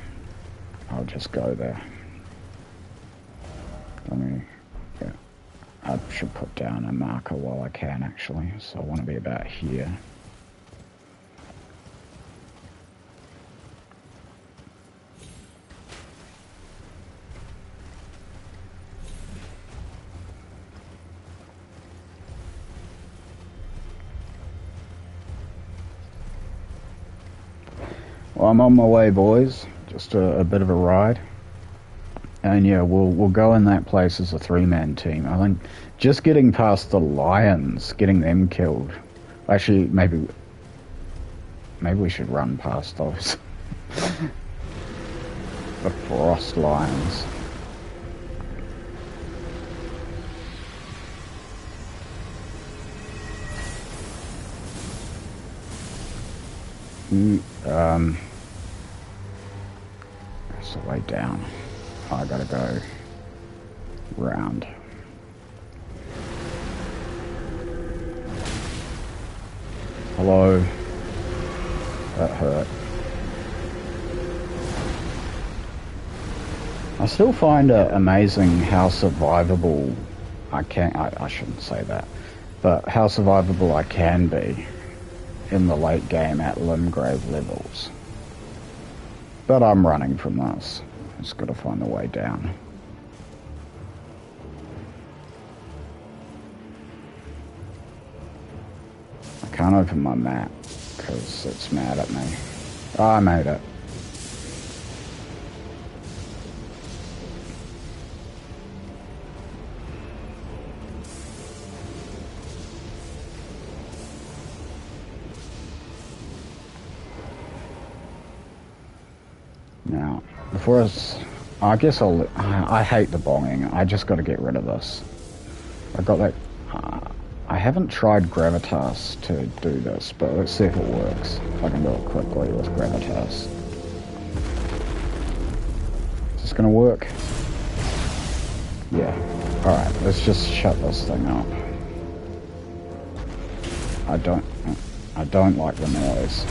I'll just go there. I should put down a marker while I can, actually, so I want to be about here. Well, I'm on my way, boys. Just a bit of a ride. And yeah, we'll go in that place as a 3-man team. I think just getting past the lions, getting them killed. Actually, maybe we should run past those. The frost lions. That's the way down. I gotta go round. Hello. That hurt. I still find it amazing how survivable I shouldn't say that, but how survivable I can be in the late game at Limgrave levels. But I'm running from this. Just gotta find the way down. can't open my map because it's mad at me. Oh, I made it. Now, before I guess I hate the bonging. I just got to get rid of this. I got that. I haven't tried Gravitas to do this, but let's see if it works. If I can do it quickly with Gravitas. Is this gonna work? Yeah. Alright, let's just shut this thing up. I don't like the noise.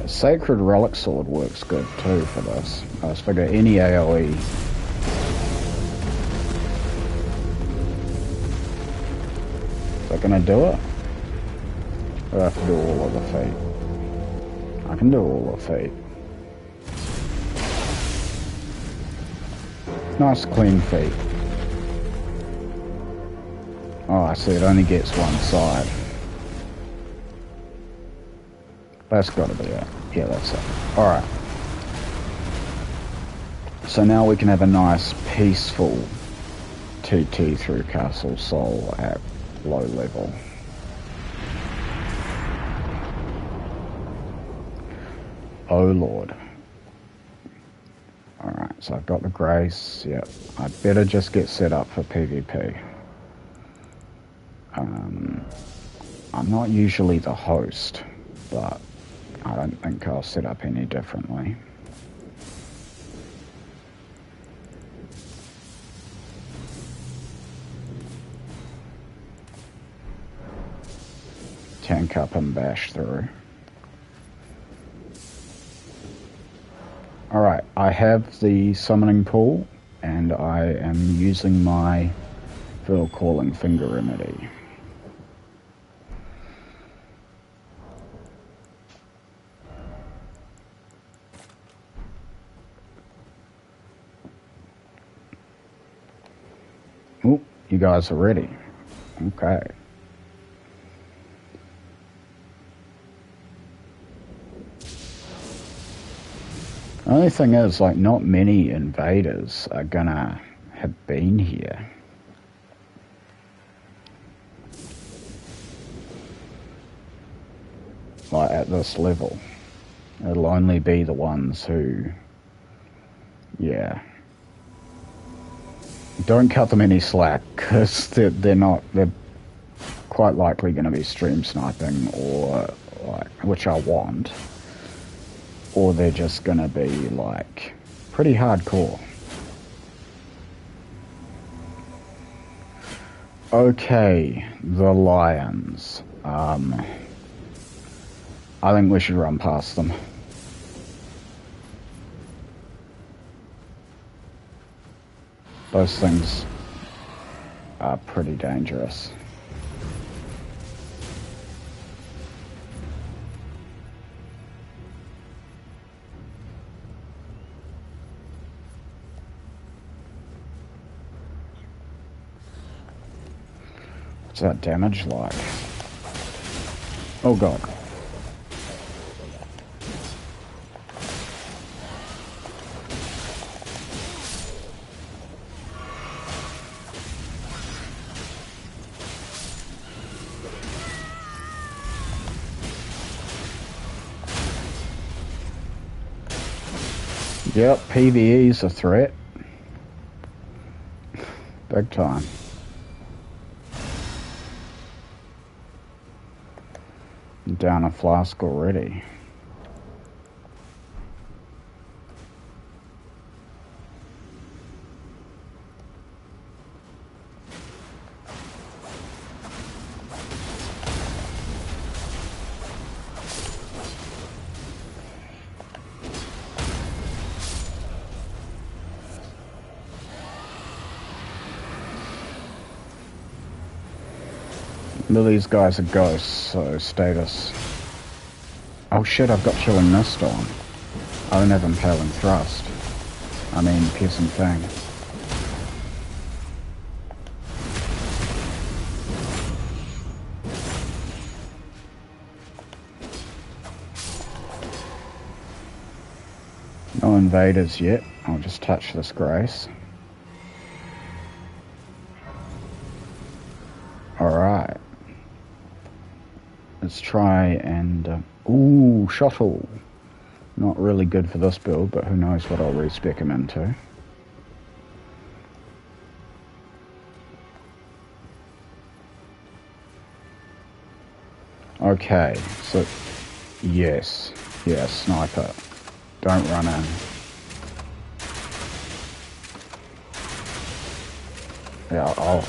Sacred Relic Sword works good too for this. I just figure any AoE. Is that gonna do it? Or do I have to do all of the feet? I can do all the feet. Nice clean feet. Oh, I see, it only gets one side. That's got to be it. Yeah, that's it. Alright. So now we can have a nice, peaceful TT through Castle Sol at low level. Oh lord. Alright, so I've got the Grace. Yep. I'd better just get set up for PvP. I'm not usually the host, but I don't think I'll set up any differently. Tank up and bash through. Alright, I have the summoning pool and I am using my Veil Calling Finger Remedy. Oh, you guys are ready. Okay. The only thing is, like, not many invaders are gonna have been here. Like, at this level. It'll only be the ones who... Yeah. Don't cut them any slack, because they're quite likely going to be stream sniping, or like, which I want, or they're just going to be like pretty hardcore. Okay, the lions. I think we should run past them. Those things are pretty dangerous. What's that damage like? Oh god. Yep, PvE's a threat. Big time. Down a flask already. These guys are ghosts, so status. Oh shit, I've got Chilling Mist on. I don't have Impaling Thrust. I mean, peasant thing. No invaders yet. I'll just touch this grace. Alright. Let's try and... ooh, shuttle. Not really good for this build, but who knows what I'll respec him into. Okay, so... yes. Yeah, sniper. Don't run in. Yeah, I'll...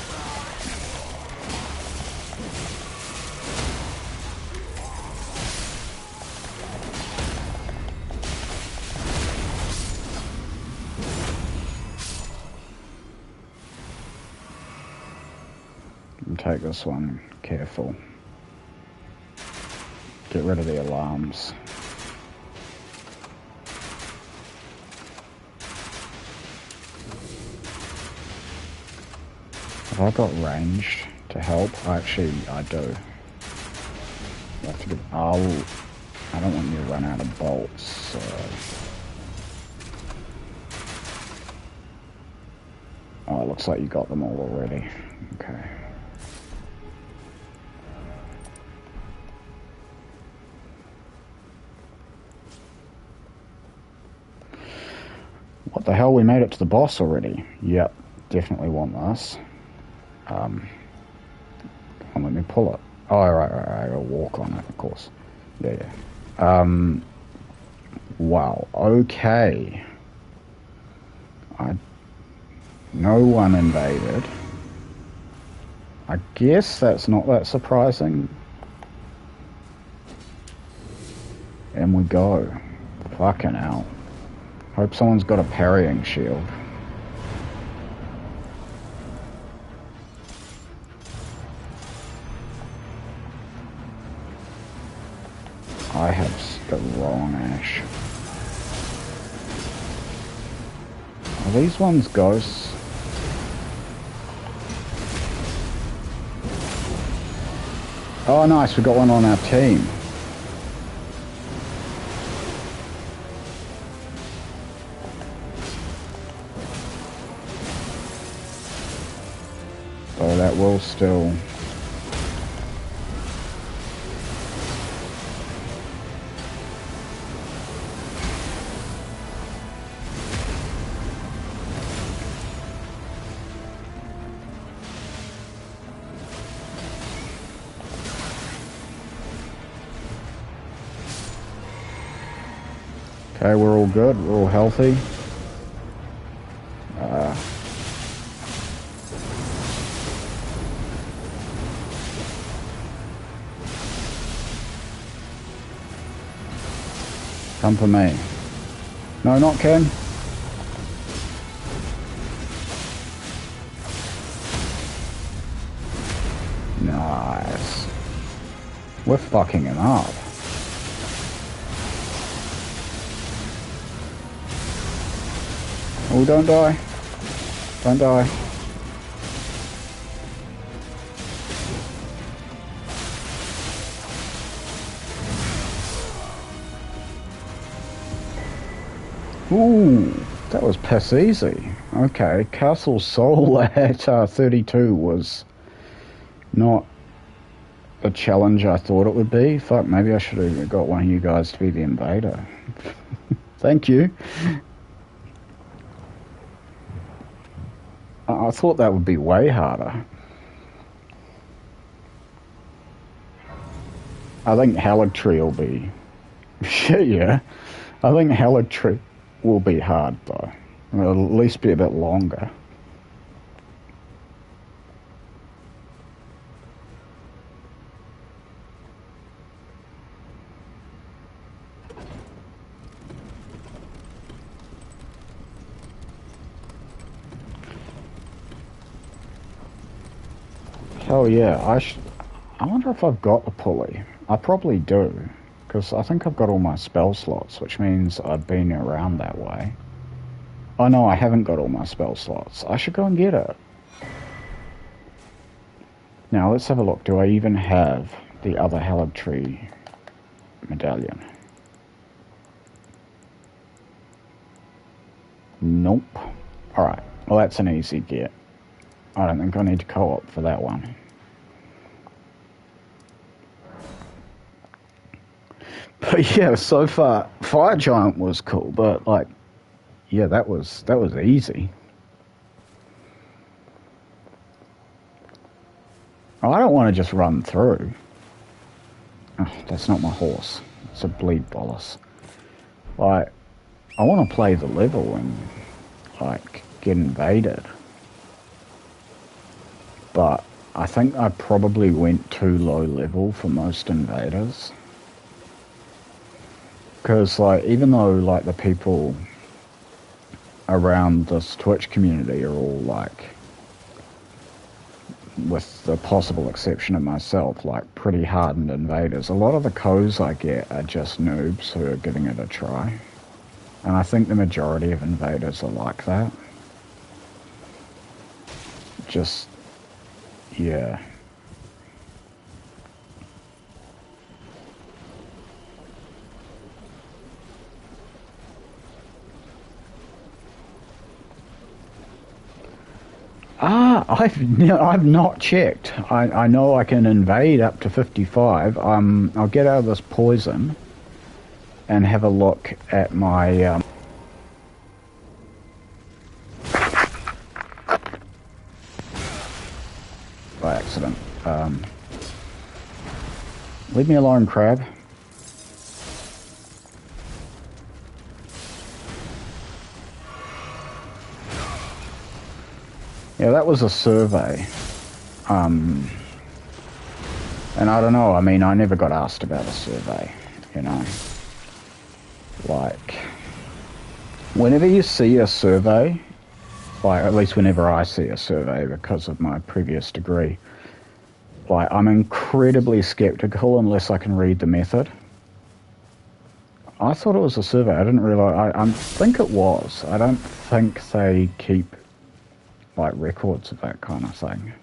take this one. Careful. Get rid of the alarms. Have I got ranged to help? Actually, I do. You have to get... oh, I don't want you to run out of bolts, so... oh, it looks like you got them all already. Okay. What the hell? We made it to the boss already. Yep, definitely want this. Come on, let me pull it. Oh, right, I'll walk on it, of course. Yeah. Wow, okay. No one invaded. I guess that's not that surprising. And we go. Fucking hell. Hope someone's got a parrying shield. I have the wrong ash. Are these ones ghosts? Oh nice, we got one on our team. So that will still... okay, we're all good, we're all healthy. Come for me. No, not Ken. Nice. We're fucking him up. Oh, don't die. Don't die. Ooh, that was piss easy. Okay, Castle Soul at 32 was not the challenge I thought it would be. Fuck, maybe I should have got one of you guys to be the invader. Thank you. I thought that would be way harder. I think Haligtree will be... yeah. I think Haligtree will be hard though. It'll at least be a bit longer. Hell yeah, I wonder if I've got a pulley. I probably do, because I think I've got all my spell slots, which means I've been around that way. Oh no, I haven't got all my spell slots. I should go and get it. Now let's have a look. Do I even have the other Tree medallion? Nope. Alright, well that's an easy get. I don't think I need to co-op for that one. But yeah, so far, Fire Giant was cool, but like, yeah, that was easy. Oh, I don't want to just run through. Oh, that's not my horse. It's a bleed bolus. Like, I want to play the level and, like, get invaded. But I think I probably went too low level for most invaders. Because, like, even though, like, the people around this Twitch community are all, like, with the possible exception of myself, like, pretty hardened invaders, a lot of the co's I get are just noobs who are giving it a try. And I think the majority of invaders are like that. Just, yeah. I've not checked. I know I can invade up to 55. I'll get out of this poison and have a look at my by accident. Leave me alone, crab. Yeah, that was a survey. And I don't know, I mean, I never got asked about a survey, you know. Like, whenever you see a survey, like, at least whenever I see a survey because of my previous degree, like, I'm incredibly skeptical unless I can read the method. I thought it was a survey. I didn't realise. I think it was. I don't think they keep, like, records of that kind of thing.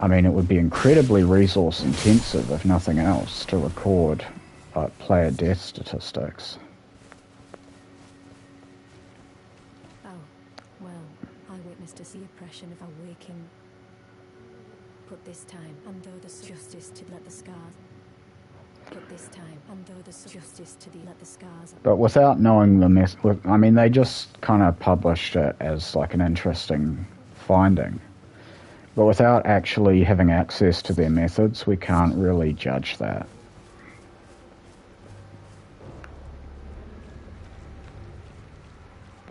I mean, it would be incredibly resource intensive, if nothing else, to record, like, player death statistics. Oh, well, I witnessed the oppression of awaking. Put this time under the justice to let the scars. Put this time under the justice to let the scars. But without knowing the I mean, they just kind of published it as, like, an interesting finding. But without actually having access to their methods, we can't really judge that.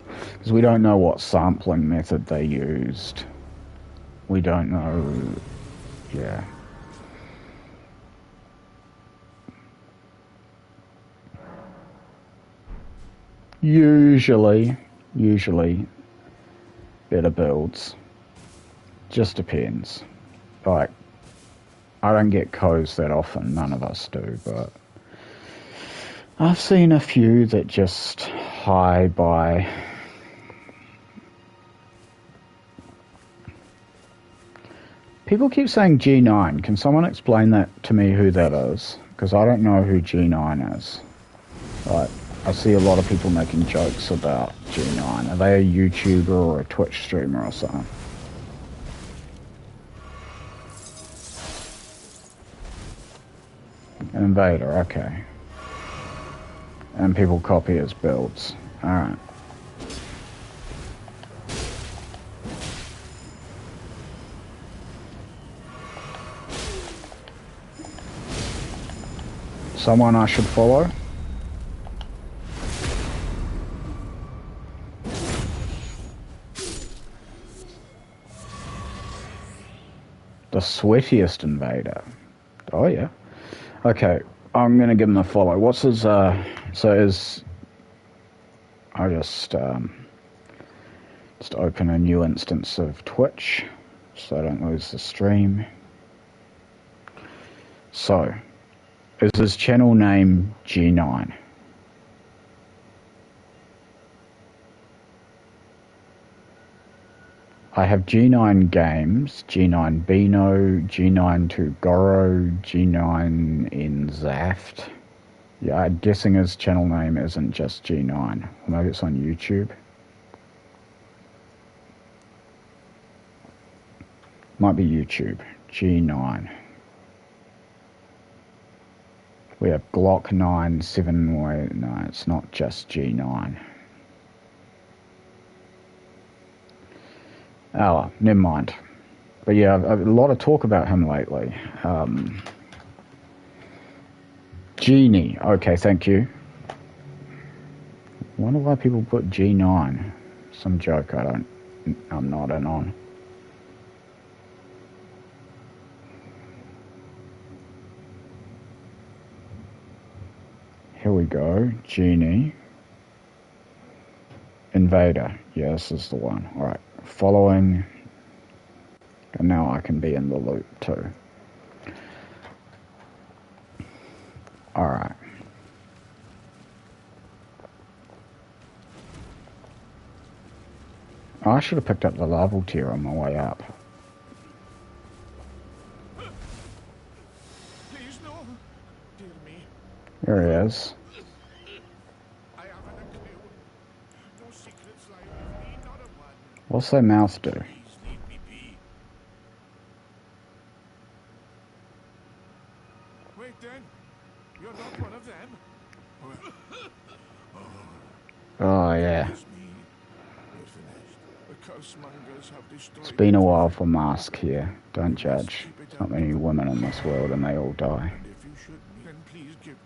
Because we don't know what sampling method they used. We don't know, yeah. Usually better builds. Just depends. Like, I don't get codes that often, none of us do, but I've seen a few that just high by. People keep saying G9. Can someone explain that to me, who that is? Because I don't know who G9 is. Like, I see a lot of people making jokes about G9. Are they a YouTuber or a Twitch streamer or something? An invader, okay. And people copy his builds. Alright. Someone I should follow? The sweatiest invader. Oh yeah. Okay, I'm gonna give him a follow. What's his I just open a new instance of Twitch so I don't lose the stream. So, is his channel name G9? I have G9 Games, G9 Beano, G9 to Goro, G9 in Zaft. Yeah, I'm guessing his channel name isn't just G9. Or maybe it's on YouTube. Might be YouTube. G9. We have Glock 9, 7-way. No, it's not just G9. Oh, well, never mind. But yeah, a lot of talk about him lately. Genie. Okay, thank you. Wonder why people put G9. Some joke I'm not in on. Here we go. Genie. Invader. Yeah, this is the one. Alright. Following. And now I can be in the loop too. Alright. I should have picked up the level tier on my way up. Please no. Dear me. There he is. I haven't a clue. No secrets lie with me, not a one. What's that mouth do? Please leave me be. Wait then. You're not one of them. Oh, yeah. It's me. We're finished. The cursemongers have destroyed. It's been a while for Mask here. Don't judge. There's not many women in this world and they all die. And if you should, then please give.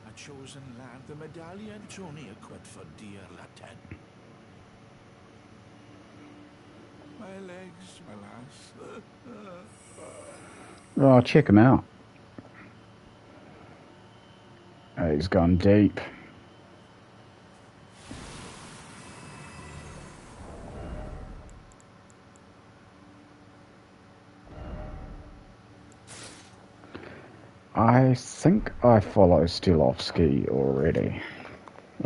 A chosen land, the medallion only equipped for dear Latin. My legs, my lass. Oh, check him out. Oh, he's gone deep. I think I follow Stilovsky already.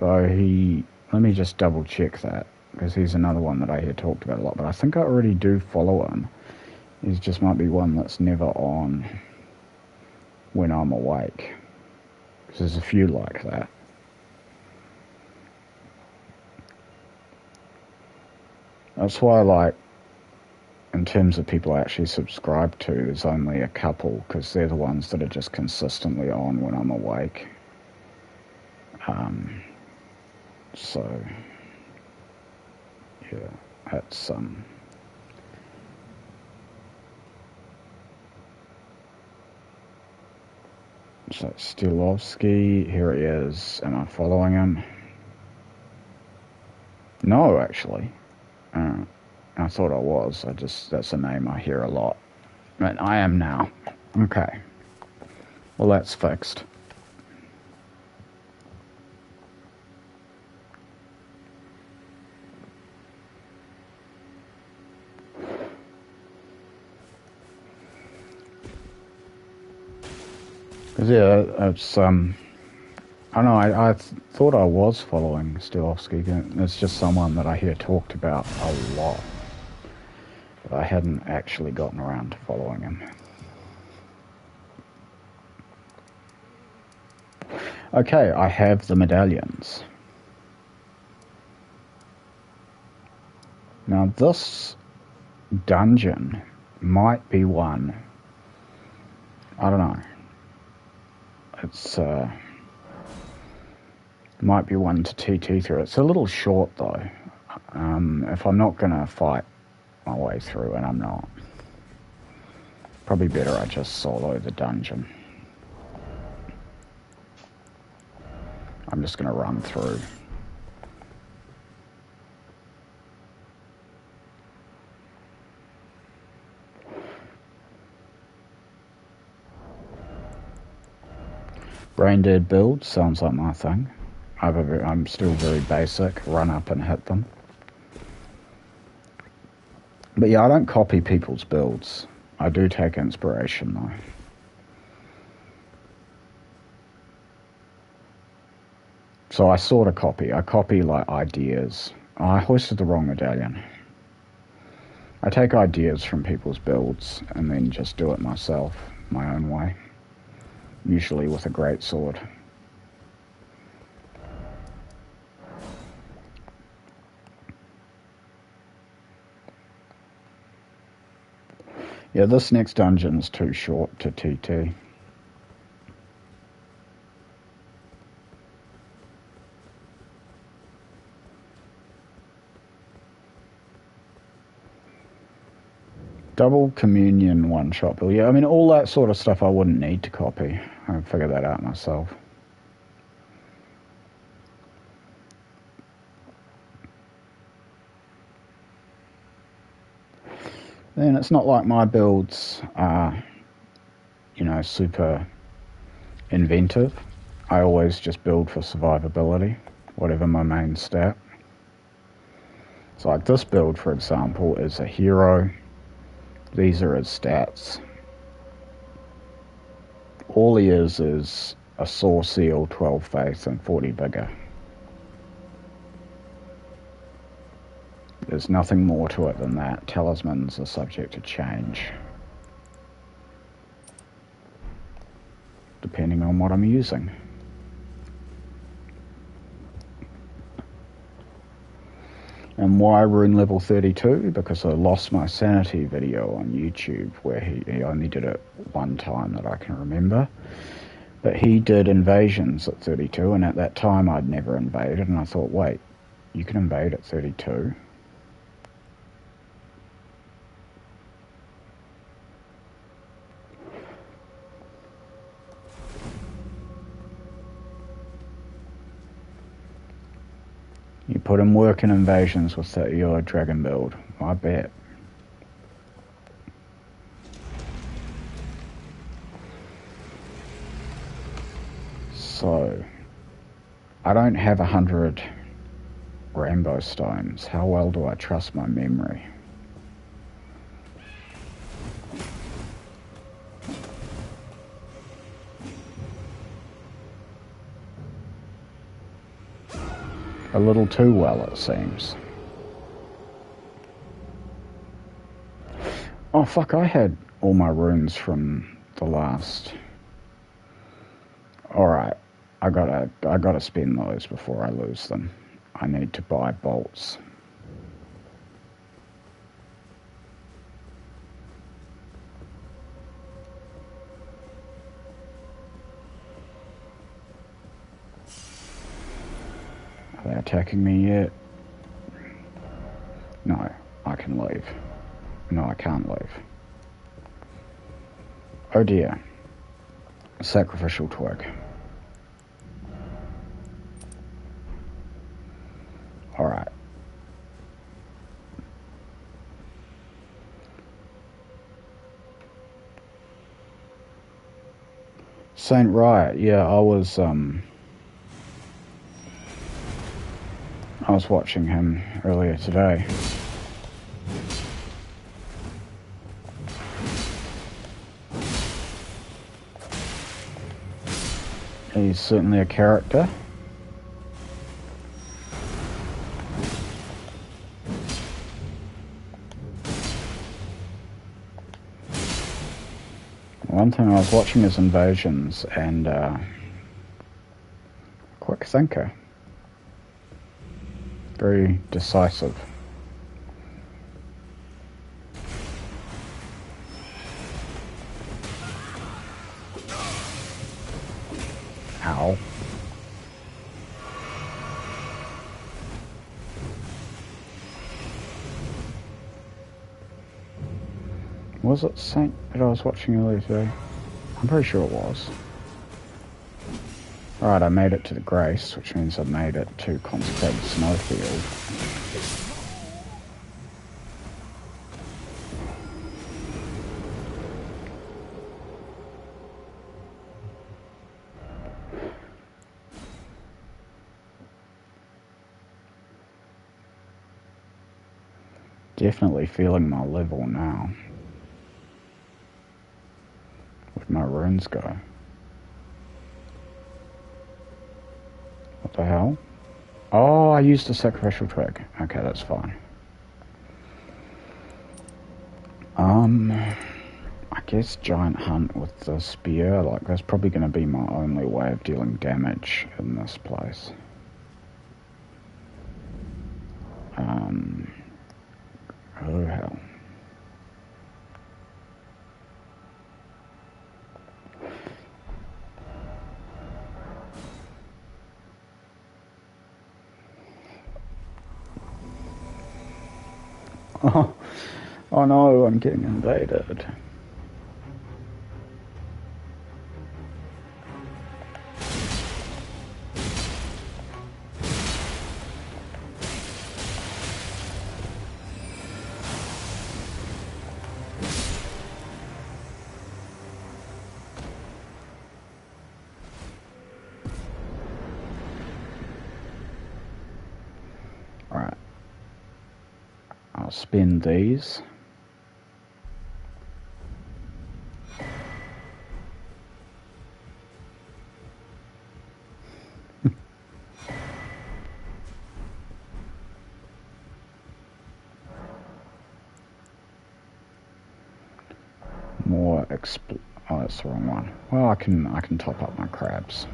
Oh, let me just double check that, because he's another one that I hear talked about a lot, but I think I already do follow him. He just might be one that's never on when I'm awake. Because there's a few like that. That's why, like, in terms of people I actually subscribe to, there's only a couple, because they're the ones that are just consistently on when I'm awake. So, yeah, that's, So Stilovsky, here he is. Am I following him? No, actually. I thought I was. That's a name I hear a lot. But I am now. Okay. Well, that's fixed. Yeah, it's, I don't know, I thought I was following Stilovsky. It's just someone that I hear talked about a lot. But I hadn't actually gotten around to following him. Okay, I have the medallions. Now this dungeon might be one. I don't know. It's might be one to TT through. It's a little short though. If I'm not gonna fight my way through, and I'm not, probably better I just solo the dungeon. I'm just gonna run through. Brain dead build sounds like my thing. I'm still very basic. Run up and hit them. But yeah, I don't copy people's builds. I do take inspiration though. So I sort of copy. I copy like ideas. Oh, I hoisted the wrong medallion. I take ideas from people's builds and then just do it myself, my own way. Usually with a greatsword. Yeah, this next dungeon's too short to TT. Double communion one-shot build. Yeah, I mean, all that sort of stuff I wouldn't need to copy. I figure that out myself. Then it's not like my builds are, you know, super inventive. I always just build for survivability, whatever my main stat. So like this build, for example, is a hero. These are his stats. All he is a Saw Seal, 12 Faith, and 40 Vigor. There's nothing more to it than that. Talismans are subject to change, depending on what I'm using. And why rune level 32? Because I lost my sanity video on YouTube where he only did it one time that I can remember. But he did invasions at 32, and at that time I'd never invaded, and I thought, wait, you can invade at 32? You put him working invasions with your dragon build, I bet. So, I don't have 100 rainbow stones. How well do I trust my memory? A little too well, it seems. Oh fuck, I had all my runes from the last... Alright, I gotta spend those before I lose them. I need to buy bolts. Are they attacking me yet? No, I can leave. No, I can't leave. Oh dear. Sacrificial twig. Alright. Saint Riot, yeah, I was watching him earlier today. He's certainly a character. One thing, I was watching his invasions, and quick thinker. Very decisive. Ow. Was it Saint that I was watching earlier today? I'm pretty sure it was. Alright, I made it to the Grace, which means I made it to Consecrated Snowfield. Definitely feeling my level now. Where'd my runes go? What The hell? Oh, I used a sacrificial twig. Okay, that's fine. I guess giant hunt with the spear, like that's probably going to be my only way of dealing damage in this place. Oh hell. Oh no, I'm getting invaded. Alright. I'll spin these. More oh, that's the wrong one. Well, I can top up my crabs.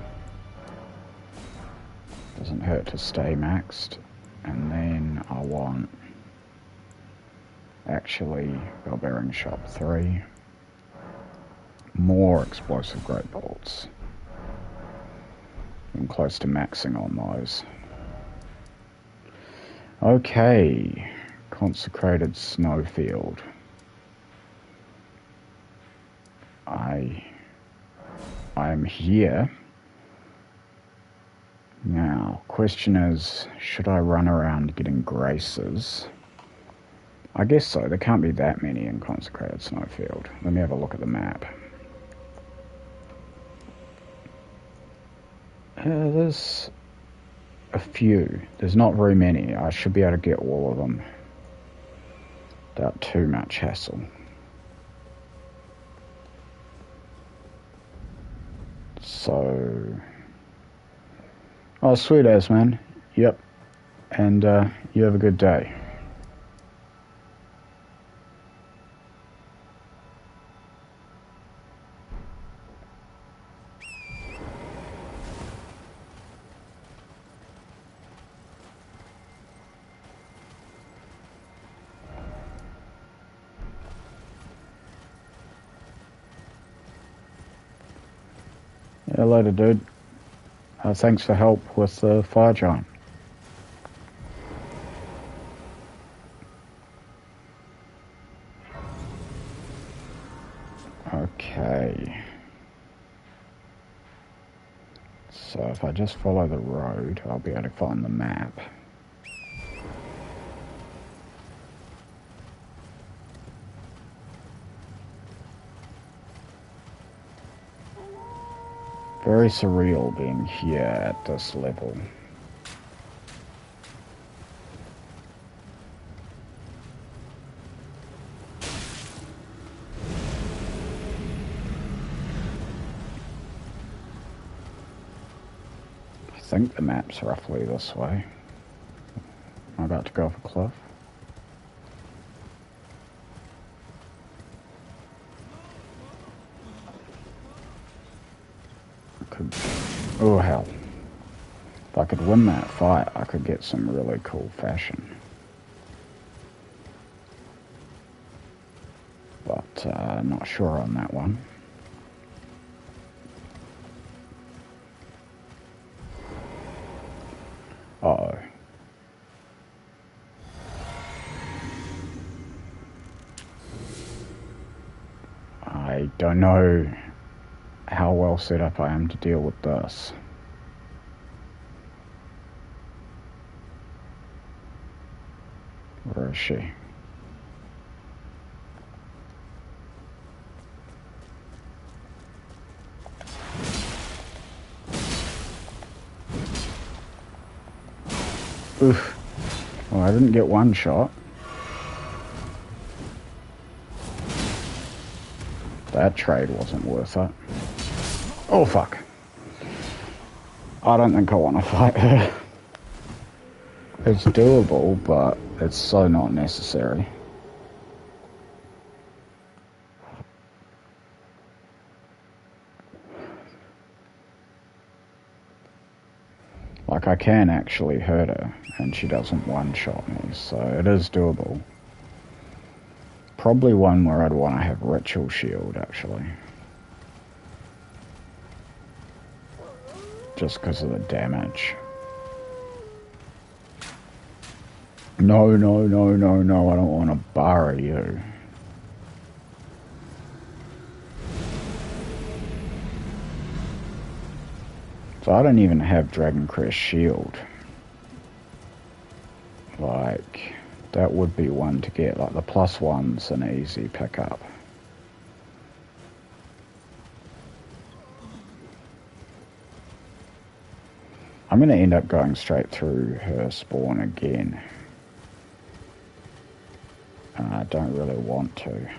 Doesn't hurt to stay maxed. And then I want actually bell bearing shot 3. More explosive great bolts. I'm close to maxing on those. Okay, consecrated snowfield. I'm here. Now, question is, should I run around getting graces? I guess so. There can't be that many in consecrated snowfield. Let me have a look at the map. There's a few. There's not very many. I should be able to get all of them without too much hassle. So... Oh, sweet as, man. Yep. And you have a good day. Yeah, later, dude. Thanks for help with the fire giant. Okay. So if I just follow the road, I'll be able to find the map. Very surreal being here at this level. I think the map's roughly this way. I'm about to go off a cliff. Oh hell. If I could win that fight, I could get some really cool fashion. But not sure on that one. Uh-oh. I don't know how well set up I am to deal with this. Where is she? Oof. Well, I didn't get one shot. That trade wasn't worth it. Oh, fuck. I don't think I want to fight her. It's doable, but it's so not necessary. Like, I can actually hurt her, and she doesn't one-shot me, so it is doable. Probably one where I'd want to have Ritual Shield, actually. Just because of the damage. No, I don't want to borrow you. So I don't even have Dragon Crest Shield. Like, that would be one to get. Like, the +1's an easy pickup. I'm going to end up going straight through her spawn again. And I don't really want to.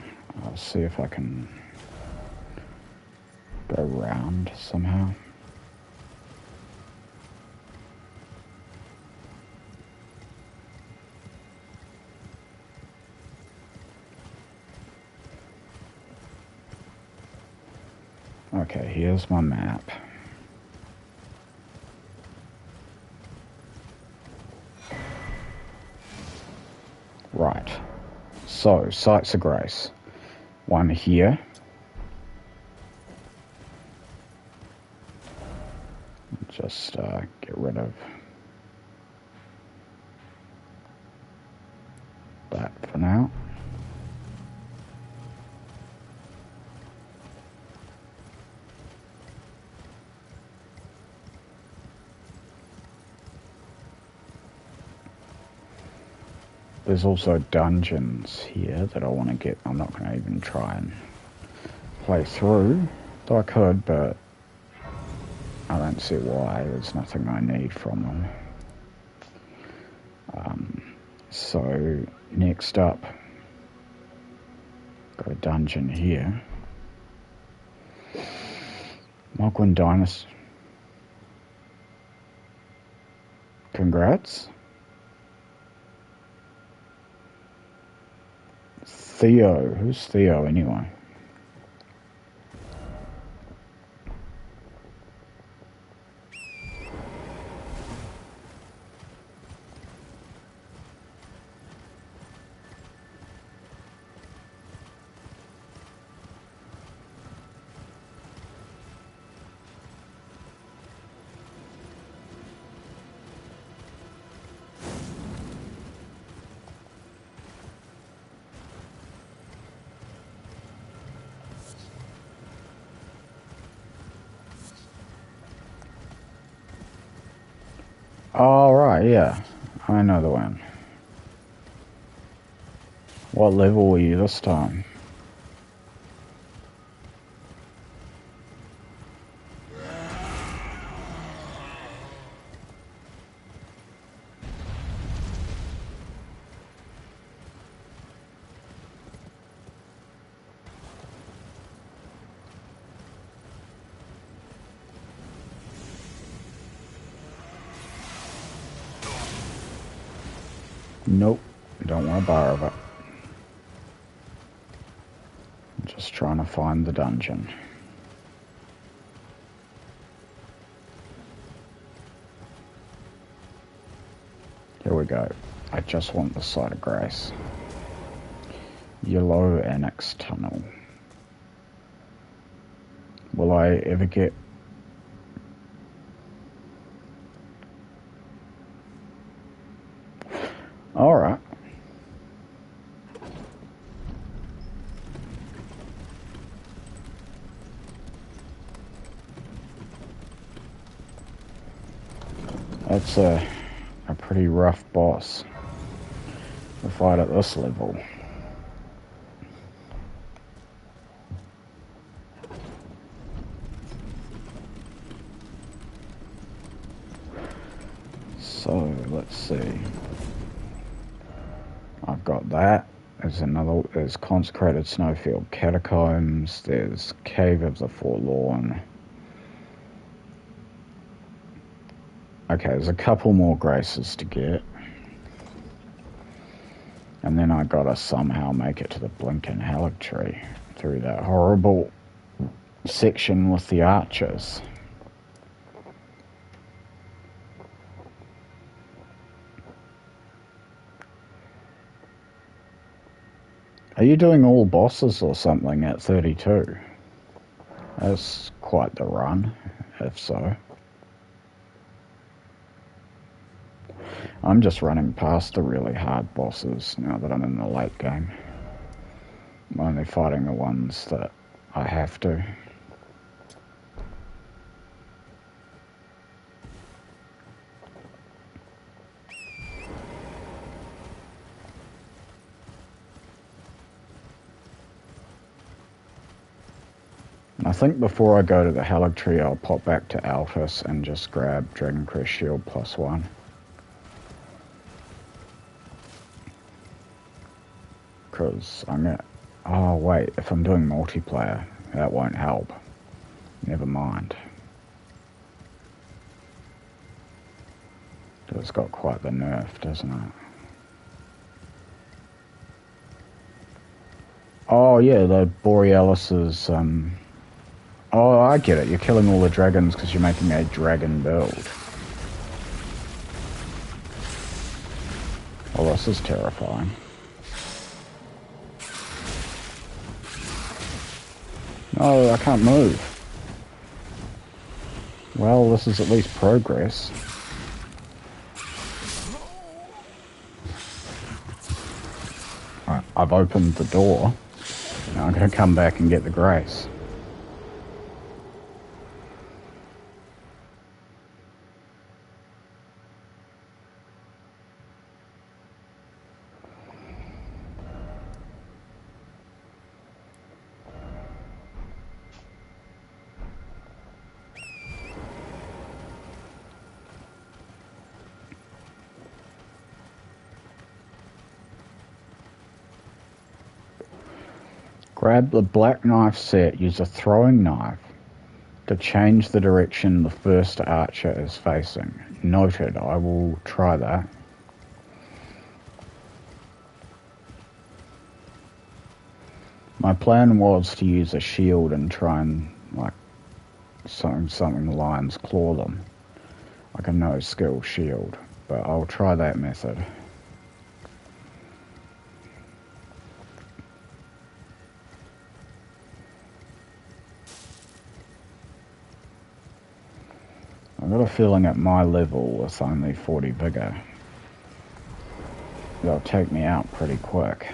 I'll see if I can go round somehow. Okay, here's my map. Right. So, Sights of Grace. One here. Just get rid of that for now. There's also dungeons here that I want to get. I'm not going to even try and play through. Though I could, but I don't see why. There's nothing I need from them. So, next up, got a dungeon here. Mogwin Dynasty. Congrats. Theo. Who's Theo anyway? Oh, right, yeah. I know the one. What level were you this time? Nope, don't want to borrow it. I'm just trying to find the dungeon. Here we go. I just want the Sight of Grace. Yellow Annex Tunnel. Will I ever get... Alright. That's a pretty rough boss to fight at this level. So, let's see. I've got that. There's Consecrated Snowfield Catacombs. There's Cave of the Forlorn. Okay, there's a couple more graces to get. And then I gotta somehow make it to the blinking Haligtree through that horrible section with the archers. Are you doing all bosses or something at 32? That's quite the run, if so. I'm just running past the really hard bosses now that I'm in the late game. I'm only fighting the ones that I have to. I think before I go to the Haligtree, I'll pop back to Altus and just grab Dragon Crest Shield +1. Because I'm gonna... Oh wait, if I'm doing multiplayer, that won't help. Never mind. It's got quite the nerf, doesn't it? Oh yeah, the Borealis's... Oh, I get it. You're killing all the dragons because you're making a dragon build. Oh, this is terrifying. No, I can't move. Well, this is at least progress. Right, I've opened the door. Now I'm going to come back and get the grace. Grab the black knife set, use a throwing knife to change the direction the first archer is facing. Noted, I will try that. My plan was to use a shield and try and, like, something the lions claw them. Like a no-skill shield. But I'll try that method. I've got a feeling at my level with only 40 vigor, they'll take me out pretty quick.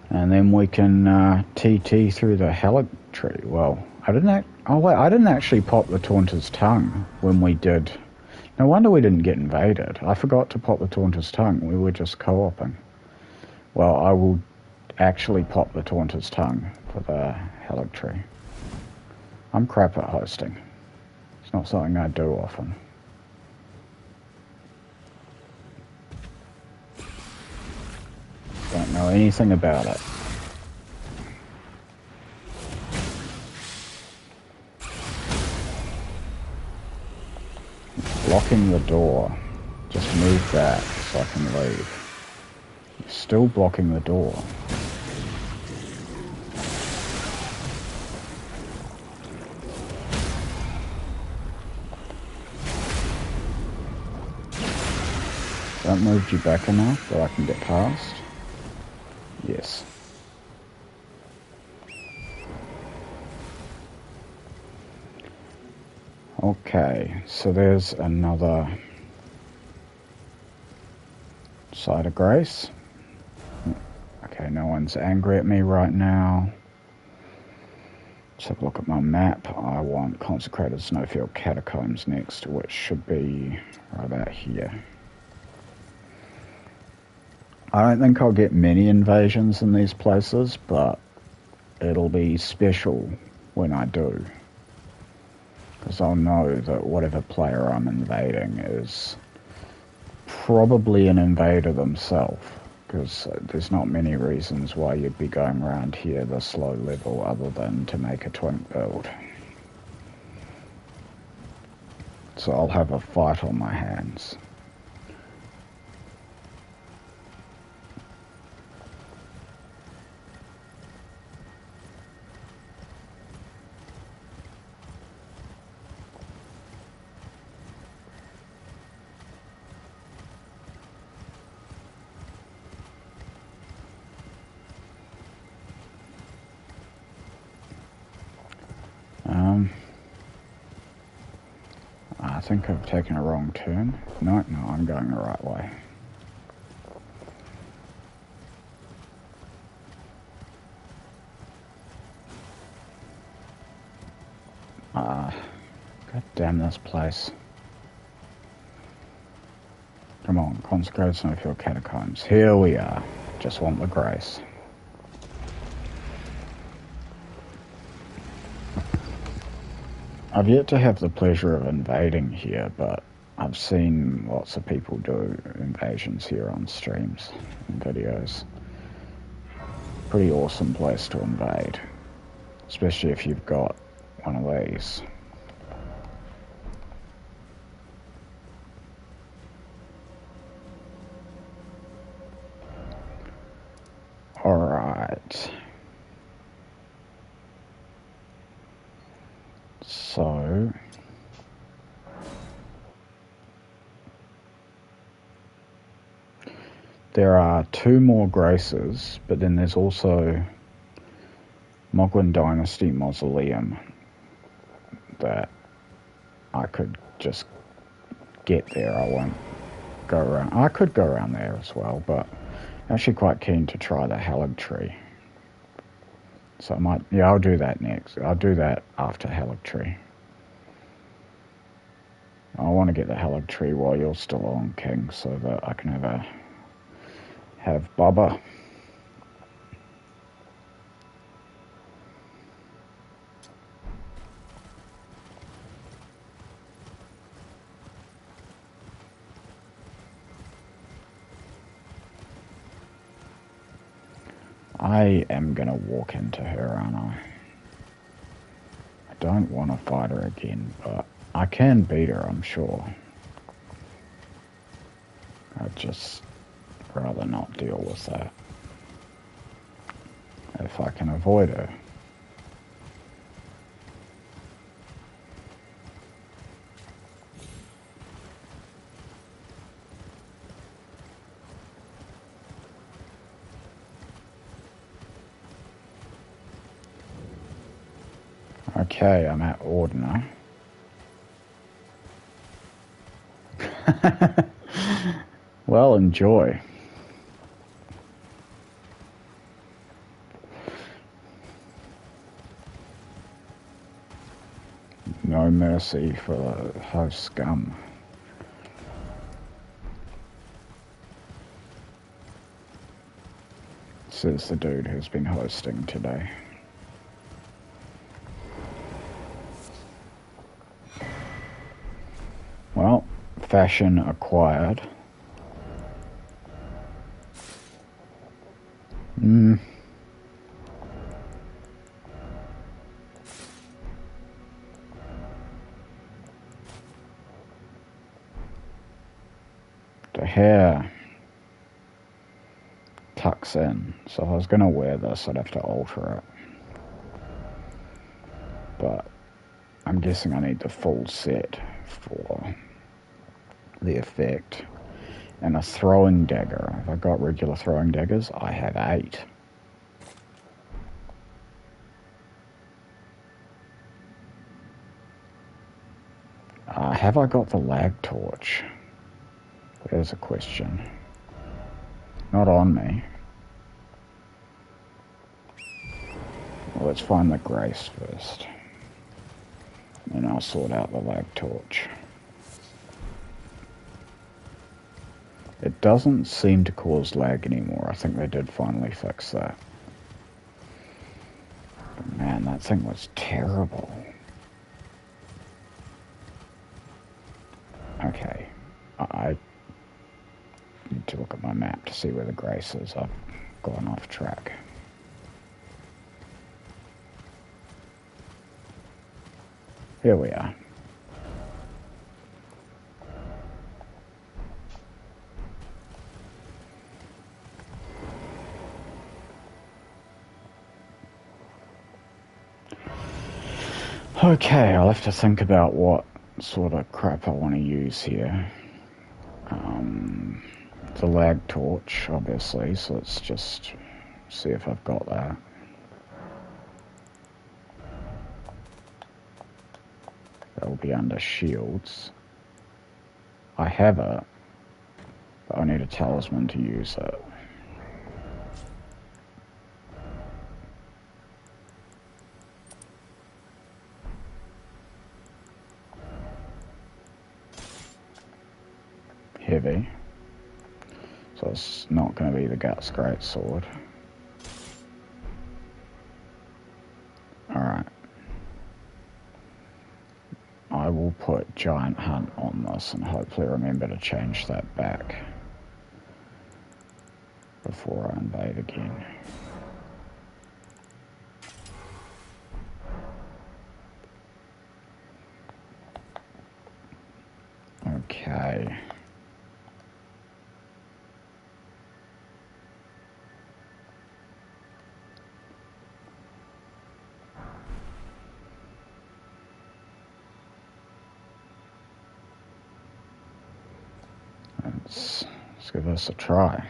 And then we can TT through the Haligtree. Well, I didn't actually pop the Taunter's Tongue when we did. No wonder we didn't get invaded. I forgot to pop the Taunter's Tongue. We were just co-oping. Well, I will actually pop the Taunter's Tongue for the Haligtree. I'm crap at hosting. It's not something I do often. Don't know anything about it. Blocking the door. Just move that so I can leave. You're still blocking the door. That moved you back enough that I can get past? Yes. Okay, so there's another side of grace. Okay, no one's angry at me right now. Let's have a look at my map. I want Consecrated Snowfield Catacombs next, which should be right about here. I don't think I'll get many invasions in these places, but it'll be special when I do. Because I'll know that whatever player I'm invading is probably an invader themselves. Because there's not many reasons why you'd be going around here this low level other than to make a twink build. So I'll have a fight on my hands. I think I've taken a wrong turn. No, I'm going the right way. God damn this place. Come on, consecrated snowfield catacombs. Here we are. Just want the grace. I've yet to have the pleasure of invading here, but I've seen lots of people do invasions here on streams and videos. Pretty awesome place to invade, especially if you've got one of these. Alright. So... there are 2 more graces, but then there's also Mogwin Dynasty Mausoleum that I could just get there. I won't go around. I could go around there as well, but I'm actually quite keen to try the Haligtree. So I might, yeah, I'll do that next. I'll do that after Haligtree. I want to get the Haligtree while you're still on, King, so that I can have Bubba. I am gonna walk into her, aren't I? I don't want to fight her again, but I can beat her, I'm sure. I'd just rather not deal with that. If I can avoid her. Okay, I'm at Ordner. Well, enjoy. No mercy for the host scum. Says the dude who's been hosting today. Well, fashion acquired. The hair tucks in, so if I was going to wear this, I'd have to alter it. But I'm guessing I need the full set for the effect. And a throwing dagger. Have I got regular throwing daggers? I have 8. Have I got the lag torch? There's a question. Not on me. Well, let's find the grace first. And I'll sort out the lag torch. It doesn't seem to cause lag anymore. I think they did finally fix that. But man, that thing was terrible. Okay. I need to look at my map to see where the grace is. I've gone off track. Here we are. Okay, I'll have to think about what sort of crap I want to use here. The lag torch, obviously, so let's just see if I've got that. That'll be under shields. I have it, but I need a talisman to use it. Heavy. So it's not going to be the Guts Greatsword. Alright. I will put Giant Hunt on this and hopefully remember to change that back before I invade again. Okay. Let's give this a try.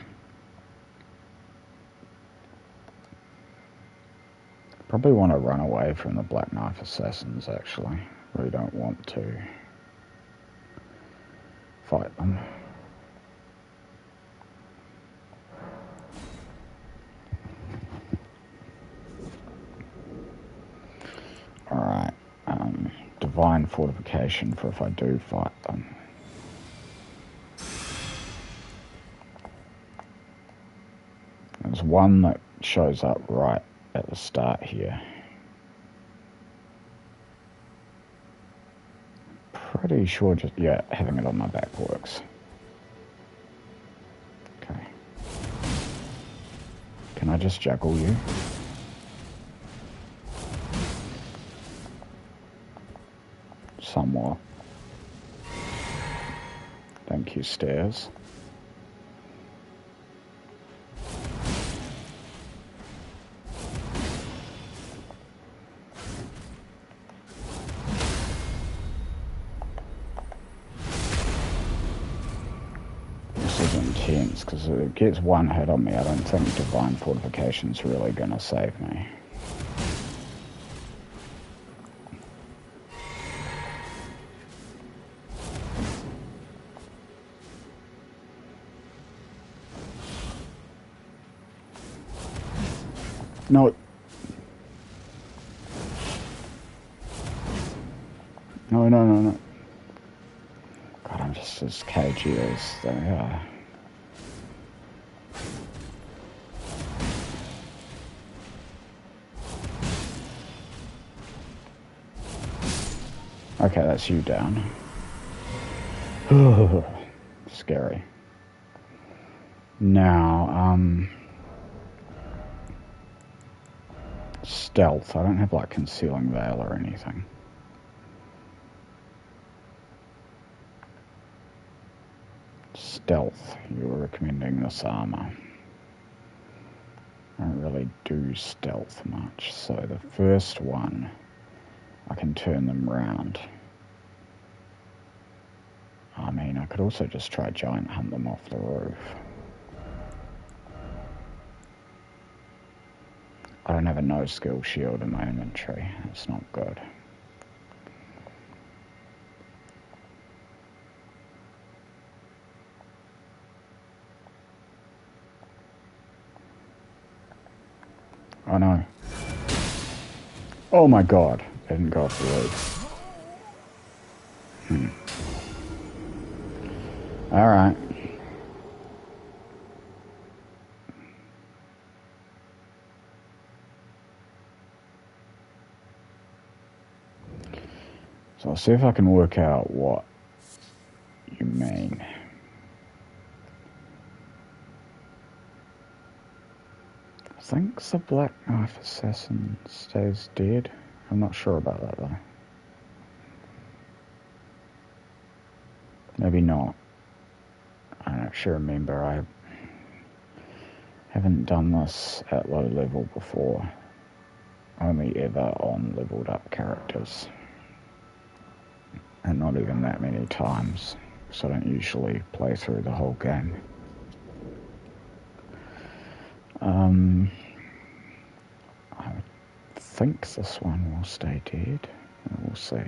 Probably want to run away from the Black Knife Assassins, actually. Really don't want to fight them. Alright, Divine Fortification for if I do fight them. There's one that shows up right at the start here. Pretty sure just, yeah, having it on my back works. Okay. Can I just juggle you? Somewhat. Thank you, stairs. This is intense, because if it gets one hit on me, I don't think Divine Fortification's really going to save me. No. No. God, I'm just as cagey as they are. Okay, that's you down. Scary. Now, stealth. I don't have, like, Concealing Veil or anything. Stealth. You were recommending this armor. I don't really do stealth much, so the first one, I can turn them round. I mean, I could also just try Giant Hunt them off the roof. I don't have a no-skill shield in my inventory. That's not good. Oh no. Oh my god. They didn't go off the roof. Alright. So I'll see if I can work out what you mean. I think the Black Knife Assassin stays dead. I'm not sure about that though. Maybe not. I don't actually remember. I haven't done this at low level before. Only ever on leveled up characters. and not even that many times, because I don't usually play through the whole game. I think this one will stay dead. We'll see.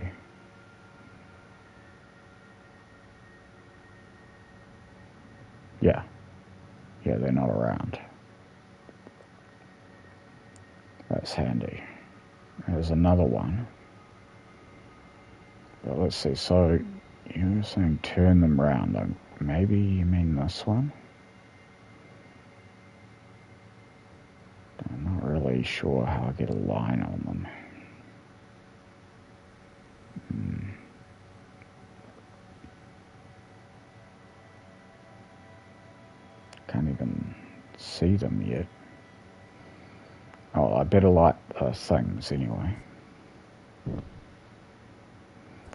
Yeah, they're not around. That's handy. There's another one. But let's see, so you were saying turn them round. Maybe you mean this one? I'm not really sure how I get a line on them. Can't even see them yet. Oh, I better light the things anyway.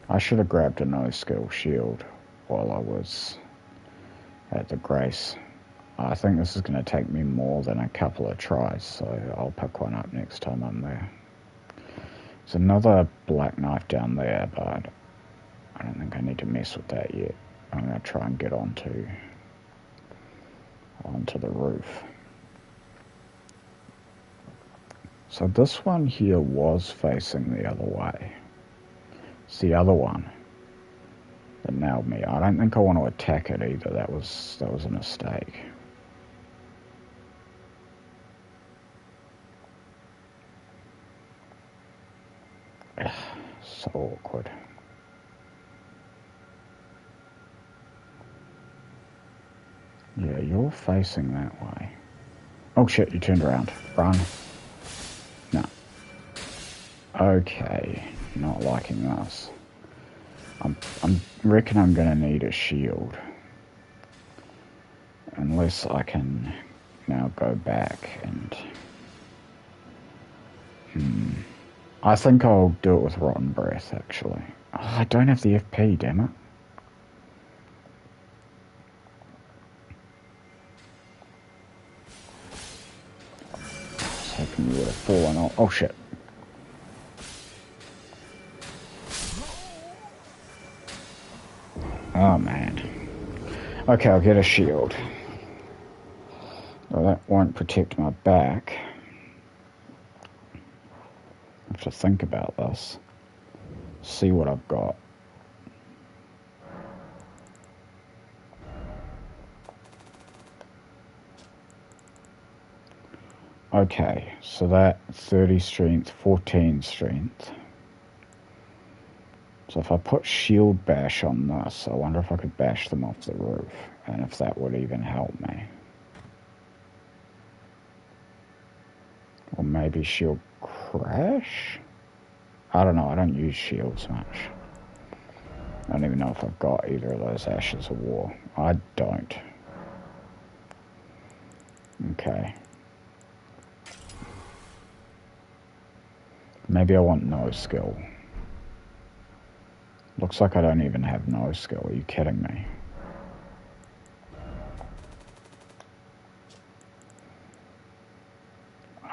I should have grabbed a no-skill shield while I was at the Grace. I think this is going to take me more than a couple of tries, so I'll pick one up next time I'm there. There's another black knife down there, but I don't think I need to mess with that yet. I'm going to try and get onto the roof. So this one here was facing the other way. It's the other one that nailed me. I don't think I want to attack it either. That was a mistake. So awkward. Yeah, you're facing that way. Oh shit, you turned around. Run. No. Okay, not liking this. I reckon I'm gonna need a shield. Unless I can now go back and... I think I'll do it with Rotten Breath, actually. Oh, I don't have the FP, damn it. I was hoping you would have fallen off. Oh, shit. Oh, man. Okay, I'll get a shield. Well, that won't protect my back. I have to think about this. See what I've got. Okay, so that 30 strength, 14 strength. So if I put shield bash on this, I wonder if I could bash them off the roof, and if that would even help me. Or maybe shield crash? I don't know, I don't use shields much. I don't even know if I've got either of those Ashes of War. I don't. Okay. Maybe I want no skill. Looks like I don't even have no skill. Are you kidding me?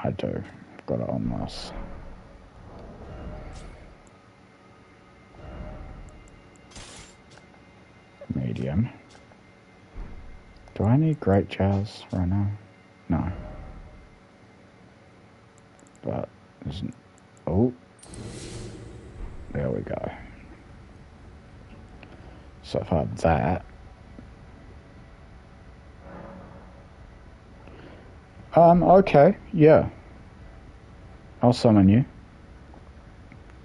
I do. I've got it on this. Medium. Do I need great jars right now? No. But isn't... Oh. There we go. So if I have that... okay, yeah. I'll summon you.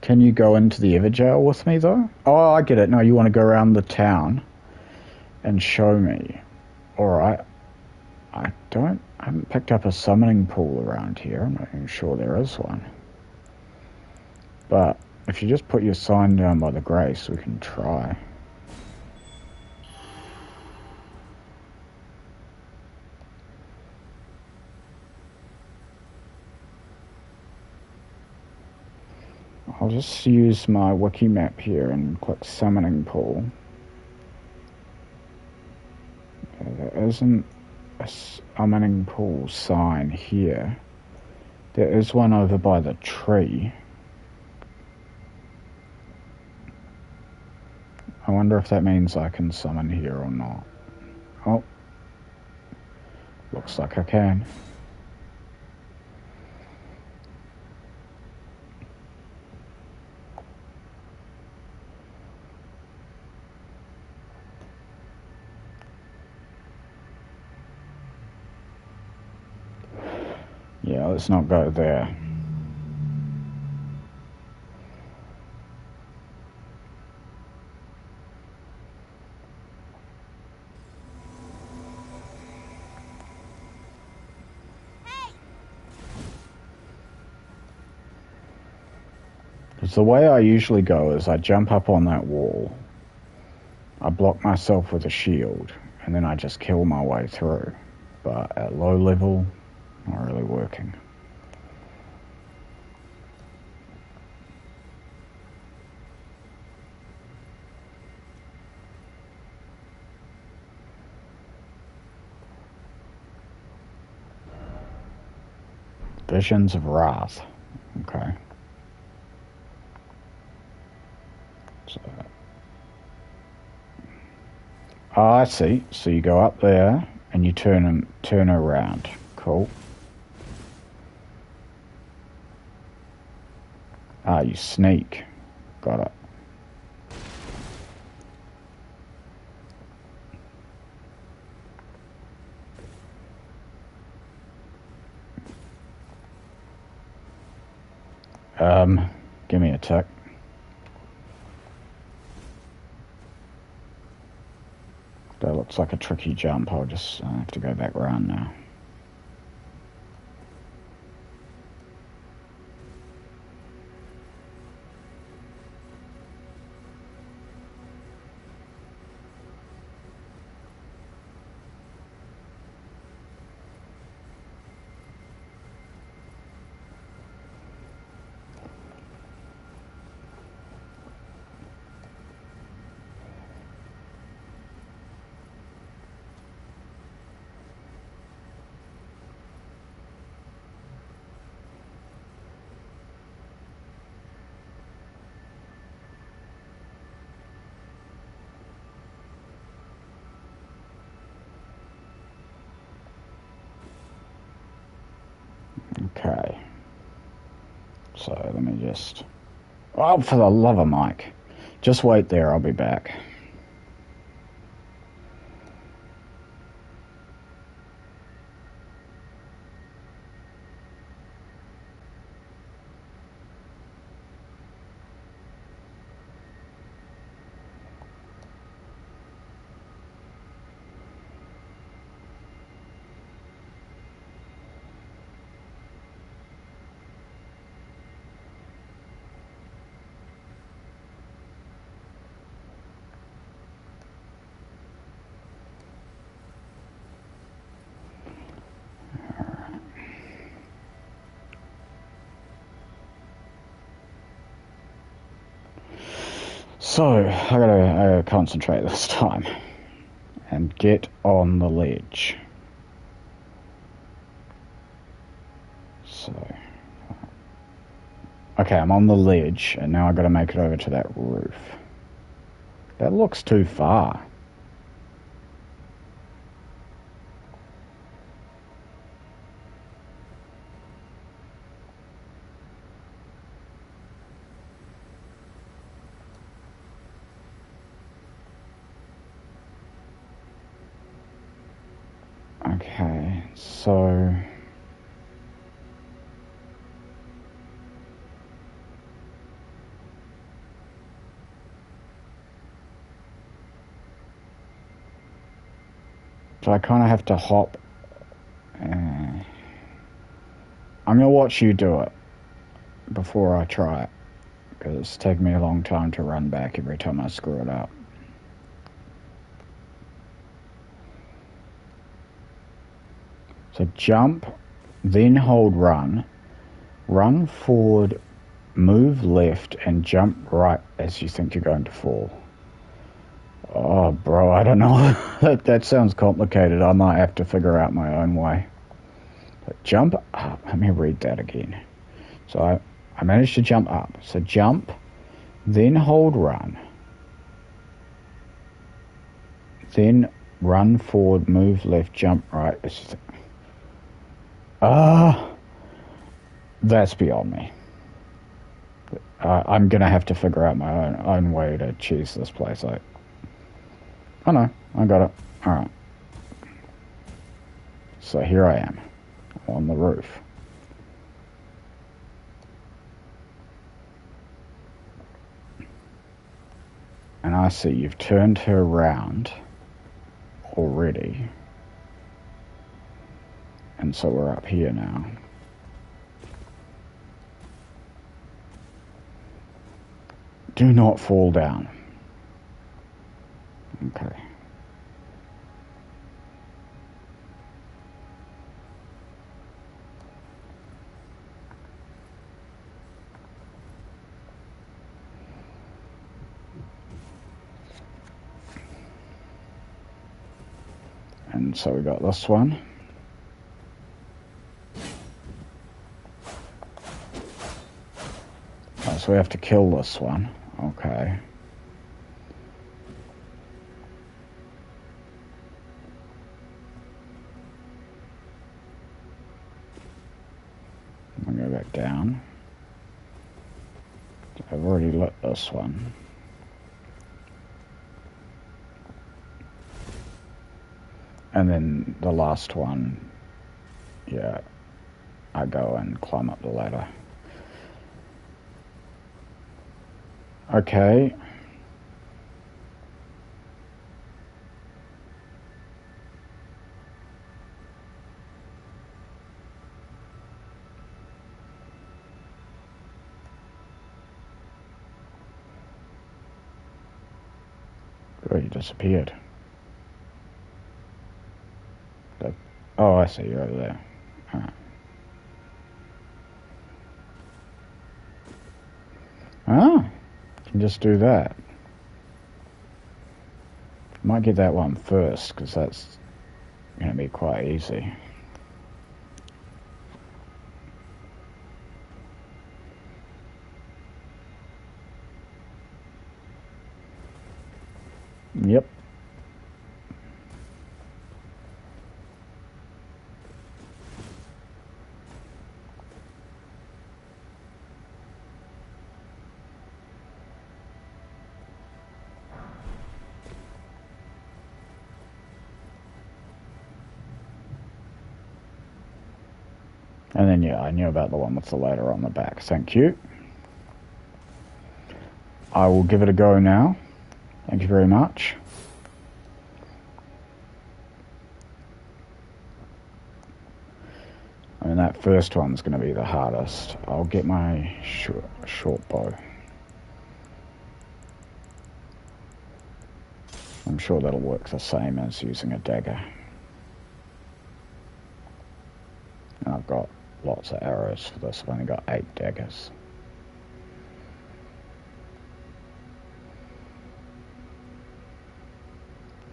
Can you go into the Everjail with me, though? Oh, I get it. No, you want to go around the town and show me. Alright. I haven't picked up a summoning pool around here. I'm not even sure there is one. But if you just put your sign down by the Grace, we can try. I'll just use my wiki map here and click summoning pool. There isn't a summoning pool sign here. There is one over by the tree. wonder if that means I can summon here or not. Oh. Looks like I can. Yeah, let's not go there. Because the way I usually go is I jump up on that wall, I block myself with a shield, and then I just kill my way through. But at low level, not really working. Visions of Wrath. Okay. So, oh, I see. So you go up there and you turn around. Cool. Ah, you sneak. Got it. Give me a tick. That looks like a tricky jump. I'll just have to go back round now. Okay. So let me just... Oh, for the love of Mike. Just wait there, I'll be back. So, I gotta concentrate this time and get on the ledge. So, okay, I'm on the ledge, and now I gotta make it over to that roof. That looks too far. Okay, so... So I kind of have to hop. I'm going to watch you do it before I try it, because it's taken me a long time to run back every time I screw it up. So jump, then hold run, run forward, move left, and jump right as you think you're going to fall. Oh, bro, I don't know. that sounds complicated. I might have to figure out my own way. But jump up. Let me read that again. So I managed to jump up. So jump, then hold run. Then run forward, move left, jump right. That's beyond me. I'm going to have to figure out my own way to cheese this place out. Oh no, I got it. Alright. So here I am, on the roof. And I see you've turned her around already. And so we're up here now. Do not fall down. Okay. And so we got this one. Oh, so we have to kill this one. Okay. I'll go back down. I've already lit this one. And then the last one, yeah, I go and climb up the ladder. Okay. Oh, you disappeared. Oh, I see, you're over there. Alright. Ah, you can just do that. Might get that one first, because that's going to be quite easy. Yep. And then, yeah, I knew about the one with the ladder on the back. Thank you. I will give it a go now. Thank you very much. I mean, that first one's going to be the hardest. I'll get my short bow. I'm sure that'll work the same as using a dagger. And I've got lots of arrows for this. I've only got 8 daggers.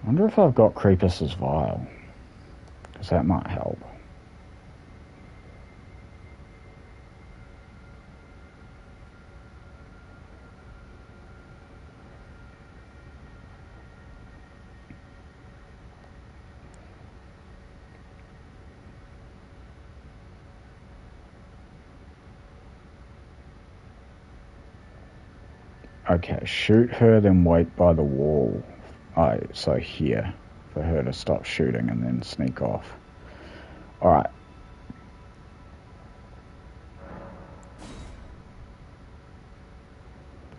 I wonder if I've got Creepus's vial, because that might help. Okay, shoot her, then wait by the wall. So here, for her to stop shooting and then sneak off. Alright.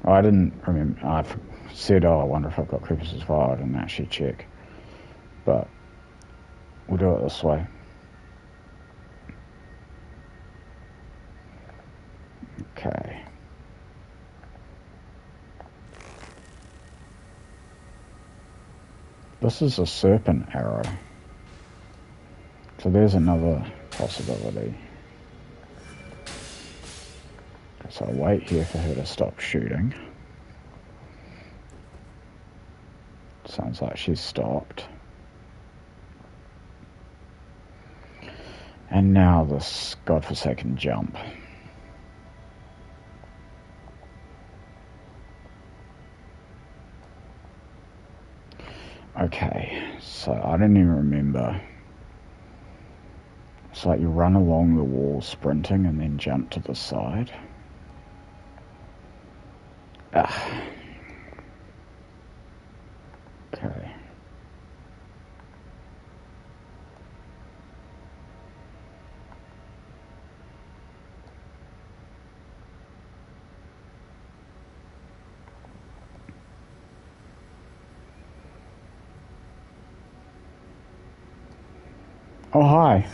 I didn't remember. I said, oh, I wonder if I've got Creepus's vial. I didn't actually check. But we'll do it this way. Okay. This is a serpent arrow. So there's another possibility. So I'll wait here for her to stop shooting. Sounds like she's stopped. And now this godforsaken jump. Okay, so I don't even remember. It's like you run along the wall sprinting and then jump to the side. Ah. Okay. Oh, hi.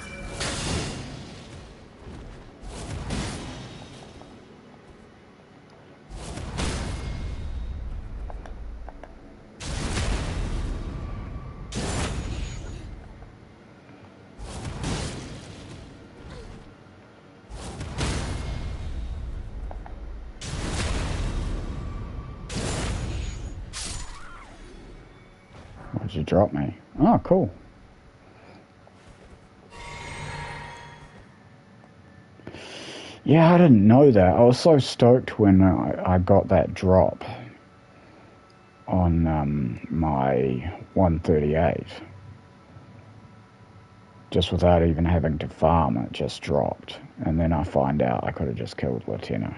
Why'd you drop me? Oh, cool. Yeah, I didn't know that. I was so stoked when I got that drop on my 138. Just without even having to farm, it just dropped. And then I find out I could have just killed Latina.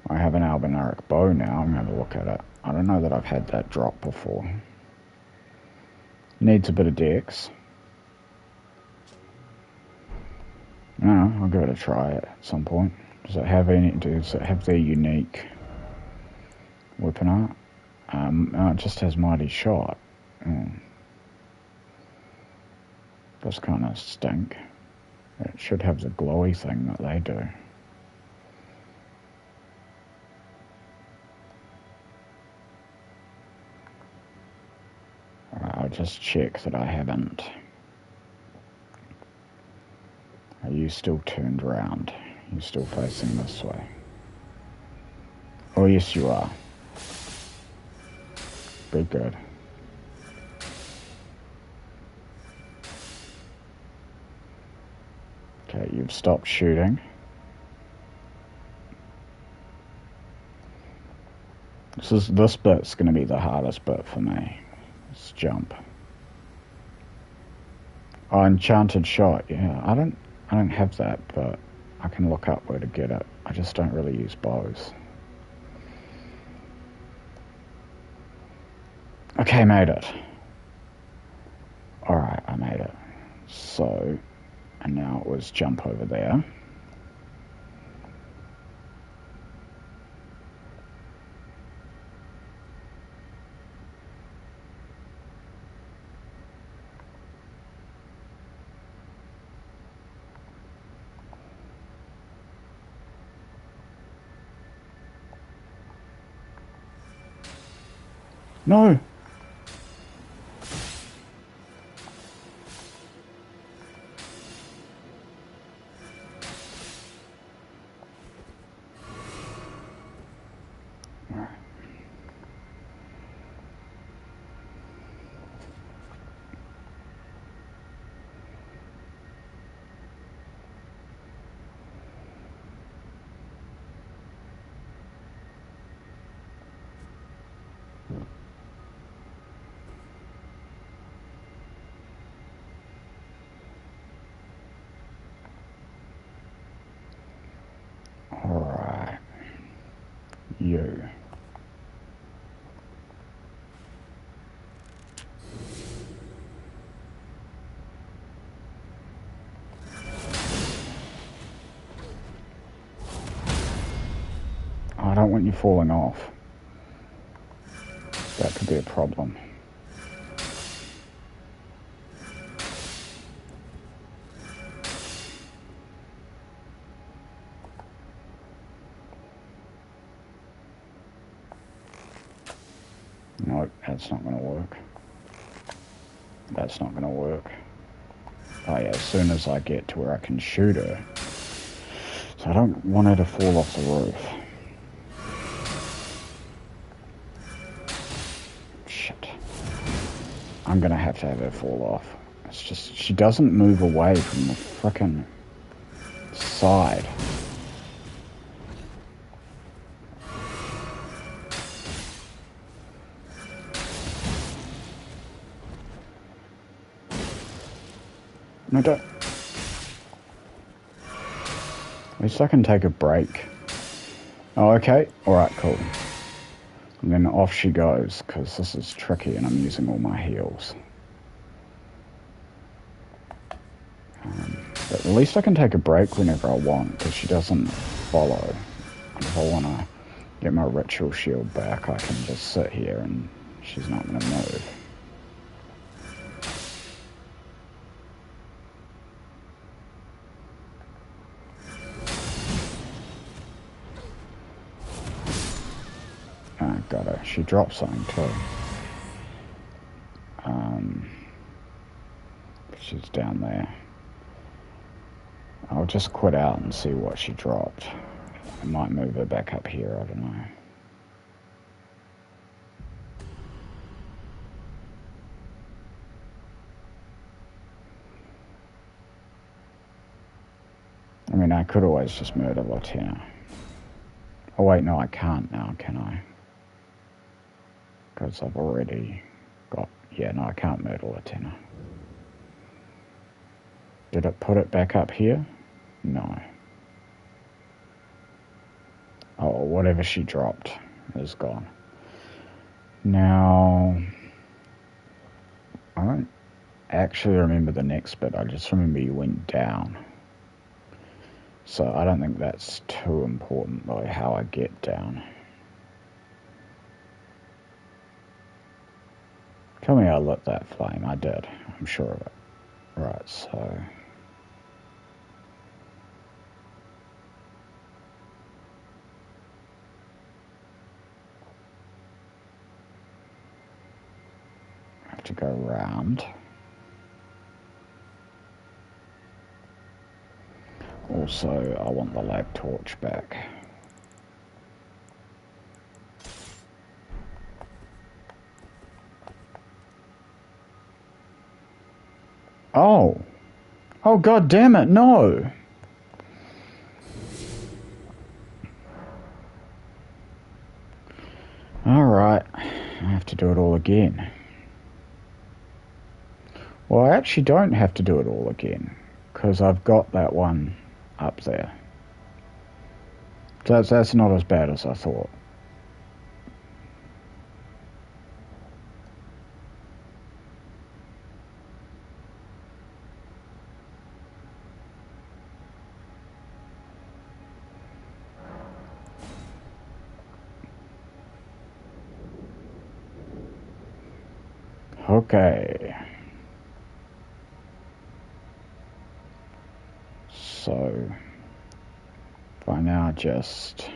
I have an albinaric bow now. I'm going to look at it. I don't know that I've had that drop before. Needs a bit of dex. No, I'll go to try it at some point. Does it have their unique weapon art? It just has mighty shot. Does kind of stink. It should have the glowy thing that they do. Alright, I'll just check that I haven't. Are you still turned around? You're still facing this way? Oh, yes, you are. Be good. Okay, you've stopped shooting. This bit's going to be the hardest bit for me. This jump. Oh, enchanted shot. Yeah, I don't have that, but I can look up where to get it. I just don't really use bows. Okay, made it. Alright, I made it. So, and now it was jump over there. No! Alright. You. I don't want you falling off. That could be a problem. No, that's not going to work. That's not going to work. Oh yeah, as soon as I get to where I can shoot her. So I don't want her to fall off the roof. Shit. I'm going to have her fall off. It's just, she doesn't move away from the frickin' side. No, don't. At least I can take a break. Oh, okay. Alright, cool. And then off she goes, because this is tricky and I'm using all my heals. But at least I can take a break whenever I want, because she doesn't follow. And if I want to get my ritual shield back, I can just sit here and she's not going to move. Got her. She dropped something too. She's down there. I'll just quit out and see what she dropped. I might move her back up here, I don't know. I mean, I could always just murder Latina. Oh wait, no, I can't now, can I? Because I've already got... Yeah, no, I can't murder Latina. Did it put it back up here? No. Oh, whatever she dropped is gone. Now... I don't actually remember the next bit. I just remember you went down. So I don't think that's too important, though, how I get down. Tell me I lit that flame. I did. I'm sure of it. Right, so... I have to go round. Also, I want the lab torch back. Oh! Oh, god damn it, no! Alright, I have to do it all again. Well, I actually don't have to do it all again, because I've got that one up there. So that's not as bad as I thought. Okay. So, if I now just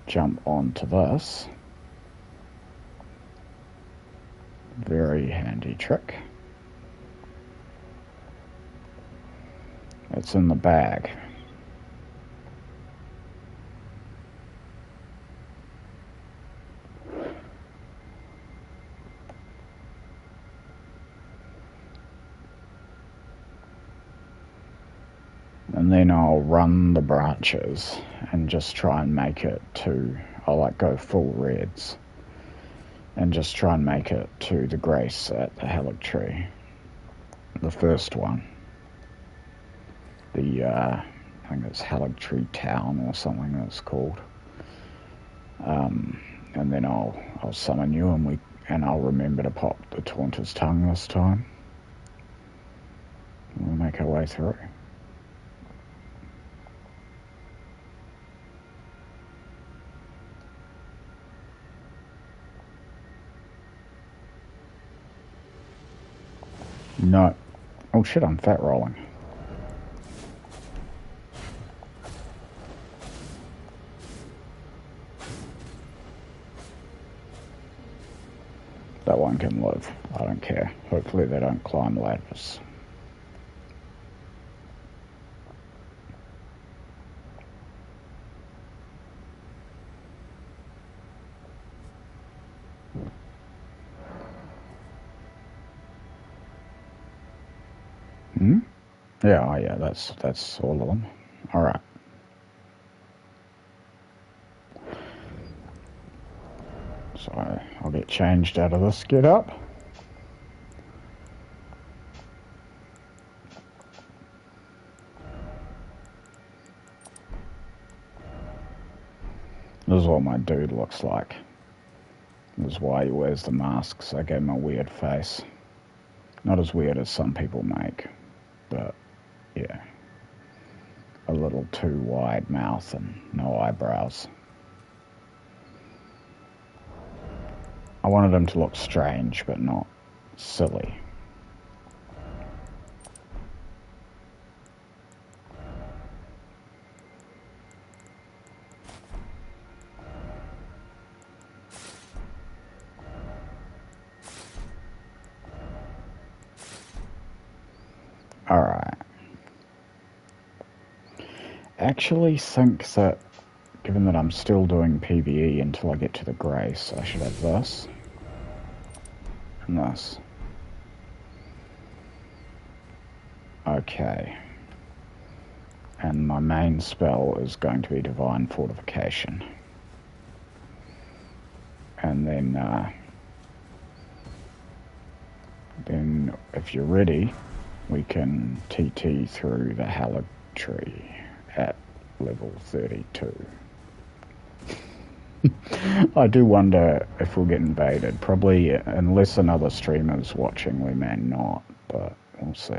jump onto this, very handy trick. It's in the bag. And then I'll run the branches and just try and make it to, I'll like go full reds and just try and make it to the grace at the Helic tree. The first one. I think it's Helic Tree Town or something it's called. And then I'll summon you and I'll remember to pop the Taunter's Tongue this time. We'll make our way through. No. Oh shit, I'm fat rolling. That one can live. I don't care. Hopefully they don't climb ladders. Yeah, oh yeah, that's all of them. Alright. So I'll get changed out of this get up. This is what my dude looks like. This is why he wears the masks. I gave him a weird face. Not as weird as some people make, but yeah. A little too wide mouth and no eyebrows. I wanted him to look strange, but not silly. Alright. Actually think that, given that I'm still doing PvE until I get to the Grace, I should have this. And this. Okay. And my main spell is going to be Divine Fortification. And then if you're ready, we can TT through the Hallowed Tree at level 32. I do wonder if we'll get invaded. Probably, unless another streamer's watching, we may not, but we'll see.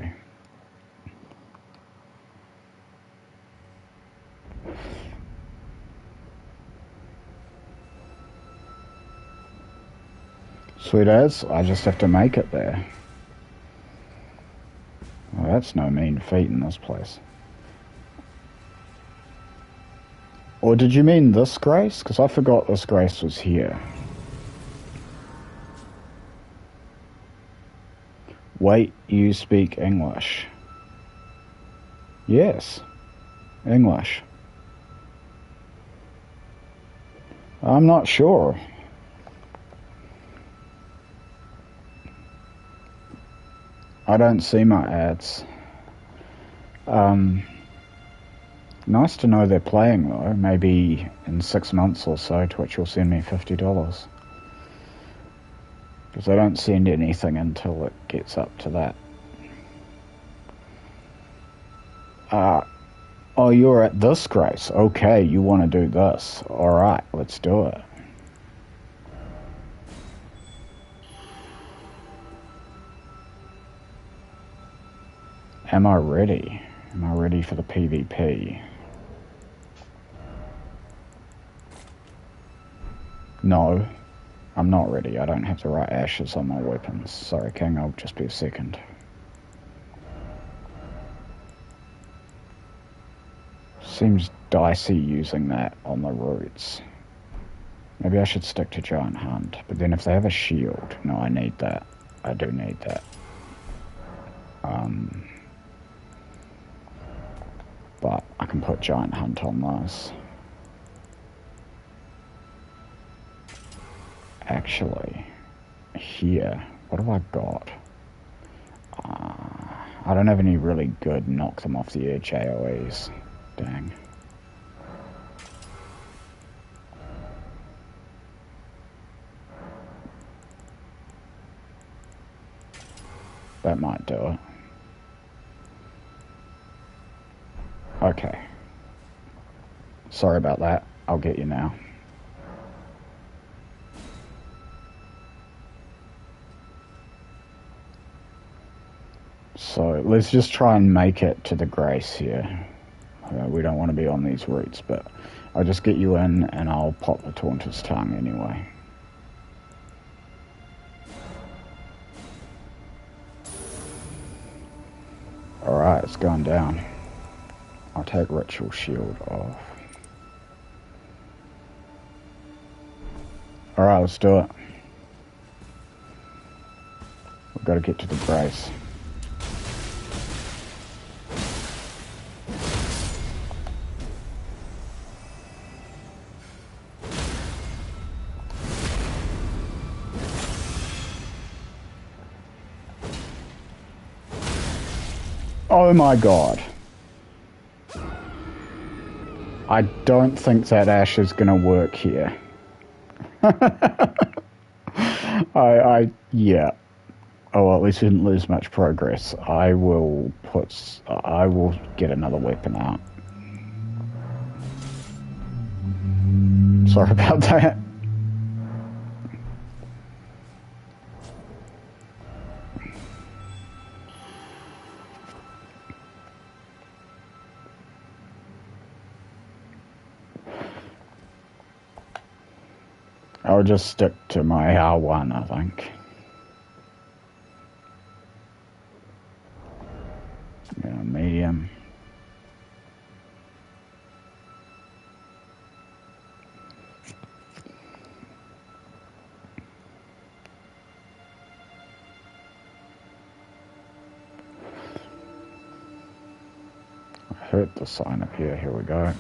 Sweet as, I just have to make it there. Well, that's no mean feat in this place. Or did you mean this Grace? Because I forgot this Grace was here. Wait, you speak English? Yes, English. I'm not sure. I don't see my ads. Nice to know they're playing though. Maybe in 6 months or so Twitch will send me $50. Because I don't send anything until it gets up to that. Oh, you're at this Grace. Okay, you want to do this. Alright, let's do it. Am I ready? Am I ready for the PvP? No, I'm not ready. I don't have the right ashes on my weapons. Sorry, King, I'll just be a second. Seems dicey using that on the roots. Maybe I should stick to Giant Hunt. But then if they have a shield... No, I need that. I do need that. But I can put Giant Hunt on those. Actually, here, what have I got? I don't have any really good knock them off the edge AoEs. Dang. That might do it. Okay. Sorry about that. I'll get you now. So let's just try and make it to the Grace here. We don't want to be on these routes, but I'll just get you in and I'll pop the Taunter's Tongue anyway. Alright, it's going down. I'll take Ritual Shield off. Alright, let's do it. We've got to get to the Grace. Oh my god. I don't think that Ash is going to work here. Yeah. Oh, well, at least we didn't lose much progress. I will get another weapon out. Sorry about that. I'll just stick to my R1, I think. Yeah, medium. I heard the sign up here. Here we go.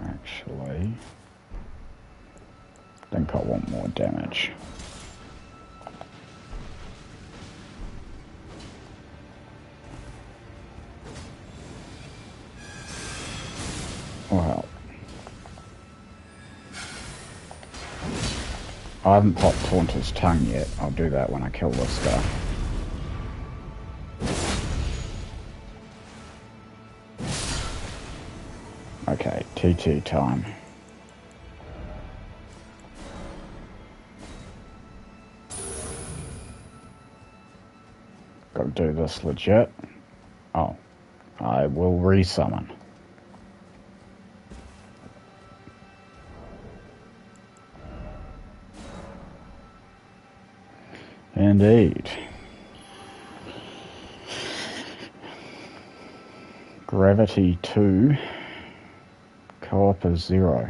Actually, I think I want more damage. Well, I haven't popped Taunter's tongue yet. I'll do that when I kill this guy. Okay, TT time. Gotta do this legit. Oh, I will resummon. Indeed. Gravity 2. Co-op is 0.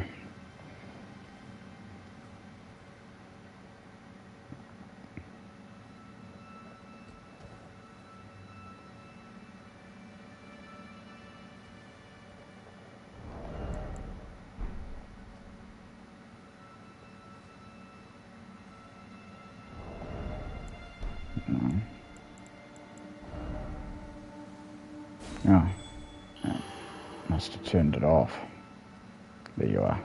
No. Oh. Yeah. Must have turned it off. There you are.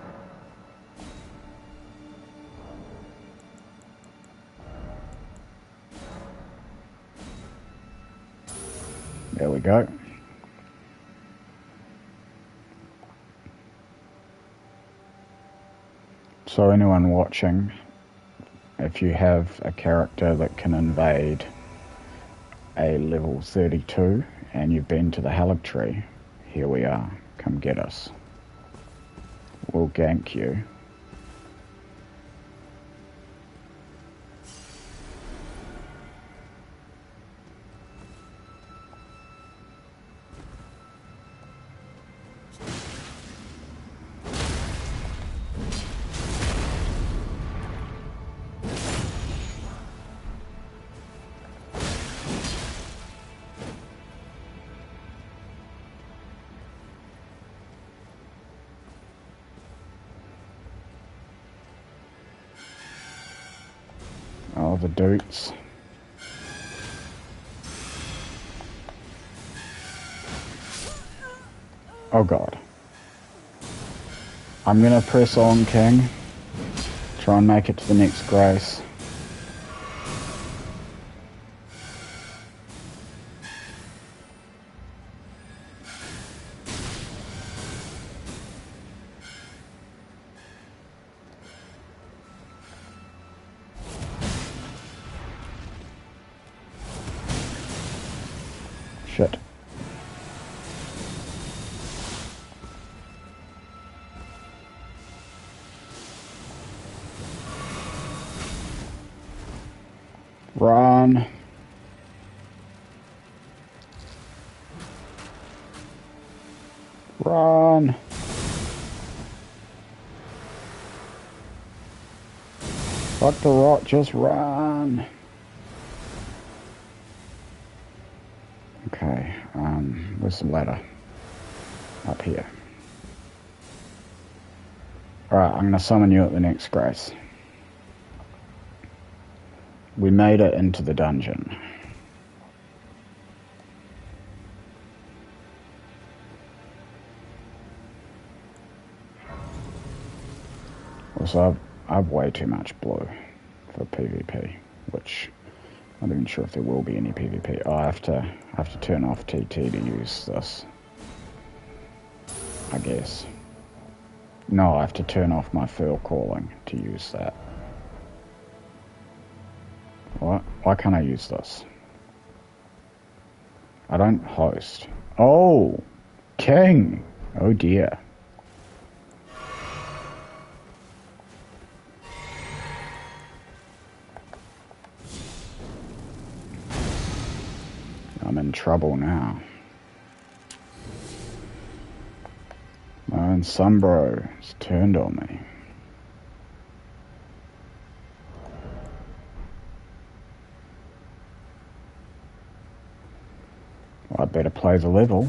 There we go. So anyone watching, if you have a character that can invade a level 32 and you've been to the Haligtree, here we are. Come get us. We'll gank you. Oh, the doots. Oh god. I'm gonna press on, King. Try and make it to the next grace. Shit. Run. Run. Fuck the rot, just run. Okay, where's the ladder? Up here. Alright, I'm gonna summon you at the next grace. We made it into the dungeon. Also, I've way too much blue for PvP, which I'm not even sure if there will be any PvP. Oh, I have to turn off TT to use this, I guess. No, I have to turn off my fur calling to use that. What? Why can't I use this? I don't host. Oh! King! Oh dear. I'm in trouble now. My own Sunbro has turned on me. Well, I'd better play the level.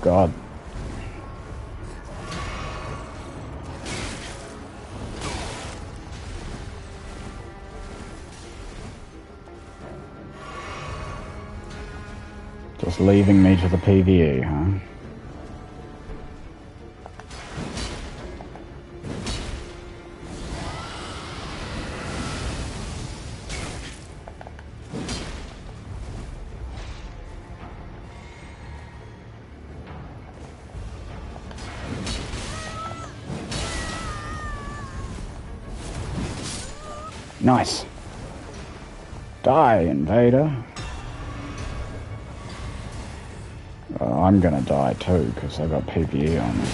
God. Just leaving me to the PvE, huh? Nice. Die, invader. I'm gonna die too, because I got PvE on me.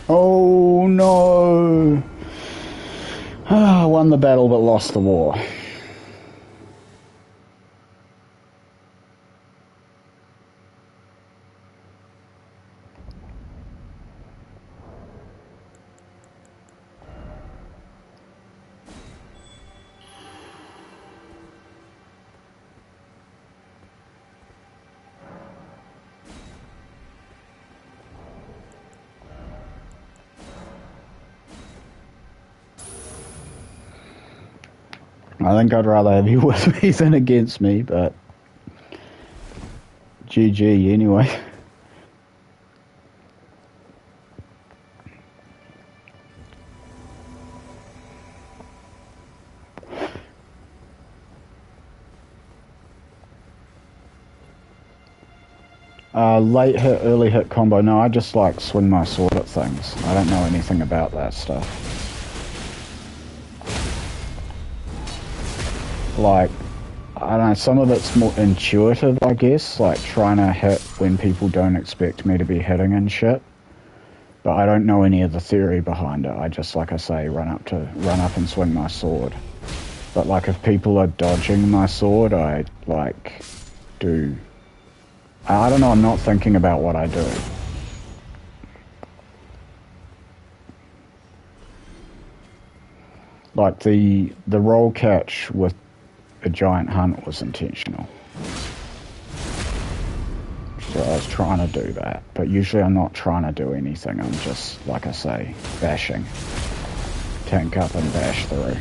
Oh no! I won the battle but lost the war. I think I'd rather have you with me than against me, but GG anyway. Late hit, early hit combo. No, I just like swing my sword at things. I don't know anything about that stuff. Like, I don't know, some of it's more intuitive, I guess, like trying to hit when people don't expect me to be hitting and shit. But I don't know any of the theory behind it. I just, like I say, run up and swing my sword. But like if people are dodging my sword, I like do. I don't know. I'm not thinking about what I do. Like the roll catch with a giant hunt was intentional. So I was trying to do that, but usually I'm not trying to do anything. I'm just, like I say, bashing. Tank up and bash through.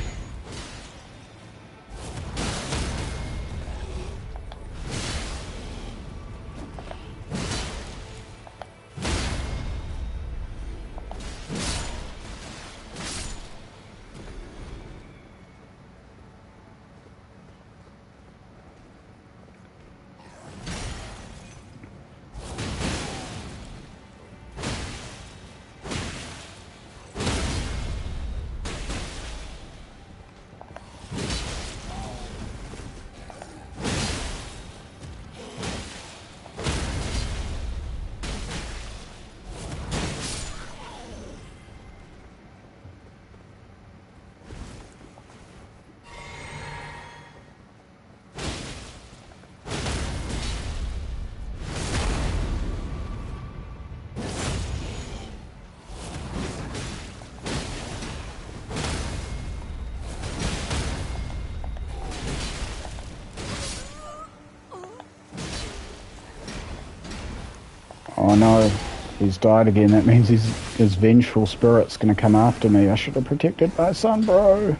Oh no, he's died again. That means his vengeful spirit's gonna come after me. I should have protected my son, bro.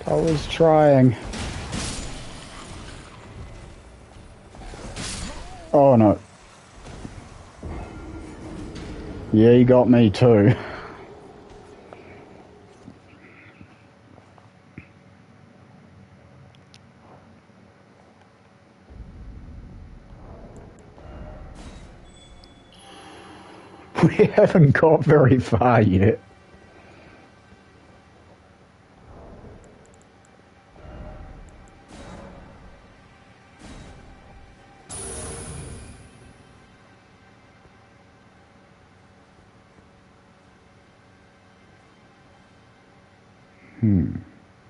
I was trying. Oh no. Yeah, he got me too. We haven't got very far yet.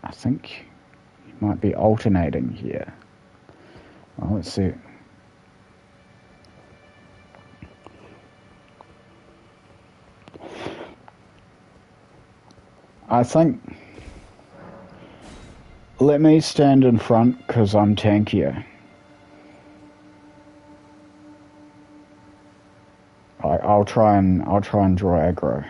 I think you might be alternating here. Well, let's see. I think... Let me stand in front because I'm tankier. I'll try and draw aggro.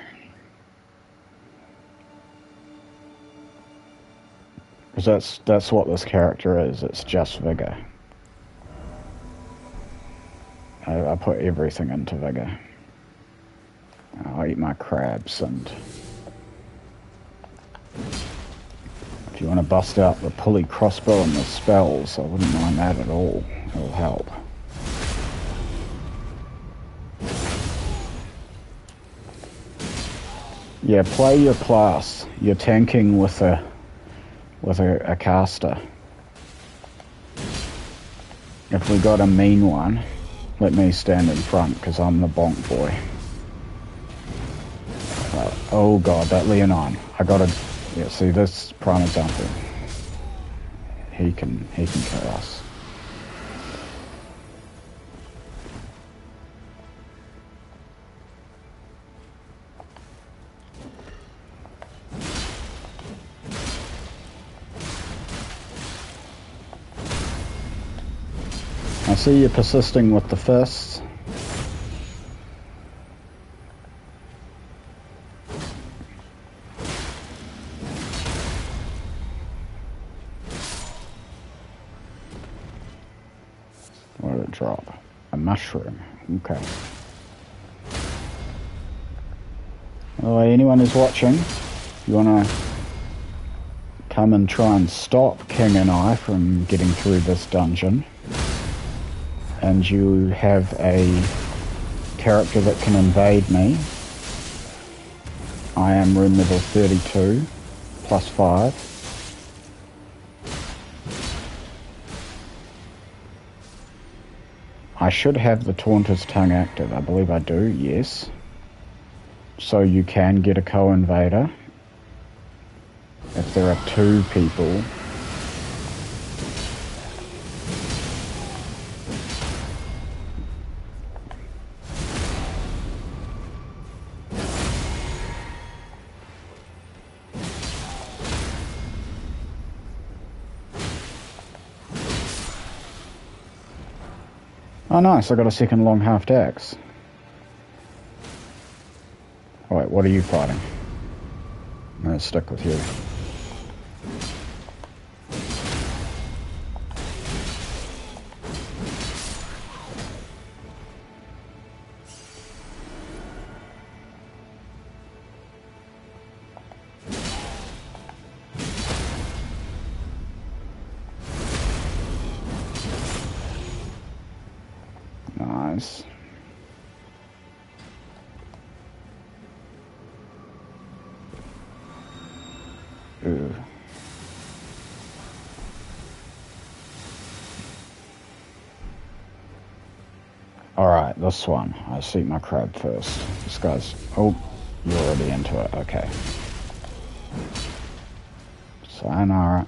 Because that's what this character is. It's just vigor. I put everything into vigor. I'll eat my crabs, and if you want to bust out the pulley crossbow and the spells, I wouldn't mind that at all. It'll help. Yeah, play your class. You're tanking with a caster. If we got a mean one, let me stand in front because I'm the bonk boy. Oh god, that Leonine. I gotta... Yeah, see, this prime example. He can kill us. I see you persisting with the fists. What did it drop? A mushroom. Okay. Well, anyone who's watching, you wanna come and try and stop King and I from getting through this dungeon. And you have a character that can invade me. I am room level 32, plus 5. I should have the Taunter's Tongue active. I believe I do, yes. So you can get a co-invader. If there are 2 people. Oh nice, I got a second long-halved axe. Oh, wait, what are you fighting? I'm going to stick with you. Nice. Ooh. Alright, this one. I see my crab first. This guy's... Oh, you're already into it. Okay. Sayonara.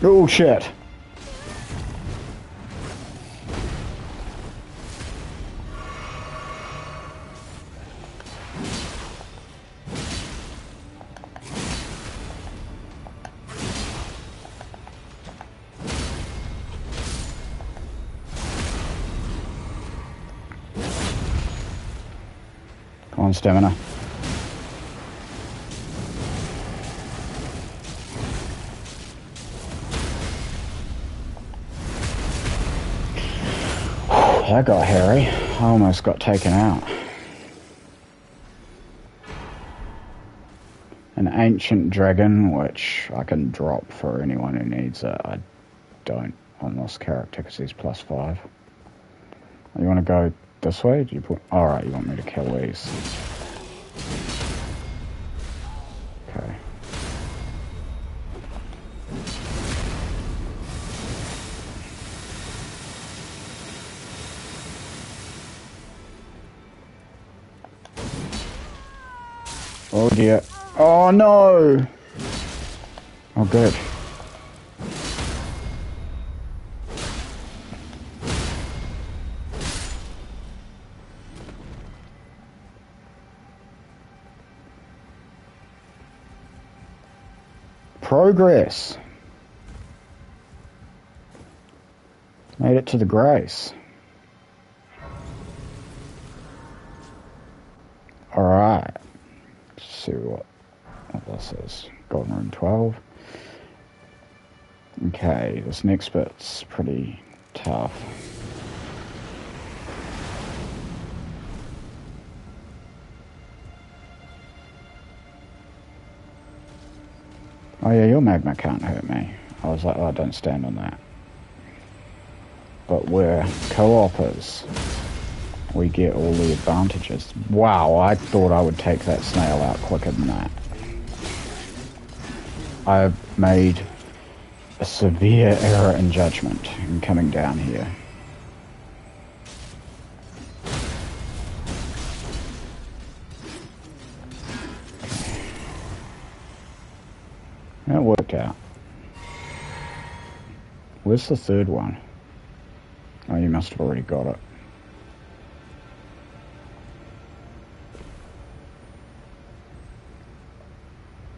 Oh shit. Come on, stamina. That got hairy. I almost got taken out. An ancient dragon, which I can drop for anyone who needs it. I don't on this character because he's plus 5. You want to go this way? Do you put? Alright, you want me to kill these. Okay. Oh dear. Oh no! Oh good. Progress. Made it to the Grace. Alright. Let's see what this is. Golden Room 12. Okay, this next bit's pretty tough. Oh yeah, your magma can't hurt me. I was like, oh, don't stand on that. But we're co-opers. We get all the advantages. Wow, I thought I would take that snail out quicker than that. I've made a severe error in judgment in coming down here. That worked out. Where's the third one? Oh, you must have already got it.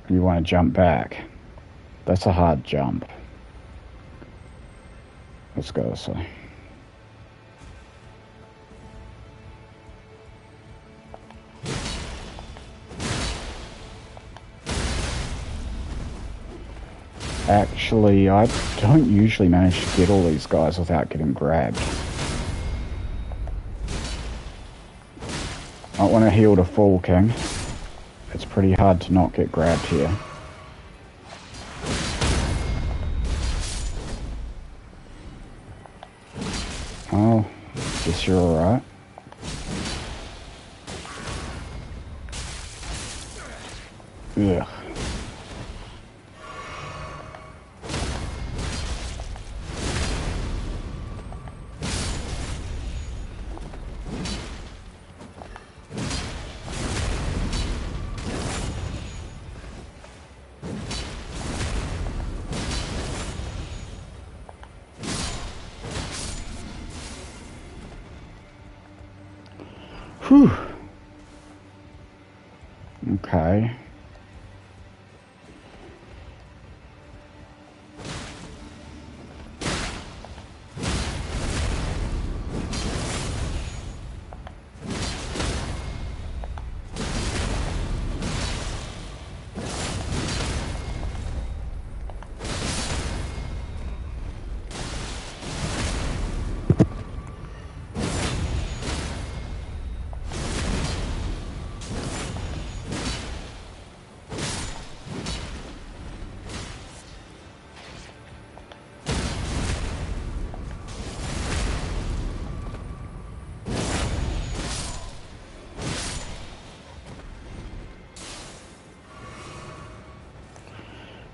You want to jump back? That's a hard jump. Let's go this way. Actually, I don't usually manage to get all these guys without getting grabbed. I want to heal to full, King. It's pretty hard to not get grabbed here. Oh, guess you're alright. Ugh. Whew. Okay.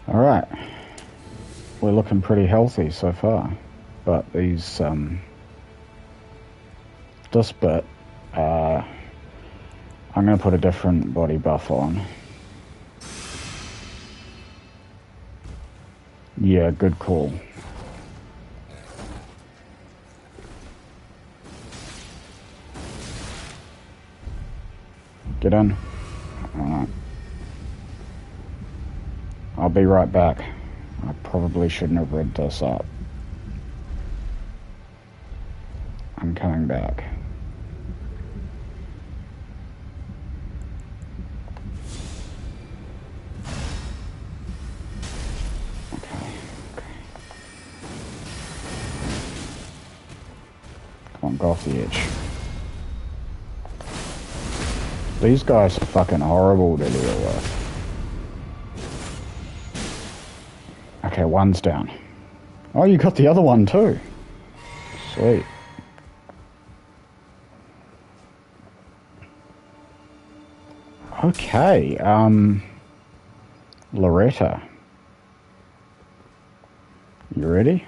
Alright, we're looking pretty healthy so far, but these, this bit, I'm going to put a different body buff on. Yeah, good call. Get in. Alright. I'll be right back. I probably shouldn't have read this up. I'm coming back. Okay. Come on, go off the edge. These guys are fucking horrible to deal with. Okay, one's down. Oh, you got the other one too. Sweet. Okay, Loretta. You ready?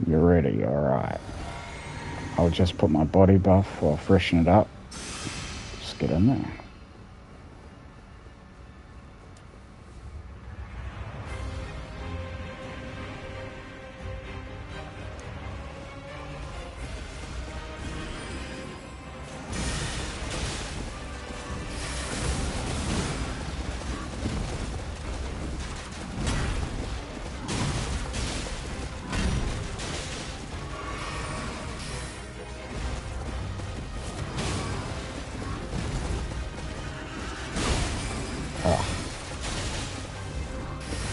You're ready, alright. I'll just put my body buff or freshen it up. Just get in there.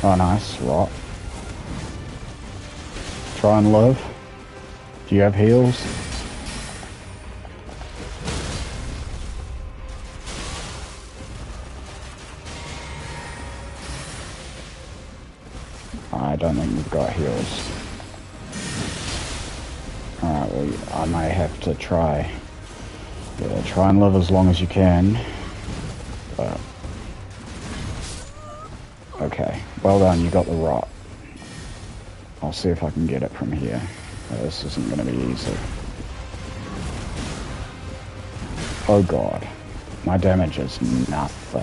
Oh, nice. Rot. Try and live. Do you have heals? I don't think we've got heals. Alright, well, I may have to try. Yeah, try and live as long as you can. But... okay, well done, you got the rot. I'll see if I can get it from here. This isn't going to be easy. Oh god, my damage is nothing.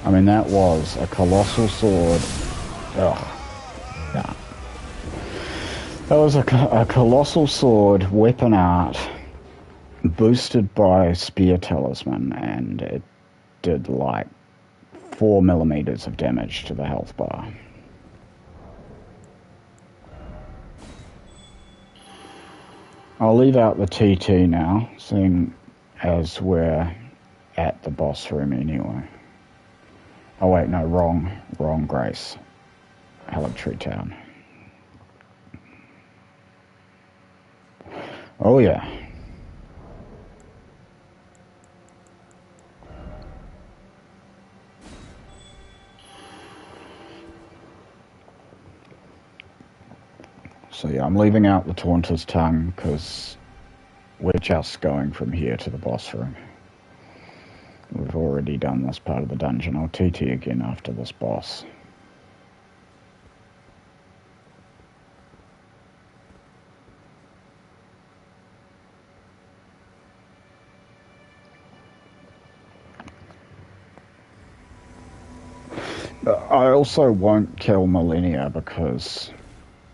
I mean, that was a colossal sword. Ugh. Yeah. That was a colossal sword, weapon art, boosted by Spear Talisman, and it did like 4 millimeters of damage to the health bar. I'll leave out the TT now, seeing as we're at the boss room anyway. Oh wait, no, wrong Grace. Helix Town. Oh yeah. So yeah, I'm leaving out the Taunter's Tongue because we're just going from here to the boss room. We've already done this part of the dungeon. I'll TT again after this boss. I also won't kill Millennia because,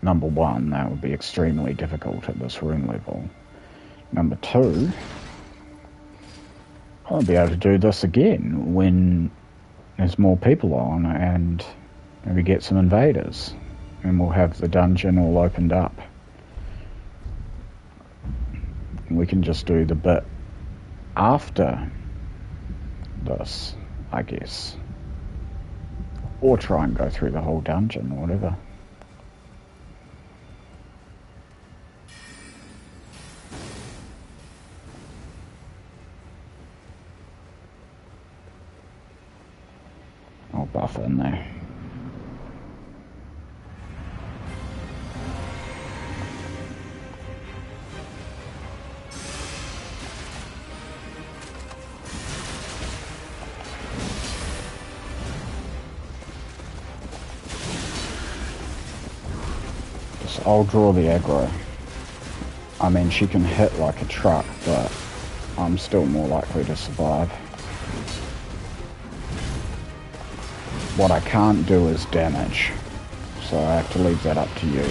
number one, that would be extremely difficult at this room level. Number two, I'll be able to do this again when there's more people on and maybe get some invaders. And we'll have the dungeon all opened up. We can just do the bit after this, I guess. Or try and go through the whole dungeon, or whatever. I'll buff in there. I'll draw the aggro. I mean, she can hit like a truck, but I'm still more likely to survive. What I can't do is damage, so I have to leave that up to you.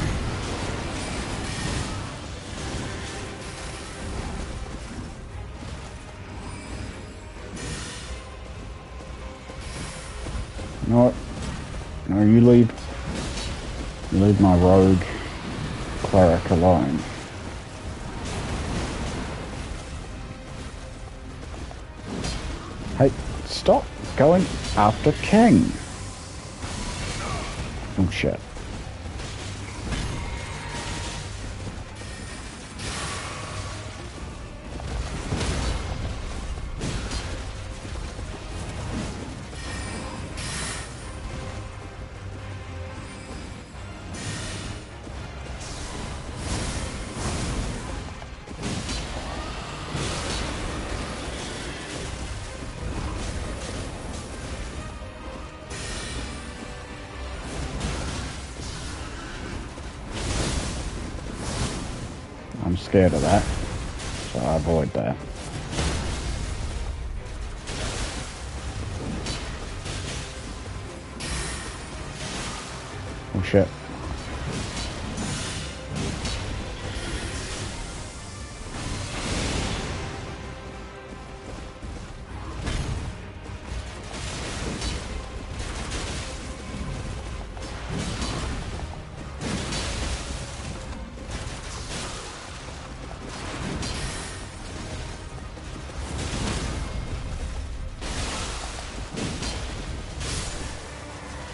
No, you leave my rogue cleric alone. Hey, stop going after King. Oh shit. I'm scared of that, so I avoid that. Oh shit.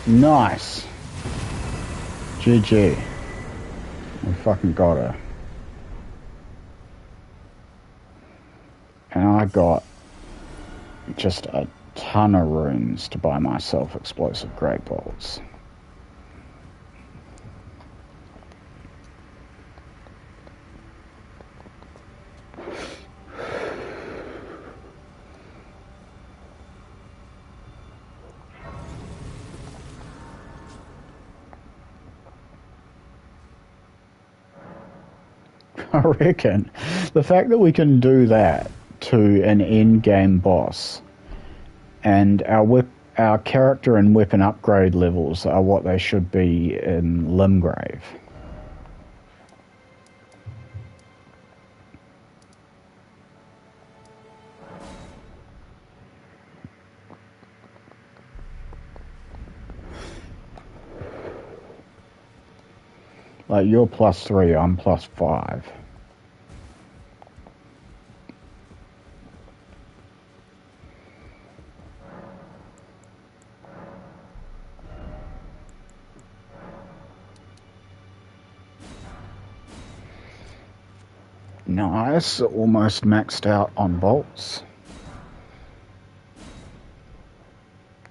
Nice. GG. We fucking got her. And I got just a ton of runes to buy myself explosive great bolts. I reckon the fact that we can do that to an end game boss and our character and weapon upgrade levels are what they should be in Limgrave. Like, you're +3, I'm +5. Nice, almost maxed out on bolts.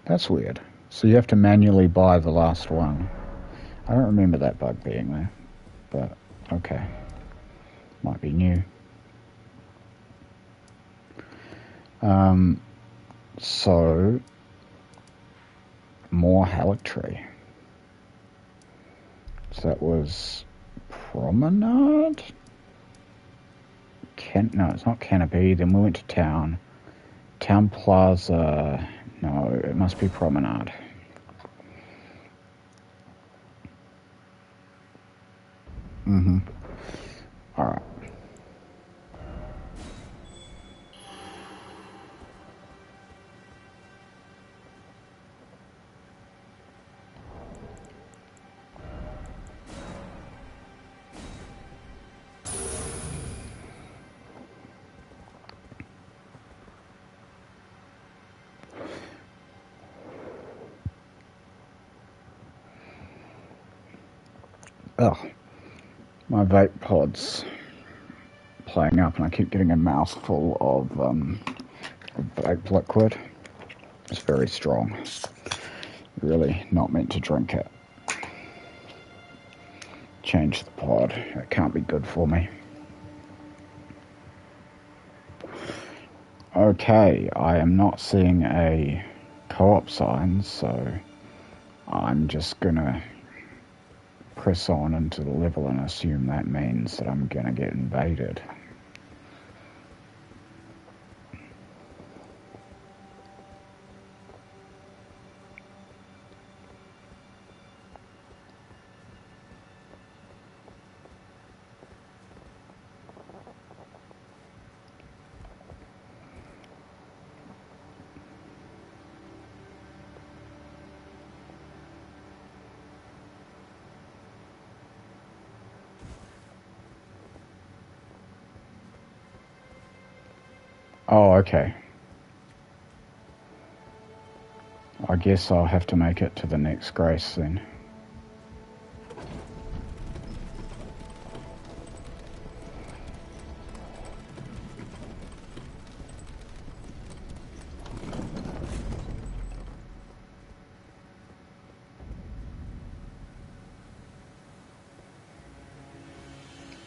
That's weird. So you have to manually buy the last one. I don't remember that bug being there, but okay. Might be new. So, more Halictree. So that was Promenade? No, it's not Canopy. Then we went to Town. Town Plaza. No, it must be Promenade. Alright. Ugh. My vape pod's playing up and I keep getting a mouthful of vape liquid. It's very strong. Really not meant to drink it. Change the pod. It can't be good for me. Okay, I am not seeing a co-op sign, so I'm just gonna press on into the level and assume that means that I'm gonna get invaded. Oh, okay. I guess I'll have to make it to the next Grace then.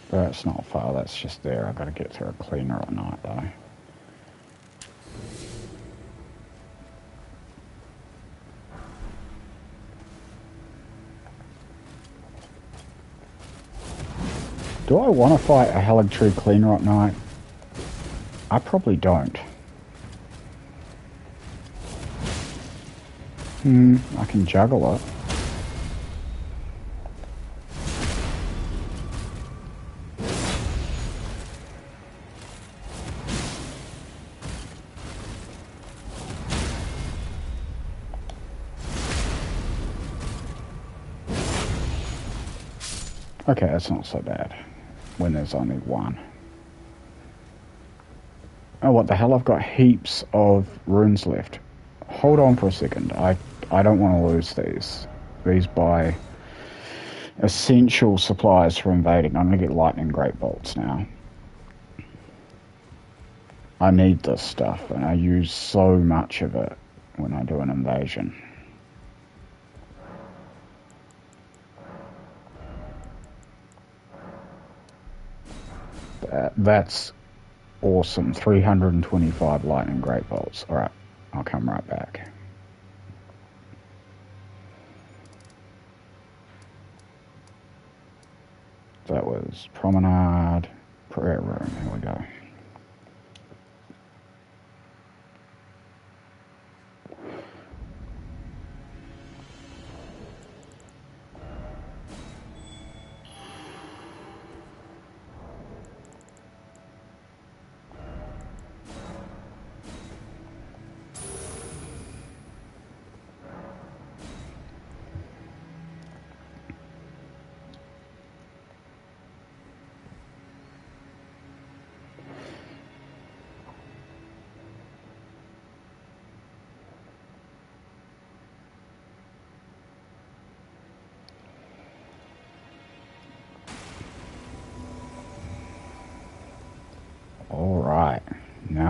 That's not far, that's just there. I've got to get through a cleaner at night though. Do I want to fight a Halictree cleaner at night? I probably don't. I can juggle it. Okay, that's not so bad when there's only one. Oh, what the hell? I've got heaps of runes left. Hold on for a second. I don't want to lose these. These buy essential supplies for invading. I'm going to get lightning great bolts now. I need this stuff, and I use so much of it when I do an invasion. That's awesome. 325 lightning great bolts. Alright, I'll come right back. That was Promenade, Prayer Room. Here we go.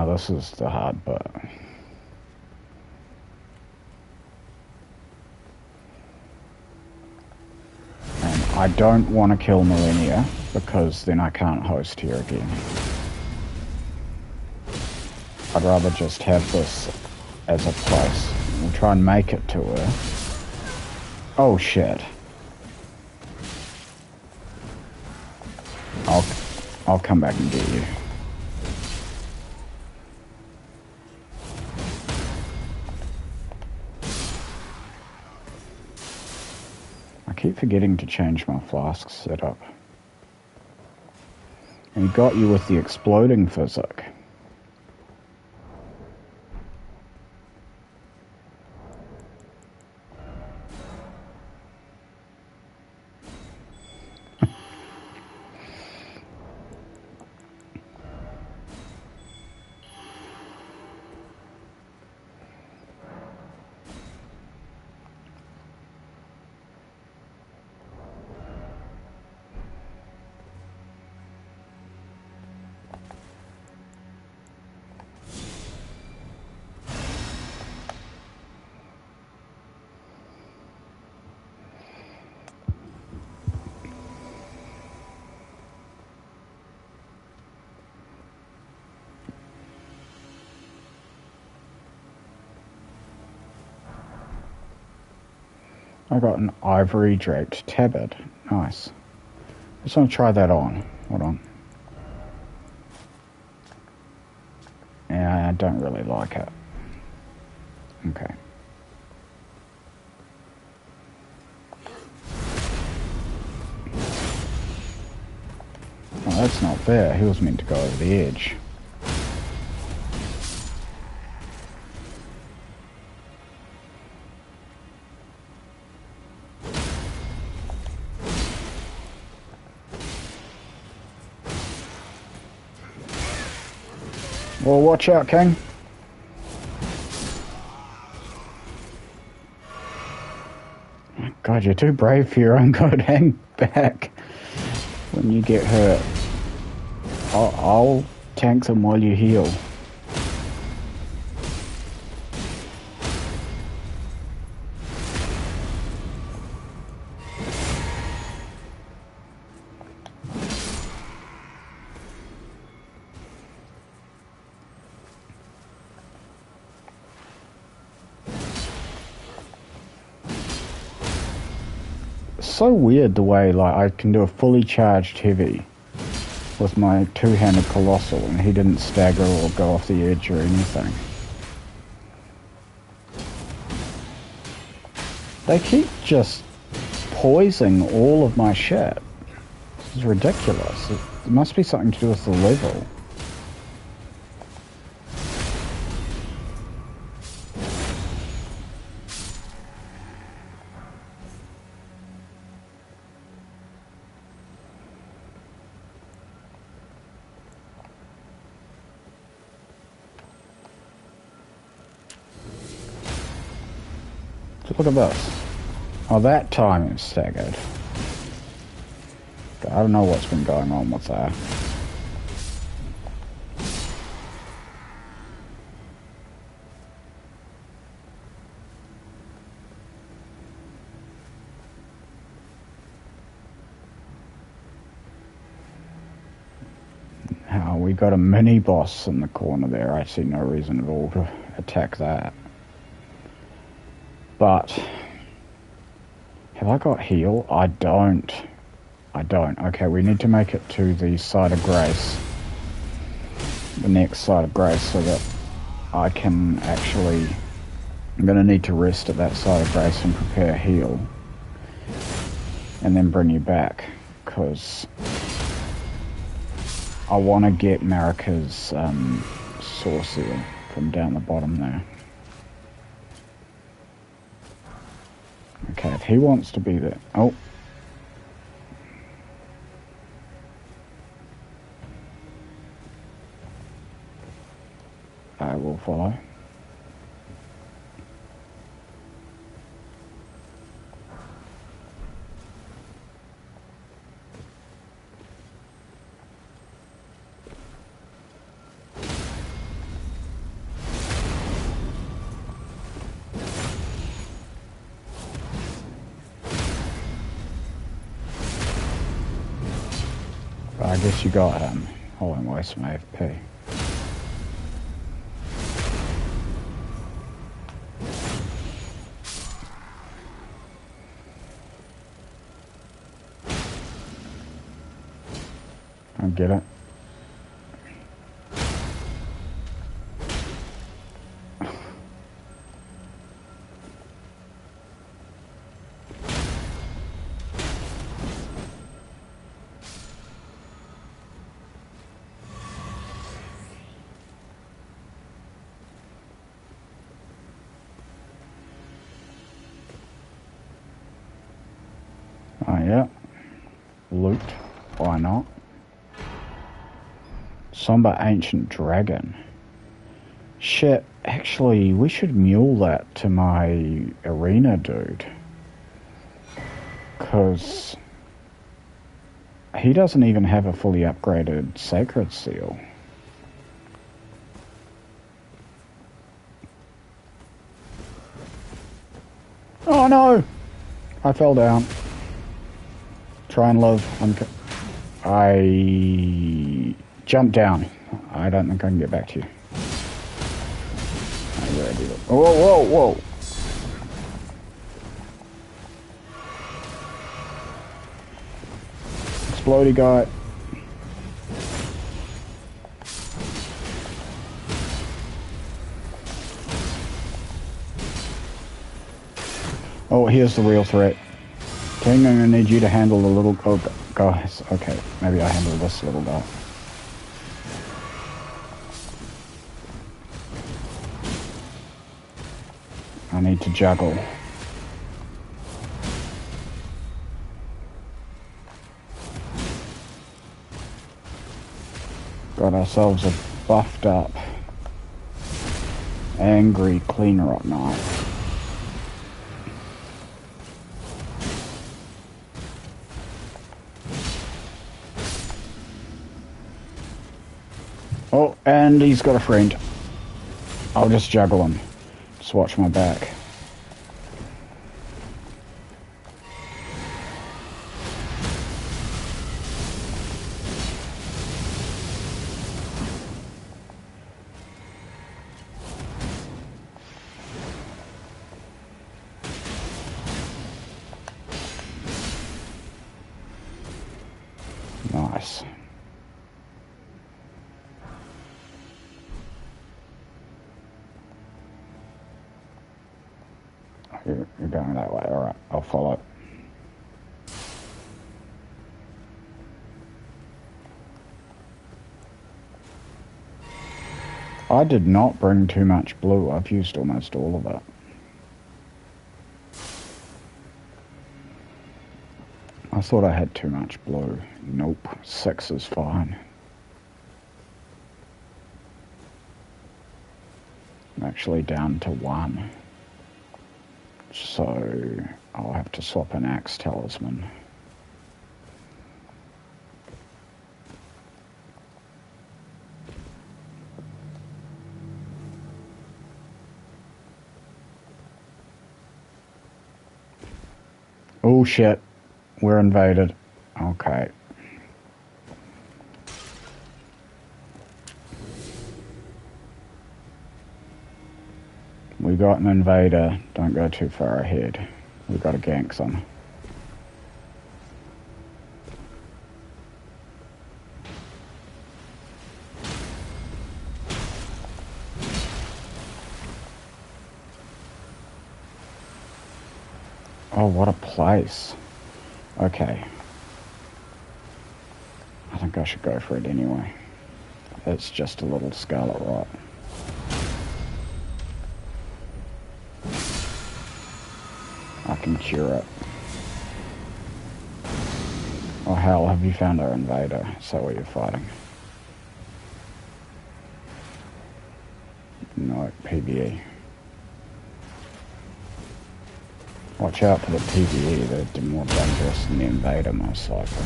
Now this is the hard bit. And I don't want to kill Millennia, because then I can't host here again. I'd rather just have this as a place. We'll try and make it to her. Oh shit. I'll come back and get you. I keep forgetting to change my flask setup. And he got you with the exploding physic. I got an ivory draped tabard. Nice. Just want to try that on. Hold on. Yeah, I don't really like it. Okay. Oh, that's not fair. He was meant to go over the edge. Well, watch out, King. God, you're too brave for your own good. Hang back when you get hurt. I'll tank them while you heal. So weird the way like I can do a fully charged heavy with my two-handed colossal and he didn't stagger or go off the edge or anything. They keep just poisoning all of my shit. This is ridiculous. It must be something to do with the level. Look at this. Oh, that time it's staggered. I don't know what's been going on with that. Now, we got a mini boss in the corner there. I see no reason at all to attack that. But have I got heal? I don't. Okay, we need to make it to the side of grace. The next side of grace so that I can actually... I'm going to need to rest at that side of grace and prepare heal. And then bring you back. Because I want to get Marika's source seal from down the bottom there. Okay, if he wants to be there... Oh. I will follow. But I guess you got him. Hold on, waste my FP. I get it. Oh yeah. Loot. Why not? Somber Ancient Dragon. Shit, actually, we should mule that to my arena dude. Because he doesn't even have a fully upgraded Sacred Seal. Oh no! I fell down. Try and live. I jumped down. I don't think I can get back to you. Whoa, whoa, whoa! Explodey guy. Oh, here's the real threat. King, I'm gonna need you to handle the little... Oh, guys. Okay, maybe I handle this little guy. I need to juggle. Got ourselves a buffed up, angry clean rock knight. Oh, and he's got a friend. I'll just juggle him. Just watch my back. Nice. You're going that way. Alright, I'll follow. I did not bring too much blue. I've used almost all of it. I thought I had too much blue. Nope. 6 is fine. I'm actually down to 1. So I'll have to swap an axe talisman. Oh shit. We're invaded. Okay. We got an invader. Don't go too far ahead. We got to gank some. Oh, what a place. Okay. I think I should go for it anyway. It's just a little scarlet rot. I can cure it. Oh hell, have you found our invader? Is that what you're fighting? No, PvE. Watch out for the PvE, they're more dangerous than the invader most likely.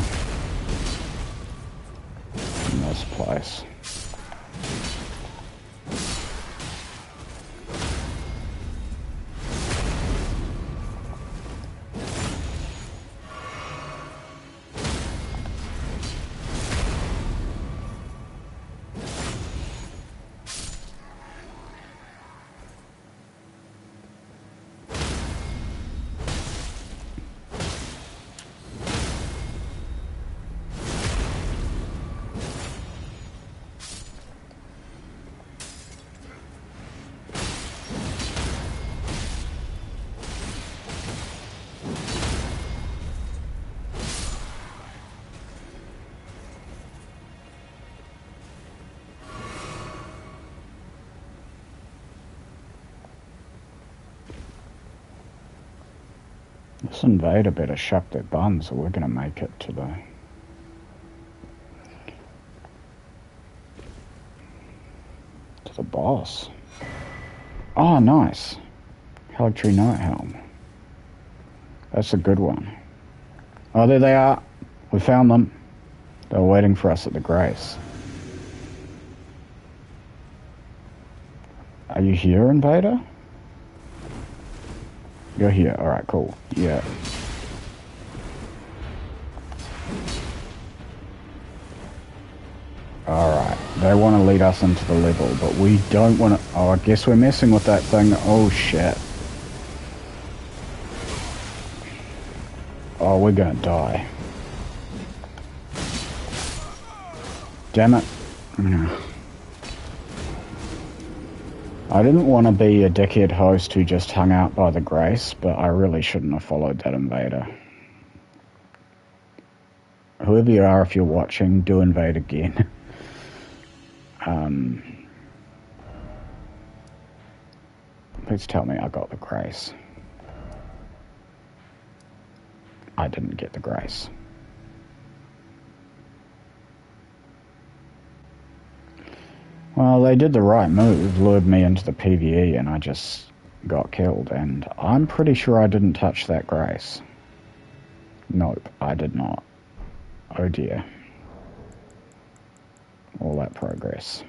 In this place. This invader better shuck their buns or we're going to make it to the boss. Oh, nice. Helix Night Helm. That's a good one. Oh, there they are. We found them. They were waiting for us at the Grace. Are you here, Invader? You're here. Alright, cool. Yeah. Alright. They want to lead us into the level, but we don't want to... Oh, I guess we're messing with that thing. Oh, shit. Oh, we're gonna die. Damn it. I didn't want to be a dickhead host who just hung out by the Grace, but I really shouldn't have followed that invader. Whoever you are, if you're watching, do invade again. Please tell me I got the Grace. I didn't get the Grace. Well, they did the right move, lured me into the PvE, and I just got killed, and I'm pretty sure I didn't touch that Grace. Nope, I did not. Oh dear. All that progress.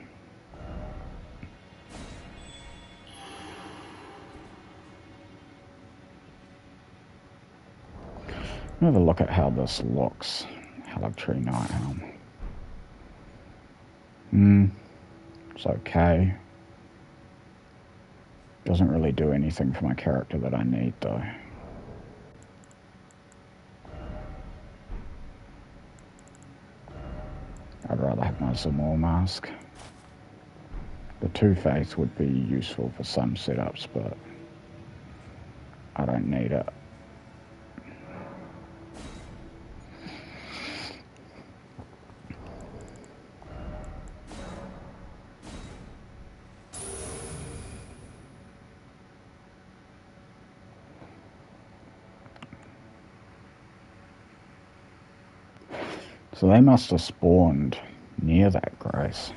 Have a look at how this looks. Helix Night Helm. It's okay. Doesn't really do anything for my character that I need, though. I'd rather have my Zamor mask. The Two-Face would be useful for some setups, but I don't need it. So they must have spawned near that Grace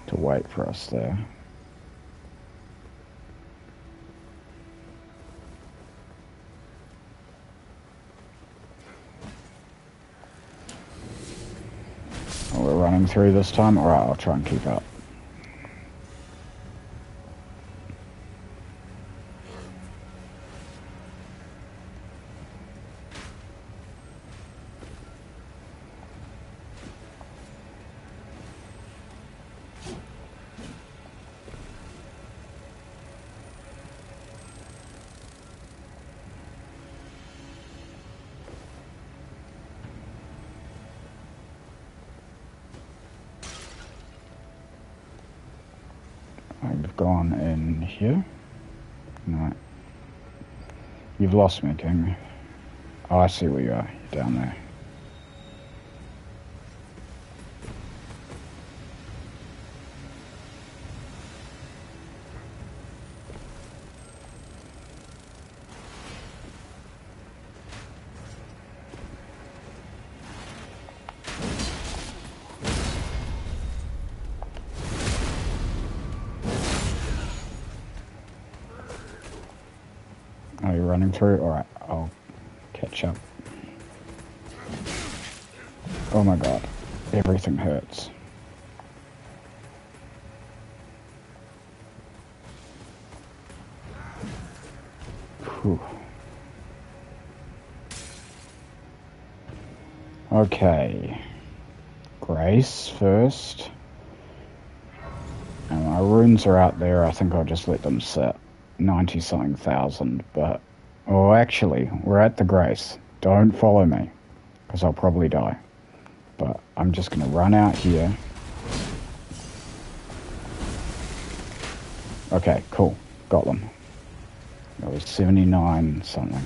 to wait for us there. Oh, we're running through this time? Alright, I'll try and keep up. I've gone in here. No. You've lost me, King. Oh, I see where you are. You're down there. Oh, you're running through? Alright, I'll catch up. Oh my god. Everything hurts. Whew. Okay. Grace first. And my runes are out there. I think I'll just let them sit. 90-something thousand, but... Oh, actually, we're at the Grace. Don't follow me, because I'll probably die. But I'm just going to run out here. Okay, cool. Got them. That was 79 something.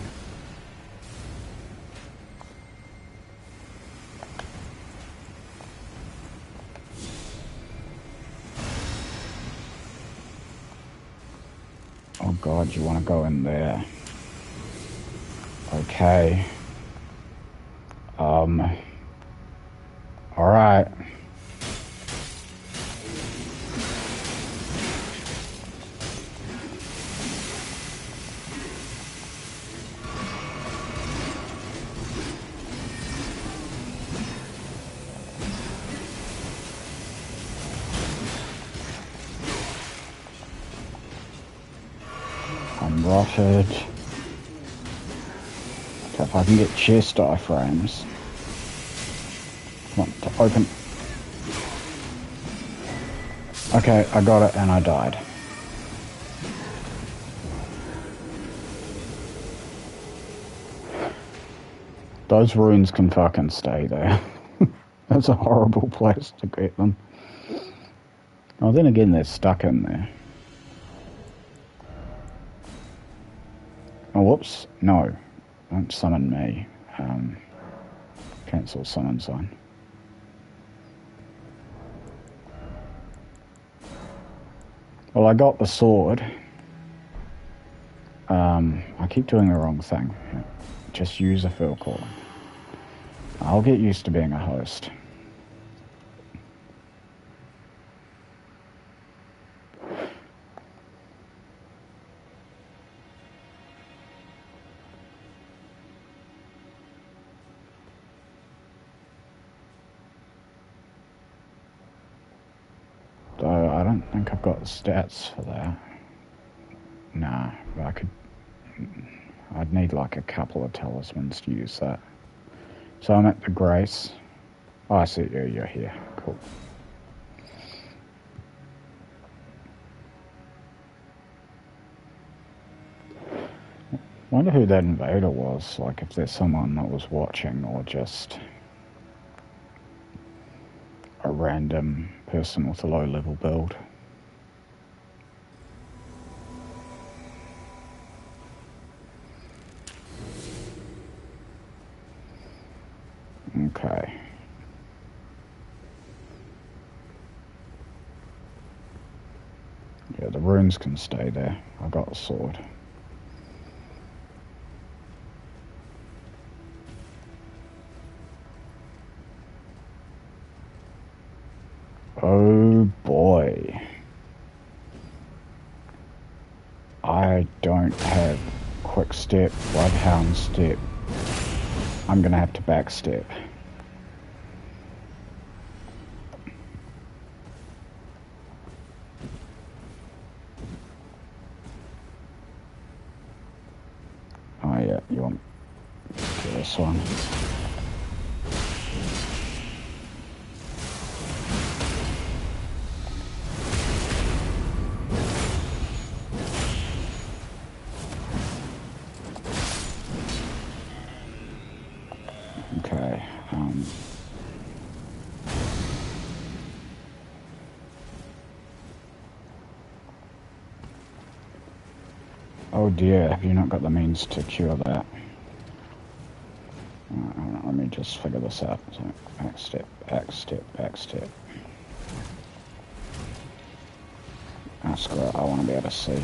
Oh god, you want to go in there. Okay. Alright. I'm rotted. So if I can get chest iframes. Come on, to open. Okay, I got it and I died. Those runes can fucking stay there. That's a horrible place to get them. Oh, then again, they're stuck in there. Oh, whoops. No. Don't summon me. Cancel summon sign. Well, I got the sword. I keep doing the wrong thing. Just use a fill calling. I'll get used to being a host. Though I don't think I've got the stats for that. Nah, but I could... I'd need like a couple of talismans to use that. So I'm at the Grace. Oh, I see you, you're here. Cool. Wonder who that invader was, like if there's someone that was watching or just a random person with a low level build. Okay. Yeah, the runes can stay there. I got a sword. Oh boy. I don't have quick step, bloodhound step. I'm gonna have to back step. Oh yeah, you want this one. Okay, oh dear, have you not got the means to cure that? Let me just figure this out. So, back step, back step, back step. Ah, screw it, I want to be able to see.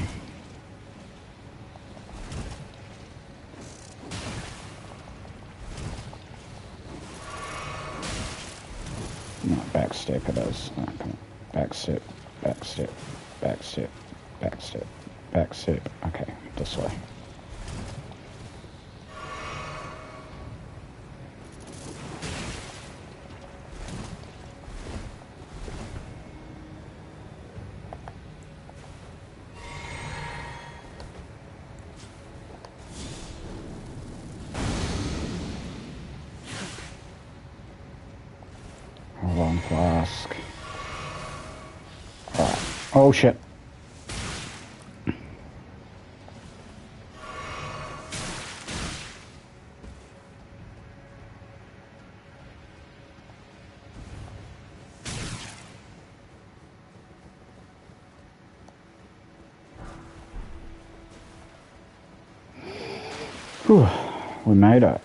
No, back step it is. Oh, come on. Back step, back step, back step, back step, back step. Okay, this way. Hold on, flask. Alright. Oh shit. Whew, we made it.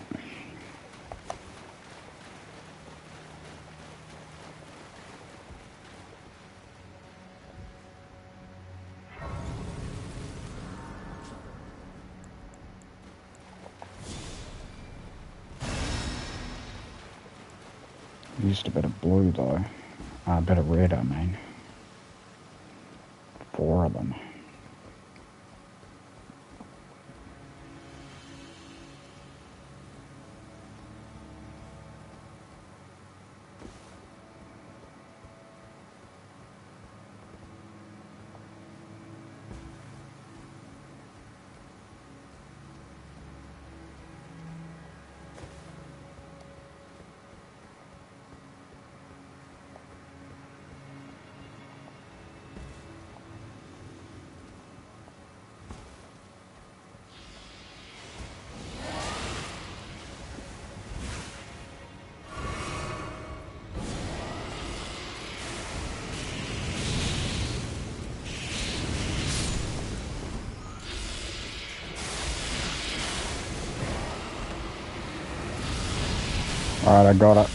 Used a bit of blue though. A bit of red, I mean. 4 of them. Alright, I got it.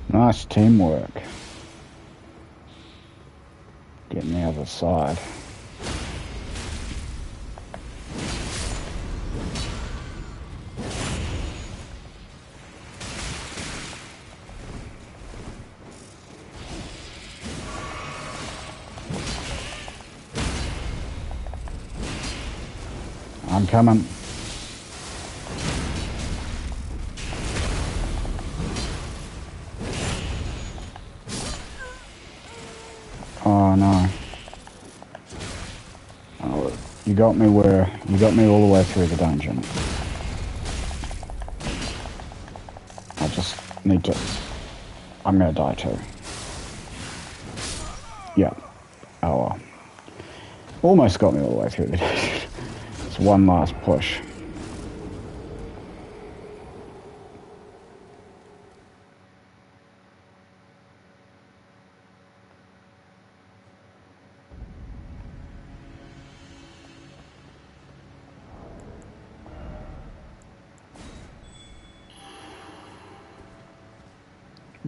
Nice teamwork. Getting the other side. I'm coming. Oh no. Oh, you got me all the way through the dungeon. I just need to... I'm gonna die too. Yeah. Oh well. Almost got me all the way through the dungeon. It's one last push.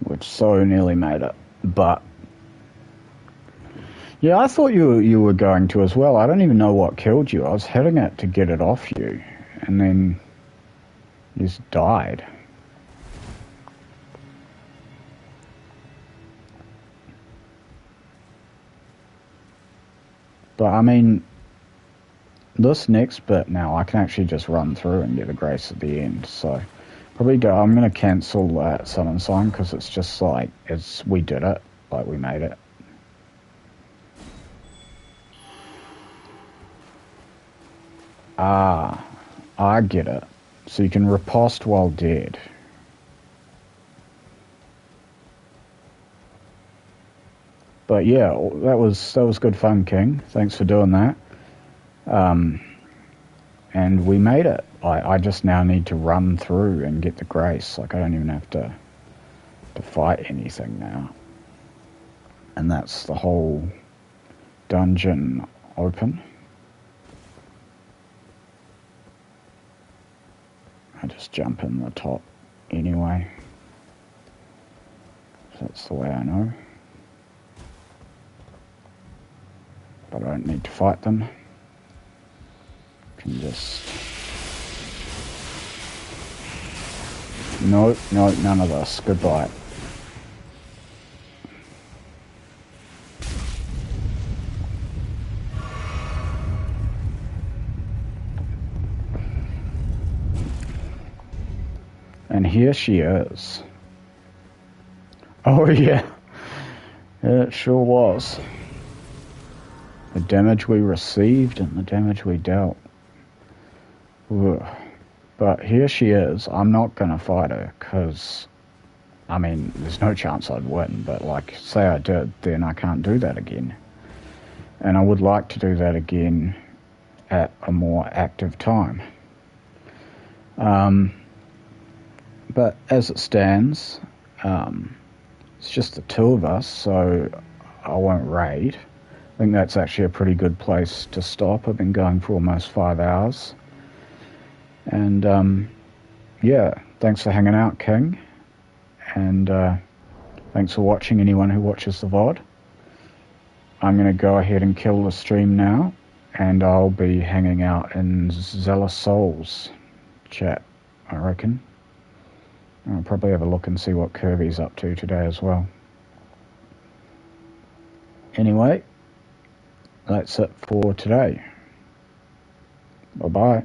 Which so nearly made it, but yeah, I thought you were going to as well. I don't even know what killed you. I was hitting it to get it off you, and then you just died. But I mean, this next bit now, I can actually just run through and get a grace at the end. So probably I'm gonna cancel that summon song because it's just like we did it, like we made it. Ah, I get it. So you can riposte while dead. But yeah, that was good fun, King. Thanks for doing that. And we made it. I just now need to run through and get the grace. Like, I don't even have to fight anything now. And that's the whole dungeon open. I just jump in the top anyway. So that's the way I know. But I don't need to fight them. Can just... No, none of this. Goodbye. And here she is. Oh yeah, it sure was. The damage we received and the damage we dealt. Ugh. But here she is. I'm not going to fight her because, I mean, there's no chance I'd win. But, like, say I did, then I can't do that again. And I would like to do that again at a more active time. But as it stands, it's just the two of us, so I won't raid. I think that's actually a pretty good place to stop. I've been going for almost 5 hours. And, yeah, thanks for hanging out, King. And thanks for watching, anyone who watches the VOD. I'm going to go ahead and kill the stream now, and I'll be hanging out in Zealous Souls chat, I reckon. I'll probably have a look and see what Kirby's up to today as well. Anyway, that's it for today. Bye-bye.